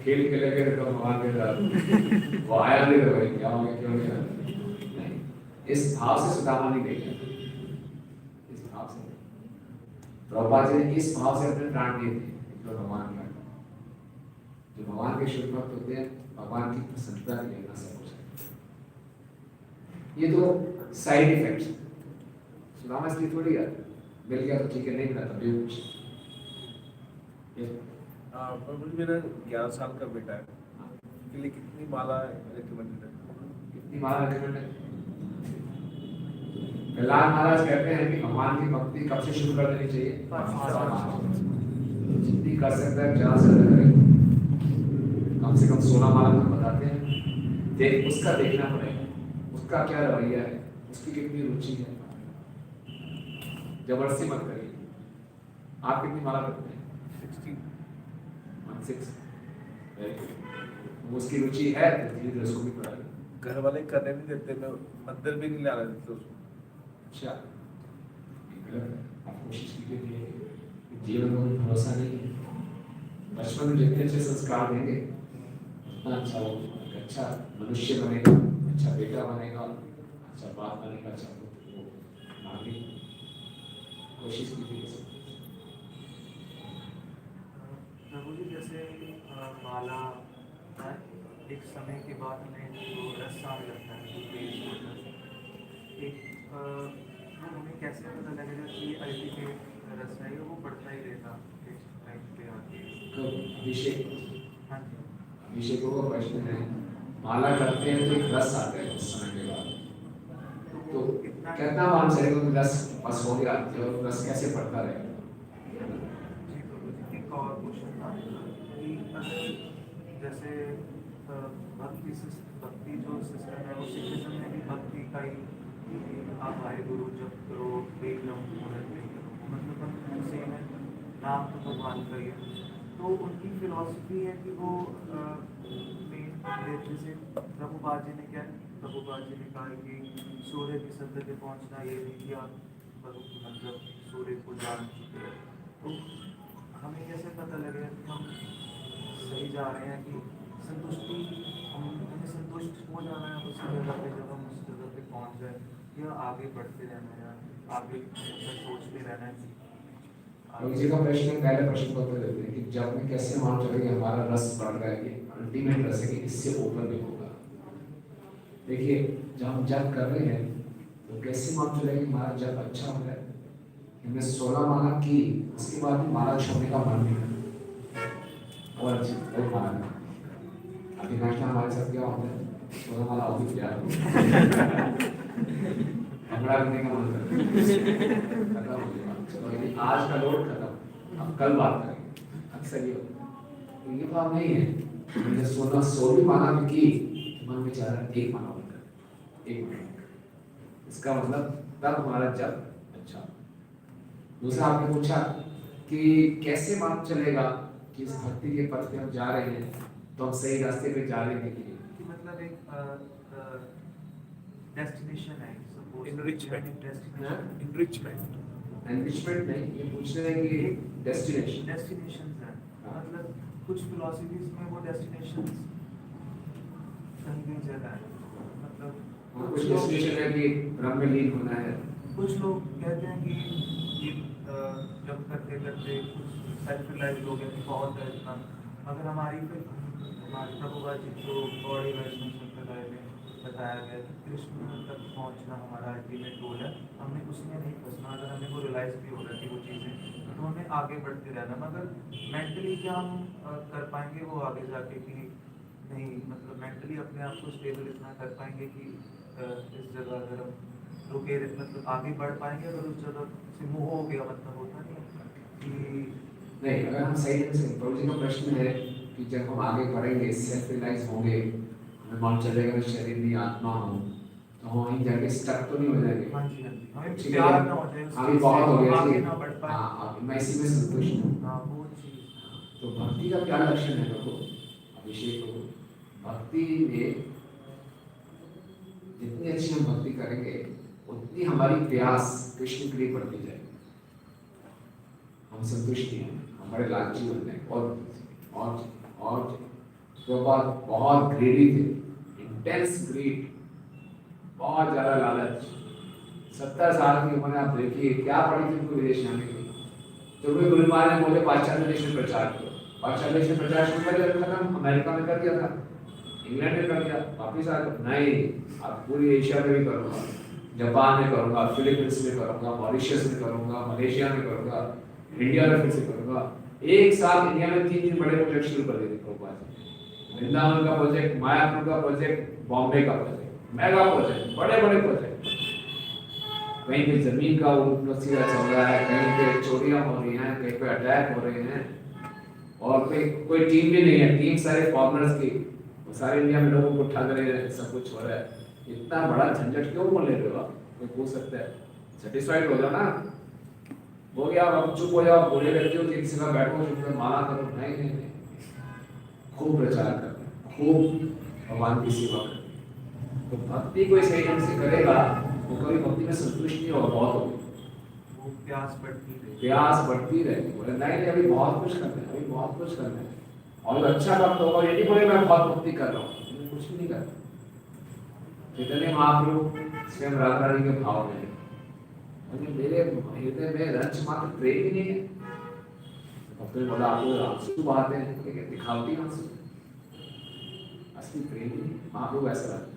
A: खेल खेले गए तो भगवान के साथ वो आया नहीं तो भाई क्या हो गया क्यों नहीं आया? नहीं, इस भाव से सुदामा नहीं गई, इस भाव से प्रभुपाद जी ने इस भाव से अपने प्राण दिए थे जो भगवान का, जो भगवान के शुद्ध भक्त होते हैं भगवान की प्रसन्नता के लिए ना सब कुछ है। ये तो साइड इफेक्ट्स, सुदामा इसलिए थोड़ी यार मिल गया तो ठीक है, नहीं मिला तब भी कुछ।
K: प्रभु जी मेरा 11 साल का बेटा है, उसके लिए कितनी माला रिकमेंडेड है?
A: कितनी माला रिकमेंड है? प्रहलाद महाराज कहते हैं कि भगवान की भक्ति कब से शुरू कर देनी चाहिए? जितनी कर सकता है ज्यादा से ज्यादा करें, कम से कम 16 माला हम बताते हैं। देख उसका देखना पड़ेगा, उसका क्या रवैया है, उसकी कितनी रुचि है, जबरदस्ती मत करिए। आप कितनी माला करते हैं? 16। Very good. उसकी रुचि है तो धीरे धीरे उसको भी पढ़ाइए।
K: घर वाले करने नहीं देते, मैं मंदिर भी नहीं लाने देते उसको।
A: अच्छा, आप कोशिश कीजिए कि जीवन में भरोसा नहीं है, बचपन में जितने अच्छे संस्कार देंगे उतना अच्छा वो अच्छा मनुष्य बनेगा, अच्छा बेटा बनेगा, अच्छा बाप बनेगा, अच्छा नागरिक। कोशिश कीजिए।
B: प्रभु जी जैसे माला एक समय के बाद हमें जो रस आने लगता है, जो टेस्ट होता है, एक हमें कैसे पता लगेगा कि अल्टीमेट रस है वो बढ़ता ही रहेगा इस टाइम पे आके?
A: तो अभिषेक,
B: हाँ जी,
A: अभिषेकों का प्रश्न है, माला करते हैं तो एक रस आता है उस समय के बाद, तो कितना मान चलेगा कि रस बस हो गया, तो रस कैसे बढ़ता रहेगा?
B: जी प्रभु जी एक और क्वेश्चन था कि अगर जैसे भक्ति जो सिस्टम है वो सिस्टम में भी भक्ति का ही आप आए गुरु जब करो एकदम मतलब हम सेम है, नाम तो भगवान का ही है, तो उनकी फिलॉसफी है कि वो मेन जैसे प्रभुपाद जी ने क्या प्रभुपाद जी ने कहा कि सूर्य की सतह पे पहुंचना ये नहीं कि आप मतलब सूर्य को जान चुके हैं, तो हमें कैसे पता लगेगा कि हम सही जा रहे हैं कि संतुष्टि हमें संतुष्ट हो जाना है उस जगह पे जब हम उस जगह पे पहुंच जाए, या आगे बढ़ते रहना है, या आगे सोचते रहना है?
A: इसी का प्रश्न पहले प्रश्न को उत्तर देते हैं कि जब में कैसे मान चले कि हमारा रस बढ़ रहा है, कि अल्टीमेट रस है कि इससे ऊपर भी होगा। देखिए जब हम जप कर रहे हैं तो कैसे मान चले कि हमारा जप अच्छा हो रहा है? हमने 16 माला की, उसके बाद भी माला छोड़ने का मन नहीं करता और अच्छी और माला अभी नाश्ता हमारे साथ क्या होता है, 16 माला और भी प्यार हमारा करने का मन करता है। चलो आज का लोड खत्म, अब कल बात करेंगे। अक्सर ये तो ये बात नहीं है, मैंने 16 माला भी की, मन में चाह रहा है एक माला बनकर एक मिनट, इसका मतलब तब हमारा जब अच्छा। दूसरा आपने पूछा कि कैसे मालूम चलेगा कि इस भक्ति के पथ पे हम जा रहे हैं, तो हम सही रास्ते पे जा रहे हैं कि
B: मतलब एक डेस्टिनेशन है,
K: इनरिचमेंट
A: एनरिचमेंट नहीं, ये पूछ रहे हैं कि डेस्टिनेशन
B: डेस्टिनेशंस है, मतलब कुछ फिलॉसफीज में वो डेस्टिनेशंस कहीं कहीं जगह है, मतलब
A: कुछ डेस्टिनेशन है कि ब्रह्म में लीन होना है,
B: कुछ लोग कहते हैं कि जब करते करते कुछ सेल्फ रियलाइज हो गया कि बहुत है इतना, मगर हमारे प्रभुपाद जी जो बॉडी वैष्णव संप्रदाय में बताया गया कि कृष्ण तक पहुंचना हमारा अल्टीमेट गोल है, हमें उसमें नहीं फंसना, अगर हमें वो रियलाइज भी हो रहा है वो चीज़ें तो हमें आगे बढ़ते रहना, मगर मेंटली क्या हम कर पाएंगे वो आगे जाके कि नहीं, मतलब मेंटली अपने आप को स्टेबल इतना कर पाएंगे कि इस जगह अगर हम रुके मतलब आगे बढ़ पाएंगे, अगर उस जगह से मोह हो गया मतलब होता नहीं कि
A: नहीं। अगर हम सही ढंग से प्रभु जी का प्रश्न है कि जब हम आगे बढ़ेंगे, सेल्फ रियलाइज होंगे, हमें मालूम चलेगा कि शरीर नहीं आत्मा हूँ, तो हम वहीं जाके स्टक तो नहीं हो जाएंगे।
B: हाँ जी हाँ जी, हमें
A: ठीक
B: प्यार
A: है,
B: ना हो जाए
A: अभी बहुत हो गया
B: आगे
A: जी,
B: ना बढ़ पाए।
A: हाँ मैं इसी में संतुष्ट हूँ।
B: हाँ वो चीज़
A: तो भक्ति का क्या लक्षण है प्रभु? अभिषेक हो, भक्ति में जितनी अच्छी हम भक्ति करेंगे उतनी हमारी प्यास कृष्ण के लिए बढ़ती जाएगी, हम संतुष्ट हैं, हमारे लालची बनते हैं और प्रभुपाद बहुत ग्रीडी थे, इंटेंस ग्रीड, बहुत ज्यादा लालच। 70 साल की उम्र में आप देखिए क्या पड़ी थी उनको विदेश जाने की। तो कोई गुरु महाराज ने बोले पाश्चात्य देश में प्रचार करो, पाश्चात्य देश में प्रचार शुरू कर दिया, खत्म। अमेरिका में कर दिया था, इंग्लैंड में कर दिया, वापिस आ गए। नहीं, आप पूरी एशिया में भी करूँगा, जापान में करूँगा, फिलीपींस में करूँगा, मॉरिशस में करूँगा, मलेशिया में करूँगा, इंडिया में फिर से करूँगा। एक साथ इंडिया में 3 बड़े प्रोजेक्ट शुरू कर दिए प्रभुपाद जी। वृंदावन का प्रोजेक्ट, मायापुर का प्रोजेक्ट, बॉम्बे का प्रोजेक्ट, मेगा प्रोजेक्ट, बड़े बड़े प्रोजेक्ट। कहीं पे जमीन का उन्नतिया चल रहा है, कहीं पे चोरियां हो रही हैं, कहीं पे अटैक हो रहे हैं, और कोई टीम भी नहीं है, टीम सारे फॉरेनर्स की, सारे इंडिया में लोगों को ठग रहे हैं, सब कुछ हो रहा है। इतना बड़ा झंझट क्यों बोल रहे हो आप? कोई पूछ सकता है, सेटिस्फाइड हो जाओ ना, हो गया, अब चुप हो जाओ, बोले रहते हो कि किसी का बैठो, चुप में माला करो। नहीं नहीं नहीं, खूब प्रचार करना, खूब भगवान की सेवा करना। तो भक्ति कोई सही ढंग से करेगा वो कभी भक्ति में संतुष्ट नहीं होगा, बहुत होगी,
D: वो प्यास बढ़ती रहेगी,
A: प्यास बढ़ती रहेगी। बोले नहीं अभी बहुत कुछ करना है, अभी बहुत कुछ करना है, और अच्छा भक्त होगा। ये नहीं बोले मैं बहुत भक्ति कर रहा हूँ, कुछ भी नहीं करता। चैतन्य महाप्रभु स्वयं राधा रानी के भाव में, मेरे हृदय में रंच मात्र प्रेम ही नहीं है। भक्त ने बोला आपको आंसू बहाते हैं, लेकिन दिखावटी आंसू, असली प्रेम ही नहीं। महाप्रभु ऐसा लगता,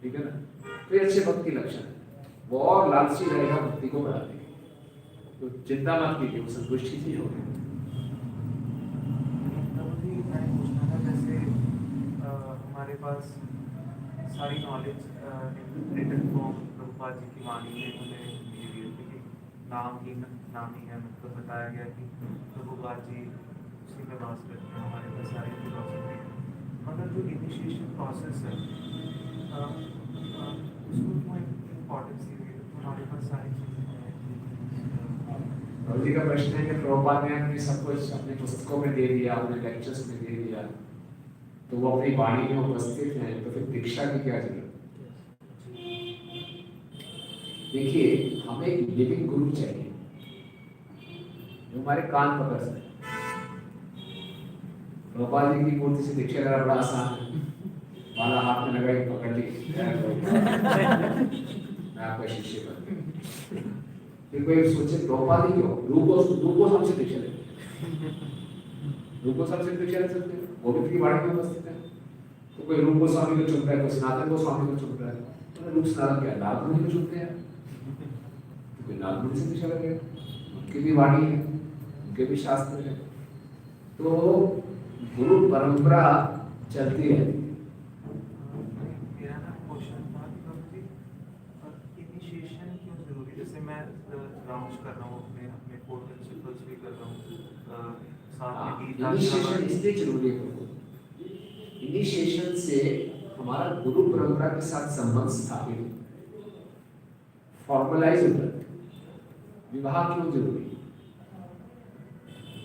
A: ठीक है ना? तो अच्छे भक्त की लक्षण है, वो और लालची रहेगा भक्ति को बढ़ाने की, तो चिंता मत कीजिए, वो संतुष्टि ही होगी।
D: मैंने पूछना था, जैसे हमारे पास सारी knowledge written form Prabhupada ji की वाणी में हमें मिली हुई है, क्योंकि नाम ही है, मतलब बताया गया कि प्रभुपाद जी उसी में वास करते हैं, हमारे पास सारी फिलॉसफी। मगर जो इनिशिएशन प्रोसेस है उसको क्यों इम्पोर्टेंस दी गई? हमारे पास सारी चीज़ें हैं।
A: प्रभु जी का प्रश्न है कि प्रभुपाद ने अपने सब कुछ अपने पुस्तकों में दे दिया, अपने लेक्चर्स में दे दिया, तो वो अपनी वाणी में उपस्थित हैं, तो फिर दीक्षा की क्या जरूरत? देखिए, हमें एक लिविंग गुरु चाहिए जो हमारे कान पकड़ सके। प्रभुपाद जी की मूर्ति से दीक्षा लेना बड़ा आसान है, माला हाथ में लगाई, पकड़ ली, मैं आपका शिष्य बन। फिर कोई सोचे प्रभुपाद जी क्यों? रूपो हमसे दीक्षा ले, रूप गोस्वामी से दीक्षा ले सकते हैं, वो भी वाणी में उपस्थित है। तो कोई रूप गोस्वामी को चुन रहा है, कोई सनातन गोस्वामी को चुन रहा है, तो रूप सनातन क्या नागमुनि को चुनते हैं, तो कोई नागमुनि से दीक्षा लगेगा, उनकी भी वाणी है, उनके भी शास्त्र है। तो गुरु परंपरा चलती रहती है।
D: मेरा ना क्वेश्चन था कि इनिशिएशन क्यों जरूरी है? जैसे मैं राउंड्स कर रहा हूँ, अपने 4 प्रिंसिपल्स भी कर रहा हूँ, साथ में गीता।
A: इनिशिएशन इसलिए जरूरी है, इनिशिएशन से हमारा गुरु परंपरा के साथ संबंध स्थापित फॉर्मलाइज होता है। विवाह क्यों जरूरी है?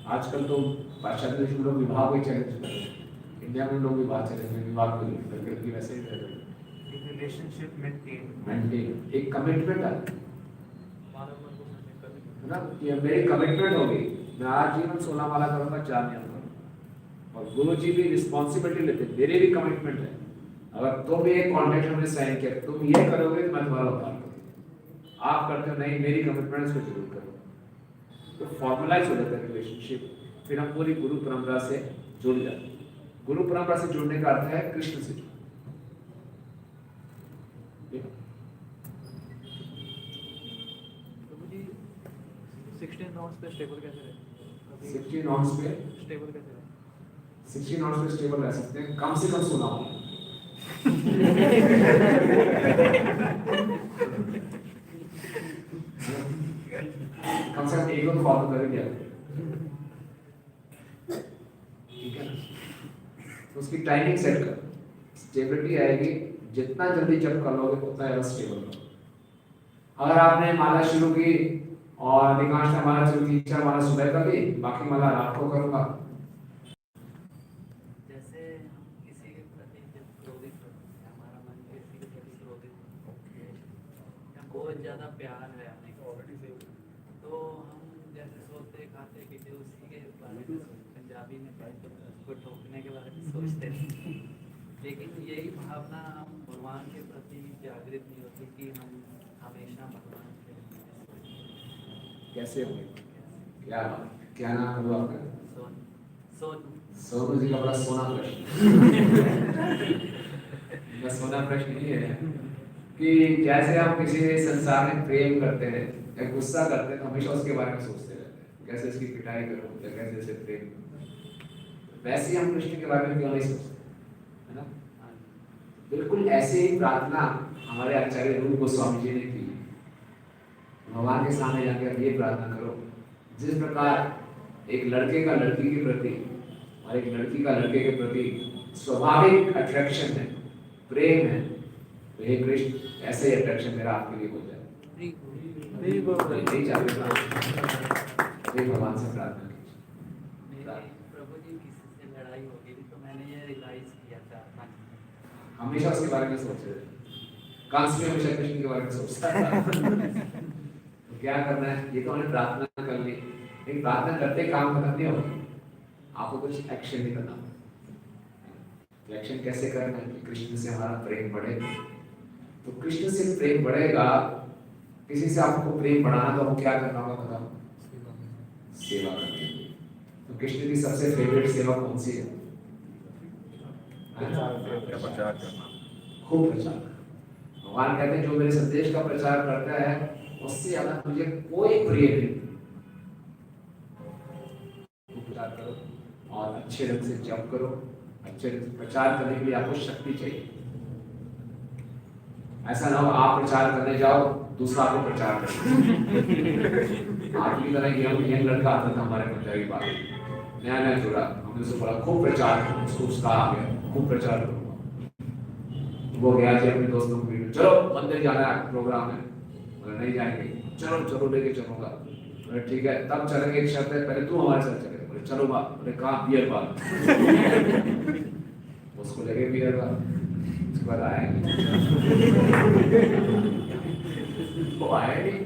A: आजकल तो पाश्चात्य देश में लोग विवाह को चैलेंज कर रहे हैं, इंडिया में लोग विवाह चैलेंज में विवाह को करके वैसे ही कर रहे हैं।
D: रिलेशनशिप मेंटेन,
A: एक कमिटमेंट है ना, ये मेरी कमिटमेंट होगी, मैं आज जीवन 16 माला करूंगा, 4 नियम करूंगा, और गुरु जी भी रिस्पॉन्सिबिलिटी लेते हैं, मेरी भी कमिटमेंट है। अगर तुम भी एक कॉन्ट्रैक्ट हमने साइन किया, तुम ये करोगे तो मैं तुम्हारा उद्धार करूंगा, आप करते हो नहीं, मेरी कमिटमेंट इसको जरूर करो। तो फॉर्मलाइज हो जाता है रिलेशनशिप, फिर हम पूरी गुरु परंपरा से जुड़ जाते हैं। गुरु परंपरा से जुड़ने का अर्थ है कृष्ण से।
B: प्रभु जी 16 नॉट्स पे स्टेबल कैसे रहे?
A: 16 नॉट्स पे
B: स्टेबल कैसे रहे?
A: 16 नॉट्स पे स्टेबल रह सकते हैं, कम से कम 16 हो। कम से कम एक को फॉलो करेंगे, ठीक है ना? तो उसकी टाइमिंग सेट कर, स्टेबिलिटी आएगी, जितना जल्दी जब कर लोगे उतना ज्यादा स्टेबल हो। अगर आपने माला शुरू की और अधिकांश माला शुरू की, 4 माला सुबह कर ली, बाकी माला रात को करूंगा।
F: जैसे हम किसी के प्रति जब क्रोधित होते हैं, हमारा मन किसी के प्रति क्रोधित होता है या बहुत ज्यादा प्यार है हमें, तो हम जैसे सोते खाते पीते उसी के बारे में सोचते हैं, पंजाबी में भाई तो उसको ठोकने के बारे में सोचते थे, लेकिन यही भावना भगवान के प्रति जागृत नहीं होती कि हम हमेशा भगवान के लिए
A: कैसे हुए? क्या क्या नाम हुआ आपका?
F: सोनू
A: सोनू जी का बड़ा सोना प्रश्न यह सोना प्रश्न ये है कि जैसे हम किसी संसार में प्रेम करते हैं या गुस्सा करते हैं तो हमेशा उसके बारे में सोचते रहते हैं, कैसे इसकी पिटाई करूं या कैसे इसे प्रेम करूं। वैसे ही हम कृष्ण के बारे में क्यों नहीं सोचते, है ना? बिल्कुल ऐसे ही प्रार्थना हमारे आचार्य रूप गोस्वामी जी ने की। भगवान के सामने जाकर ये प्रार्थना करो, जिस प्रकार एक लड़के का लड़की के प्रति और एक लड़की का लड़के के प्रति स्वाभाविक अट्रैक्शन है, प्रेम है, तो हे कृष्ण ऐसे ही अट्रैक्शन मेरा आपके लिए हो जाए। नहीं चाहते भगवान से प्रार्थना कीजिए।
F: प्रभु जी किसी से लड़ाई हो गई तो मैंने ये रियलाइज किया था,
A: हमेशा उसके बारे में सोचते रहे। कांस में हमेशा कृष्ण के बारे में सोचता था। तो क्या करना है, ये तो हमने प्रार्थना कर ली, लेकिन प्रार्थना करते काम खत्म नहीं होगा, आपको कुछ एक्शन भी करना होगा। एक्शन कैसे करना है कि कृष्ण से हमारा प्रेम बढ़े। तो कृष्ण से प्रेम बढ़ेगा, किसी से आपको प्रेम बढ़ाना तो आपको क्या करना होगा बताओ? सेवा करनी है। तो कृष्ण की सबसे फेवरेट सेवा कौन सी है?
K: प्रचार करना,
A: खूब प्रचार। भगवान कहते हैं जो मेरे संदेश का प्रचार करता है उससे ज्यादा मुझे कोई प्रिय नहीं। प्रचार करो और अच्छे ढंग से जप करो। अच्छे ढंग से प्रचार करने के लिए आपको शक्ति चाहिए। ऐसा ना हो आप प्रचार करने जाओ दूसरा आपको प्रचार करे। आपकी तरह यंग लड़का आता था हमारे पंजाबी बात, नया नया जुड़ा, हमने उसको बोला खूब प्रचार करो, उसको उसका आ गया खूब प्रचार करूंगा। वो गया जी अपने दोस्तों को मिलने, चलो मंदिर जाना है, प्रोग्राम है। बोला नहीं जाएंगे, चलो चलो लेके चलूंगा। बोले ठीक है, तब चलेंगे, एक शर्त है पहले तू हमारे साथ चले। बोले चलो बात। बोले कहाँ? Beer bar. उसको लगे बियर बार, उसके बाद आया वो आया नहीं,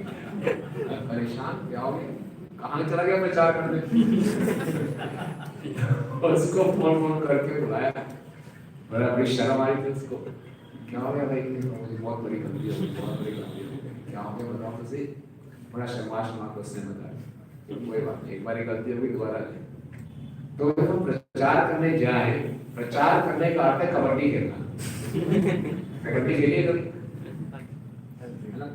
A: परेशान क्या हो गया, कहाँ चला गया प्रचार करने। उसको फोन करके बुलाया, बड़ा बड़ी शर्म आई थी उसको। क्या हो गया भाई? मुझे बहुत बड़ी गलती हो गई, बहुत बड़ी गलती हो गई। क्या हो गया बताओ तो सही। बड़ा शर्मा को उसने बताया, कोई बात नहीं, एक बार गलती हो गई दोबारा नहीं। तो जब हम प्रचार करने जाए, प्रचार करने का अर्थ है कबड्डी खेलना। कबड्डी खेलिए कभी, है ना?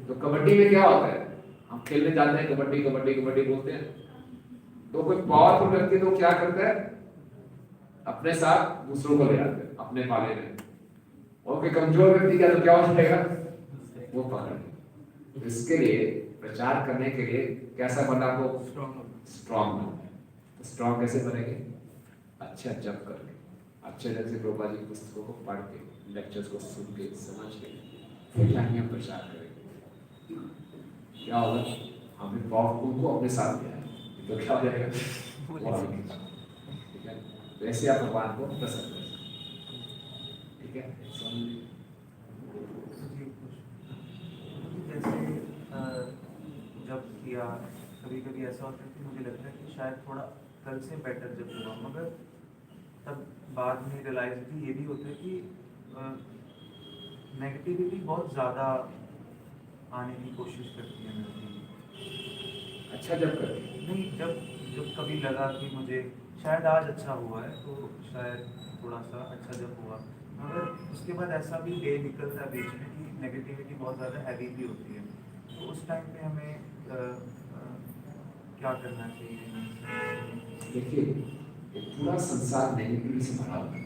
A: तो कबड्डी में क्या होता है, हम खेलने जाते हैं कबड्डी कबड्डी कबड्डी बोलते हैं, तो कोई पावरफुल व्यक्ति तो क्या करता है, अपने साथ दूसरों को ले आते हैं अपने पाले में। और कोई कमजोर व्यक्ति क्या तो क्या हो जाएगा, वो पकड़। तो इसके लिए प्रचार करने के लिए कैसा बनना, आपको स्ट्रॉन्ग बनना है। तो स्ट्रॉन्ग कैसे बनेंगे? अच्छा जप करके, अच्छे ढंग से प्रभुपाद जी की पुस्तकों को पढ़ के, लेक्चर्स को सुन के समझ के, फिर जाके हम प्रचार करेंगे। क्या होगा, हमें उनको अपने साथ ले आए तो क्या हो जाएगा, ठीक है? तो ऐसे आप भगवान को प्रसन्न कर सकते, ठीक है?
D: जैसे जब किया कभी कभी ऐसा होता है कि मुझे लगता है कि शायद थोड़ा कल से बेटर जब हुआ, मगर तब बाद में रियलाइज भी ये भी होता है कि नेगेटिविटी बहुत ज़्यादा आने की कोशिश करती है मेरी।
A: अच्छा जब कर
D: नहीं, जब कभी लगा कि मुझे शायद आज अच्छा हुआ है तो शायद थोड़ा सा अच्छा जब हुआ, मगर उसके बाद ऐसा भी डे निकलता है बीच में कि नेगेटिविटी बहुत ज़्यादा हैवी भी होती है। तो उस टाइम पे हमें क्या करना चाहिए?
A: देखिए, पूरा संसार नेगेटिविटी से भरा हुआ है।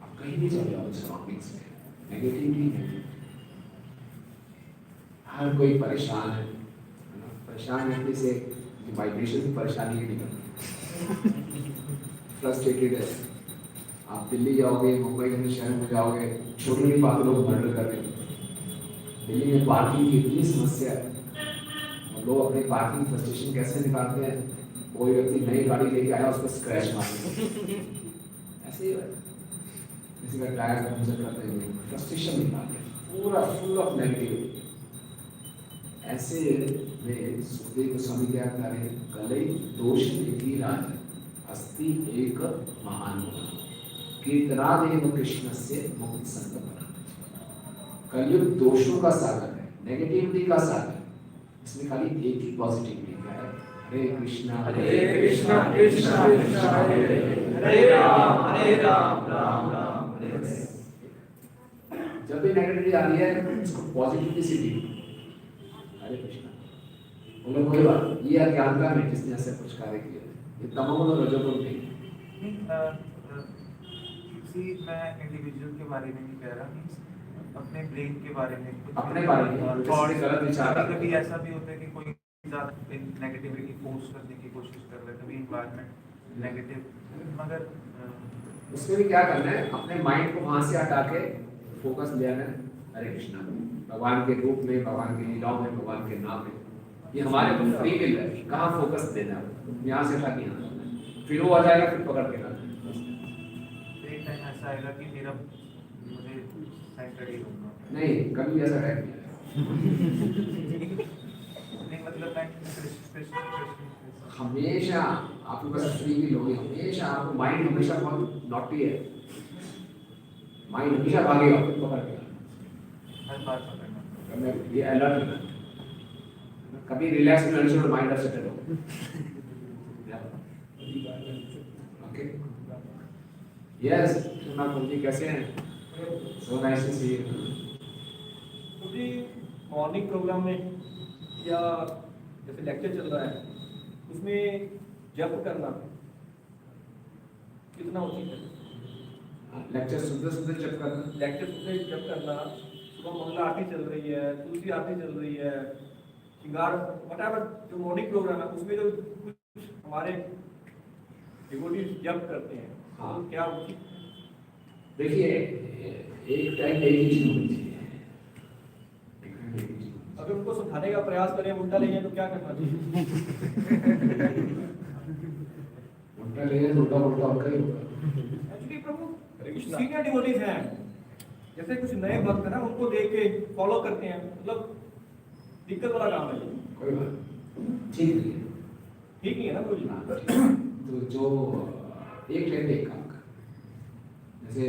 A: आप कहीं भी चले जाओ सराउंडिंग्स में, नेगेटिविटी। हर कोई परेशान है ना? परेशान व्यक्ति से वाइब्रेशन की परेशानी नहीं निकलती। फ्रस्ट्रेटेड है। आप दिल्ली जाओगे, मुंबई जैसे शहर में जाओगे, छोटी छोटी बातों लोग मर्डर कर रहे हैं। दिल्ली में पार्किंग की इतनी समस्या है, और लोग अपने पार्किंग फ्रस्ट्रेशन कैसे निकालते हैं? कोई व्यक्ति नई गाड़ी लेके आया, उसको स्क्रैच मार ऐसे ही किसी का टायर पंचर करते हुए फ्रस्ट्रेशन निकालते हैं, पूरा फुल ऑफ नेगेटिविटी। ऐसे में सुखदेव गोस्वामी क्या कह रहे हैं, कलई दोष की राज, अस्ति एक महान गुण कीर्तनादेव कृष्णस्य मुक्ति संतपरा। कलयुग दोषों का सागर है, नेगेटिविटी का सागर। इसमें खाली एक ही पॉजिटिविटी है, हरे कृष्णा कृष्णा कृष्णा हरे हरे राम राम राम हरे हरे। जब भी नेगेटिविटी आ रही है उसको पॉजिटिविटी से ली, हरे कृष्णा। उन लोग कोई बात ये अज्ञानता में जिसने ऐसे कुछ कार्य किए, ये तमोगुण और रजोगुण नहीं।
D: मैं इंडिविजुअल के बारे में नहीं कह रहा, मींस अपने ब्रेन के बारे में,
A: अपने बारे में
D: और
A: गलत विचार।
D: कभी ऐसा भी होता है कि कोई ज़्यादा नेगेटिविटी फोर्स करने की कोशिश कर रहा है, कभी इन्वायरमेंट नेगेटिव, मगर
A: उसमें भी क्या करना है, अपने माइंड को वहां से हटा के फोकस ले आना है हरे कृष्णा, भगवान के रूप में, भगवान की लीलाओं में, भगवान के नाम में। ये हमारे को फ्री मिल रहा है, कहाँ फोकस देना है, यहाँ से हटा के यहाँ, फिर वो आ जाएगा, फिर पकड़ के लाना।
D: एक टाइम ऐसा आएगा कि मुझे सेंटर्ड ही होगा।
A: नहीं, कभी ऐसा टाइम नहीं आएगा।
D: नहीं मतलब
A: हमेशा आपके पास फ्री विल होगी, हमेशा आपको माइंड हमेशा बहुत नॉटी है, माइंड हमेशा भागेगा, फिर पकड़ के
D: हर बार पकड़ना,
A: ये अलर्ट रहना। कभी रिलैक्स में नहीं छोड़ो, माइंड सेटल हो। ओके यस, शर्मा जी कैसे हैं? So nice to see you.
E: मुझे मॉर्निंग प्रोग्राम में या जैसे लेक्चर चल रहा है उसमें जप करना कितना उचित है?
A: लेक्चर सुनते सुनते जप करना,
E: लेक्चर सुनते जप करना, सुबह मंगला आरती चल रही है, तुलसी आरती चल रही है, श्रृंगार वटावर जो मॉर्निंग प्रोग्राम है उसमें जो कुछ हमारे डिवोटीज जप करते हैं,
A: हाँ
E: क्या उचित?
A: देखिए एक टाइम एक ही चीज होनी चाहिए।
E: अगर उनको समझाने का प्रयास करें उल्टा ले जाए तो क्या करना चाहिए?
A: उल्टा ले जाए तो उल्टा उल्टा होगा ही होगा।
E: एक्चुअली प्रभु सीनियर डिवोटीज हैं, जैसे कुछ नए भक्त है ना, उनको देख के फॉलो करते हैं, मतलब दिक्कत वाला काम है।
A: कोई बात ठीक नहीं है,
E: ठीक ही है ना प्रभु जी?
A: तो जो एक टाइम एक काम कर, जैसे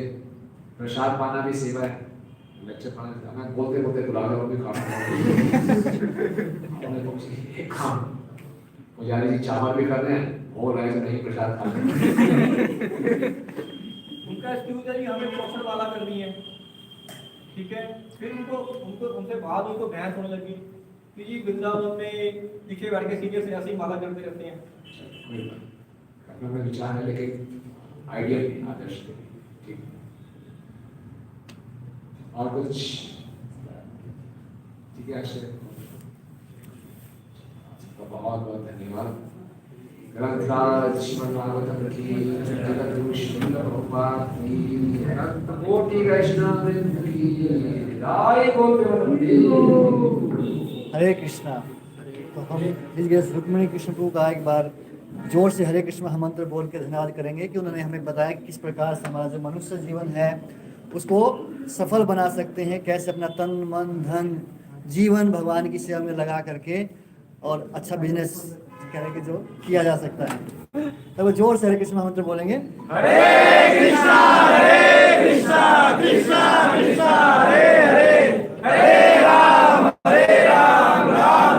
A: प्रसाद पाना भी सेवा है, लेक्चर पाना, मैं बोलते बोलते बुला रहा हूँ भी एक काम, पुजारी जी चावल भी कर रहे हैं, हो रहे हैं नहीं प्रसाद खा रहे।
E: उनका स्टूडेंट हमें क्वेश्चन वाला करनी है, ठीक है? फिर उनसे बात हुई तो बहस होने लगी कि जी वृंदावन में पीछे बैठ के सीनियर से ऐसे ही माला करते रहते हैं।
A: कोई बात, अपना विचार है लेकिन आइडिया भी आदर्श भी ठीक। और कुछ ठीक है अक्षय, बहुत बहुत धन्यवाद। ग्रंथराज श्रीमद् भागवतम की जगद्गुरु श्रील प्रभुपाद की अनंत कोटि वैष्णव वृंद की जय।
L: हरे कृष्णा। तो हम इस रुक्मिणी कृष्ण प्रभु का एक बार जोर से हरे कृष्ण महामंत्र बोल के धन्यवाद करेंगे कि उन्होंने हमें बताया कि किस प्रकार से हमारा जो मनुष्य जीवन है उसको सफल बना सकते हैं, कैसे अपना तन मन धन जीवन भगवान की सेवा में लगा करके और अच्छा बिजनेस करने के जो किया जा सकता है। तब वो जोर से हरे कृष्ण महामंत्र बोलेंगे,
M: हरे कृष्णा कृष्णा कृष्णा हरे हरे, हरे राम राम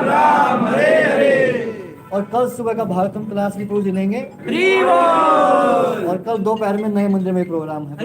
M: राम हरे हरे।
L: और कल सुबह का भागवतम क्लास भी प्रभु जी लेंगे, और कल दोपहर में नए मंदिर में प्रोग्राम है।